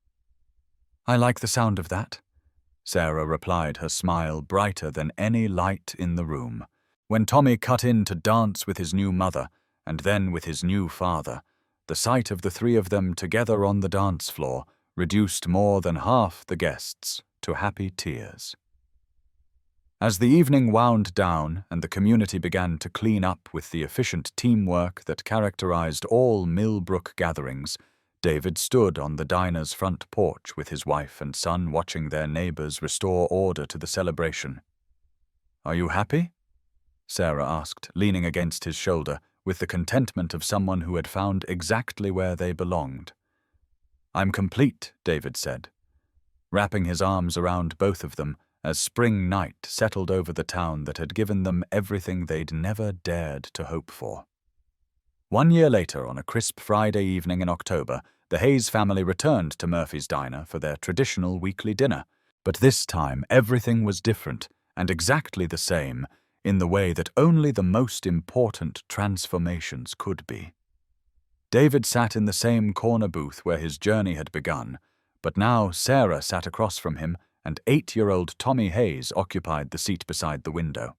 "I like the sound of that," Sarah replied, her smile brighter than any light in the room. When Tommy cut in to dance with his new mother, and then with his new father, the sight of the 3 of them together on the dance floor reduced more than half the guests to happy tears. As the evening wound down and the community began to clean up with the efficient teamwork that characterized all Millbrook gatherings, David stood on the diner's front porch with his wife and son watching their neighbors restore order to the celebration. "Are you happy?" Sarah asked, leaning against his shoulder with the contentment of someone who had found exactly where they belonged. "I'm complete," David said, wrapping his arms around both of them as spring night settled over the town that had given them everything they'd never dared to hope for. 1 year later, on a crisp Friday evening in October, the Hayes family returned to Murphy's Diner for their traditional weekly dinner. But this time, everything was different and exactly the same in the way that only the most important transformations could be. David sat in the same corner booth where his journey had begun, but now Sarah sat across from him and 8-year-old Tommy Hayes occupied the seat beside the window.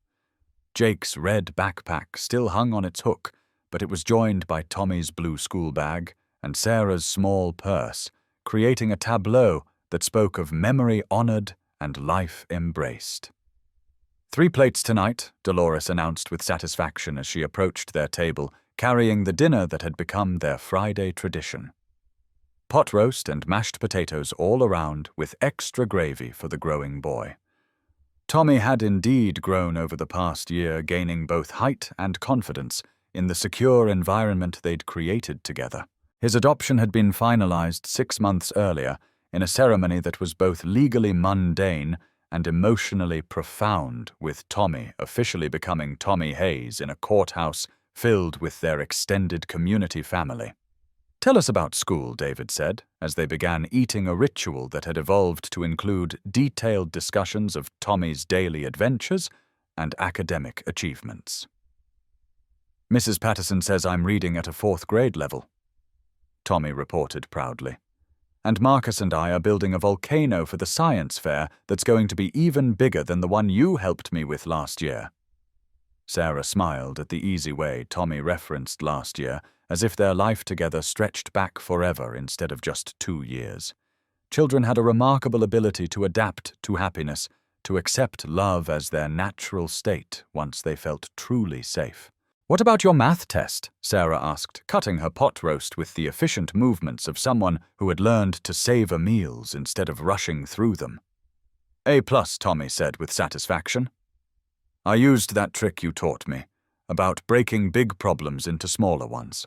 Jake's red backpack still hung on its hook, but it was joined by Tommy's blue school bag and Sarah's small purse, creating a tableau that spoke of memory honored and life embraced. 3 plates tonight, Dolores announced with satisfaction as she approached their table, carrying the dinner that had become their Friday tradition. Pot roast and mashed potatoes all around, with extra gravy for the growing boy. Tommy had indeed grown over the past year, gaining both height and confidence in the secure environment they'd created together. His adoption had been finalized 6 months earlier in a ceremony that was both legally mundane and emotionally profound, with Tommy officially becoming Tommy Hayes in a courthouse filled with their extended community family. "Tell us about school," David said, as they began eating a ritual that had evolved to include detailed discussions of Tommy's daily adventures and academic achievements. "Mrs. Patterson says I'm reading at a 4th grade level," Tommy reported proudly. "And Marcus and I are building a volcano for the science fair that's going to be even bigger than the one you helped me with last year." Sarah smiled at the easy way Tommy referenced last year, as if their life together stretched back forever instead of just 2 years. Children had a remarkable ability to adapt to happiness, to accept love as their natural state once they felt truly safe. "What about your math test?" Sarah asked, cutting her pot roast with the efficient movements of someone who had learned to savor meals instead of rushing through them. "A+, Tommy said with satisfaction. "I used that trick you taught me, about breaking big problems into smaller ones."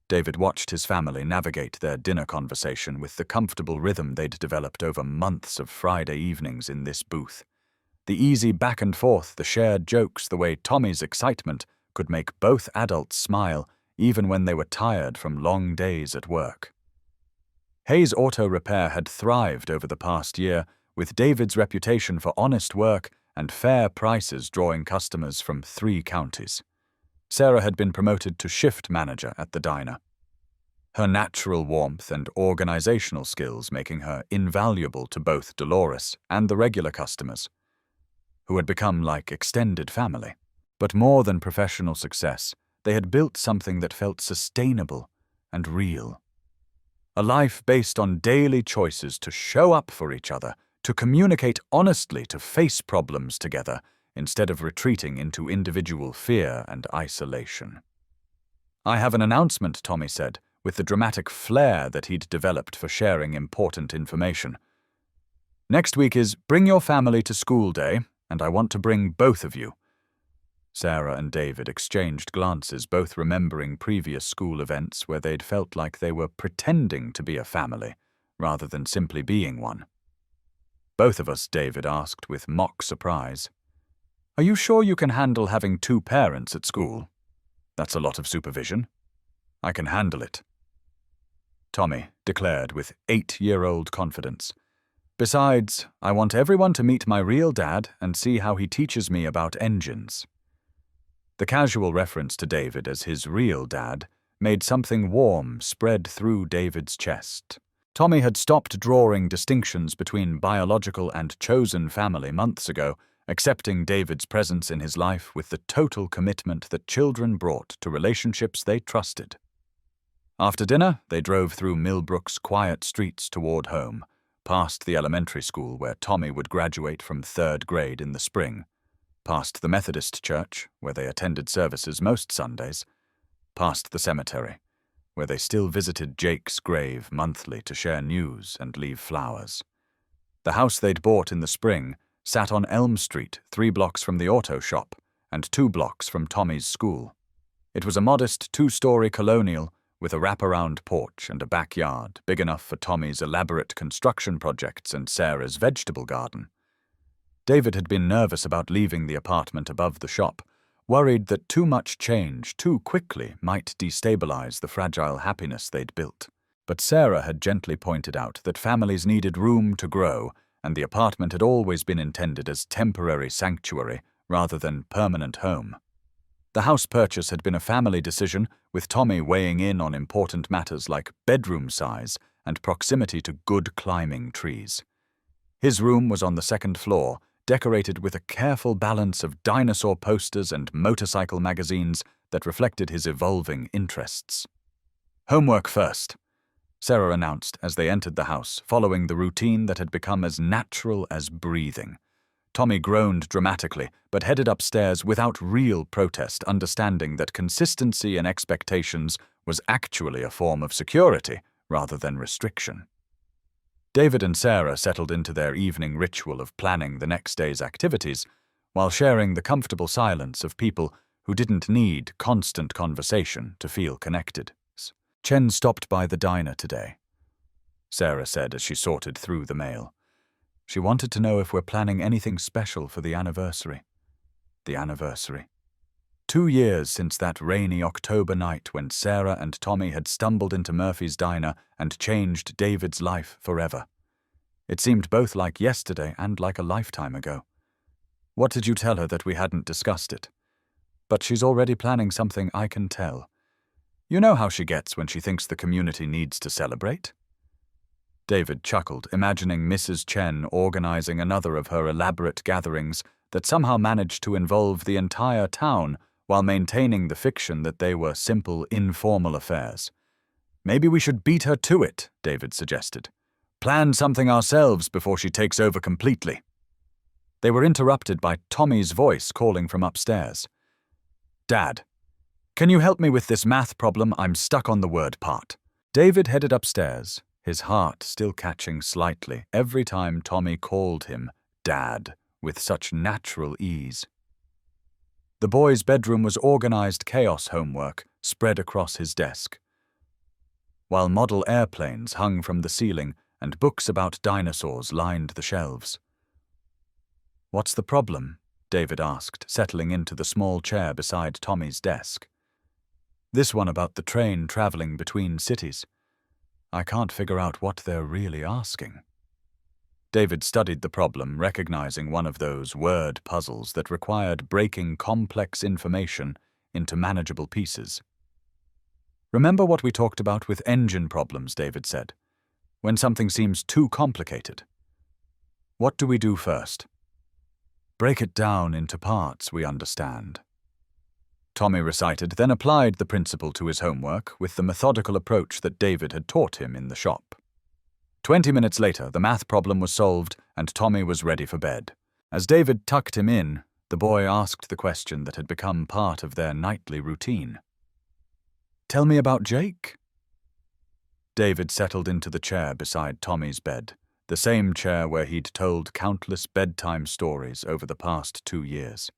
David watched his family navigate their dinner conversation with the comfortable rhythm they'd developed over months of Friday evenings in this booth. The easy back and forth, the shared jokes, the way Tommy's excitement could make both adults smile even when they were tired from long days at work. Hayes Auto Repair had thrived over the past year, with David's reputation for honest work and fair prices drawing customers from 3 counties. Sarah had been promoted to shift manager at the diner, her natural warmth and organizational skills making her invaluable to both Dolores and the regular customers, who had become like extended family. But more than professional success, they had built something that felt sustainable and real. A life based on daily choices to show up for each other, to communicate honestly, to face problems together, instead of retreating into individual fear and isolation. "I have an announcement," Tommy said, with the dramatic flair that he'd developed for sharing important information. "Next week is Bring Your Family to School Day, and I want to bring both of you." Sarah and David exchanged glances, both remembering previous school events where they'd felt like they were pretending to be a family, rather than simply being one. "Both of us?" David asked with mock surprise. "Are you sure you can handle having 2 parents at school? That's a lot of supervision." "I can handle it," Tommy declared with 8-year-old confidence. "Besides, I want everyone to meet my real dad and see how he teaches me about engines." The casual reference to David as his real dad made something warm spread through David's chest. Tommy had stopped drawing distinctions between biological and chosen family months ago, accepting David's presence in his life with the total commitment that children brought to relationships they trusted. After dinner, they drove through Millbrook's quiet streets toward home, past the elementary school where Tommy would graduate from 3rd grade in the spring, past the Methodist church, where they attended services most Sundays, past the cemetery, where they still visited Jake's grave monthly to share news and leave flowers. The house they'd bought in the spring sat on Elm Street, 3 blocks from the auto shop and 2 blocks from Tommy's school. It was a modest 2-story colonial with a wraparound porch and a backyard big enough for Tommy's elaborate construction projects and Sarah's vegetable garden. David had been nervous about leaving the apartment above the shop, worried that too much change too quickly might destabilize the fragile happiness they'd built. But Sarah had gently pointed out that families needed room to grow, and the apartment had always been intended as temporary sanctuary rather than permanent home. The house purchase had been a family decision, with Tommy weighing in on important matters like bedroom size and proximity to good climbing trees. His room was on the 2nd floor, decorated with a careful balance of dinosaur posters and motorcycle magazines that reflected his evolving interests. "Homework first," Sarah announced as they entered the house, following the routine that had become as natural as breathing. Tommy groaned dramatically, but headed upstairs without real protest, understanding that consistency in expectations was actually a form of security rather than restriction. David and Sarah settled into their evening ritual of planning the next day's activities, while sharing the comfortable silence of people who didn't need constant conversation to feel connected. "Chen stopped by the diner today," Sarah said as she sorted through the mail. "She wanted to know if we're planning anything special for the anniversary." The anniversary. 2 years since that rainy October night when Sarah and Tommy had stumbled into Murphy's diner and changed David's life forever. It seemed both like yesterday and like a lifetime ago. "What did you tell her that we hadn't discussed it?" "But she's already planning something, I can tell. You know how she gets when she thinks the community needs to celebrate?" David chuckled, imagining Mrs. Chen organizing another of her elaborate gatherings that somehow managed to involve the entire town while maintaining the fiction that they were simple, informal affairs. "Maybe we should beat her to it," David suggested. "Plan something ourselves before she takes over completely." They were interrupted by Tommy's voice calling from upstairs. "Dad, can you help me with this math problem? I'm stuck on the word part." David headed upstairs, his heart still catching slightly every time Tommy called him Dad with such natural ease. The boy's bedroom was organized chaos homework spread across his desk, while model airplanes hung from the ceiling and books about dinosaurs lined the shelves. "What's the problem?" David asked, settling into the small chair beside Tommy's desk. "This one about the train traveling between cities. I can't figure out what they're really asking." David studied the problem, recognizing one of those word puzzles that required breaking complex information into manageable pieces. "Remember what we talked about with engine problems," David said. "When something seems too complicated. What do we do first?" "Break it down into parts we understand," Tommy recited, then applied the principle to his homework with the methodical approach that David had taught him in the shop. 20 minutes later, the math problem was solved and Tommy was ready for bed. As David tucked him in, the boy asked the question that had become part of their nightly routine. "Tell me about Jake?" David settled into the chair beside Tommy's bed, the same chair where he'd told countless bedtime stories over the past 2 years.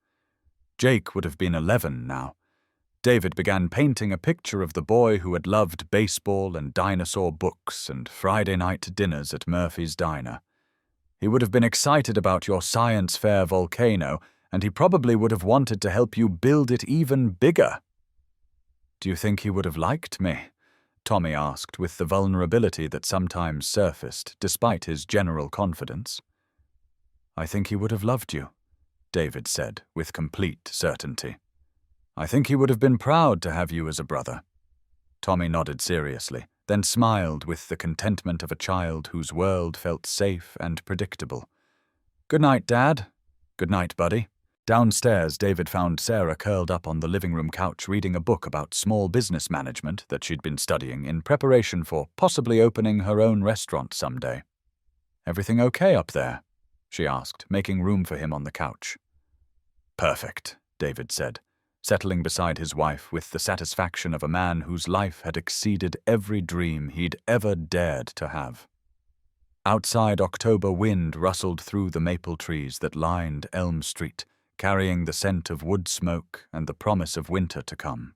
Jake would have been 11 now. David began painting a picture of the boy who had loved baseball and dinosaur books and Friday night dinners at Murphy's Diner. He would have been excited about your science fair volcano, and he probably would have wanted to help you build it even bigger. "Do you think he would have liked me?" Tommy asked with the vulnerability that sometimes surfaced despite his general confidence. "I think he would have loved you," David said with complete certainty. "I think he would have been proud to have you as a brother." Tommy nodded seriously, then smiled with the contentment of a child whose world felt safe and predictable. "Good night, Dad." "Good night, buddy." Downstairs, David found Sarah curled up on the living room couch reading a book about small business management that she'd been studying in preparation for possibly opening her own restaurant someday. "Everything okay up there?" she asked, making room for him on the couch. "Perfect," David said, settling beside his wife with the satisfaction of a man whose life had exceeded every dream he'd ever dared to have. Outside, October wind rustled through the maple trees that lined Elm Street, carrying the scent of wood smoke and the promise of winter to come.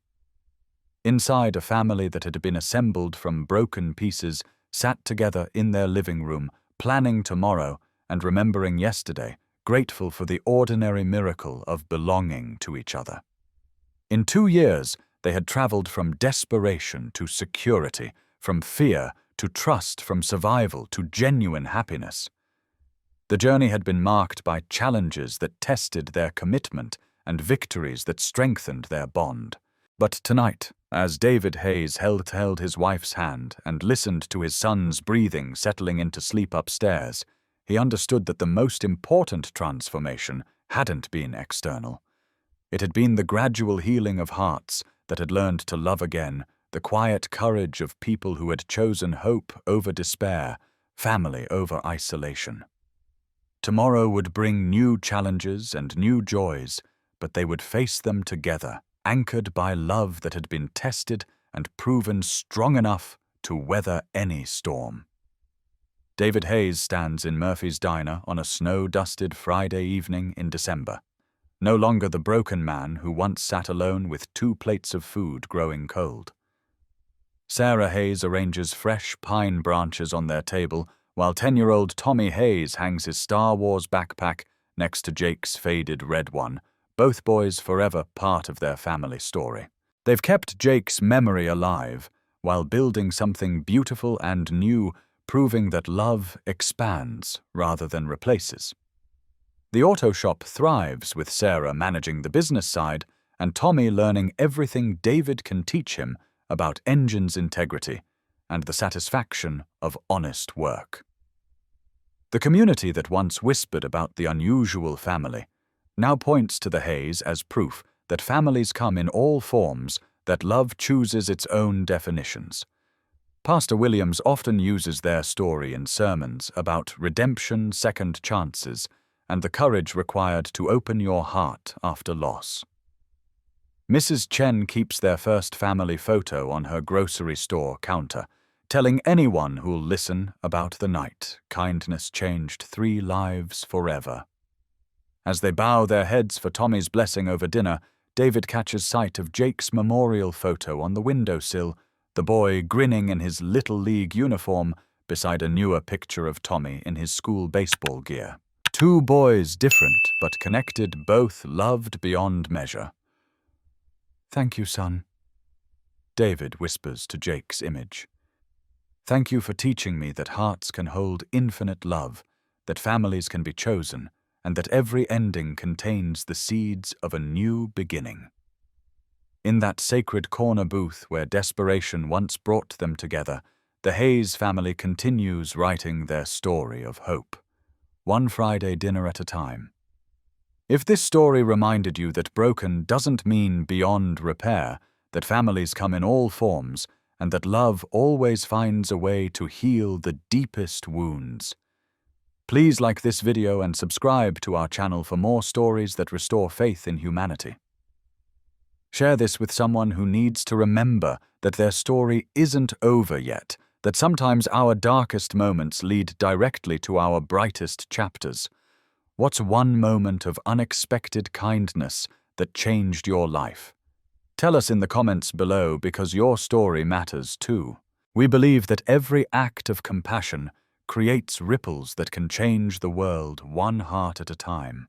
Inside, a family that had been assembled from broken pieces sat together in their living room, planning tomorrow and remembering yesterday, grateful for the ordinary miracle of belonging to each other. In 2 years, they had traveled from desperation to security, from fear to trust, from survival to genuine happiness. The journey had been marked by challenges that tested their commitment and victories that strengthened their bond. But tonight, as David Hayes held his wife's hand and listened to his son's breathing settling into sleep upstairs, he understood that the most important transformation hadn't been external. It had been the gradual healing of hearts that had learned to love again, the quiet courage of people who had chosen hope over despair, family over isolation. Tomorrow would bring new challenges and new joys, but they would face them together, anchored by love that had been tested and proven strong enough to weather any storm. David Hayes stands in Murphy's Diner on a snow-dusted Friday evening in December, no longer the broken man who once sat alone with 2 plates of food growing cold. Sarah Hayes arranges fresh pine branches on their table, while 10-year-old Tommy Hayes hangs his Star Wars backpack next to Jake's faded red one, both boys forever part of their family story. They've kept Jake's memory alive, while building something beautiful and new, proving that love expands rather than replaces. The auto shop thrives with Sarah managing the business side and Tommy learning everything David can teach him about engine's integrity and the satisfaction of honest work. The community that once whispered about the unusual family now points to the Hayes as proof that families come in all forms, that love chooses its own definitions. Pastor Williams often uses their story in sermons about redemption, second chances, and the courage required to open your heart after loss. Mrs. Chen keeps their first family photo on her grocery store counter, telling anyone who'll listen about the night kindness changed 3 lives forever. As they bow their heads for Tommy's blessing over dinner, David catches sight of Jake's memorial photo on the windowsill, the boy grinning in his Little League uniform beside a newer picture of Tommy in his school baseball gear. 2 boys different but connected, both loved beyond measure. "Thank you, son," David whispers to Jake's image. "Thank you for teaching me that hearts can hold infinite love, that families can be chosen, and that every ending contains the seeds of a new beginning." In that sacred corner booth where desperation once brought them together, the Hayes family continues writing their story of hope, one Friday dinner at a time. If this story reminded you that broken doesn't mean beyond repair, that families come in all forms, and that love always finds a way to heal the deepest wounds, please like this video and subscribe to our channel for more stories that restore faith in humanity. Share this with someone who needs to remember that their story isn't over yet, that sometimes our darkest moments lead directly to our brightest chapters. What's one moment of unexpected kindness that changed your life? Tell us in the comments below, because your story matters too. We believe that every act of compassion creates ripples that can change the world one heart at a time.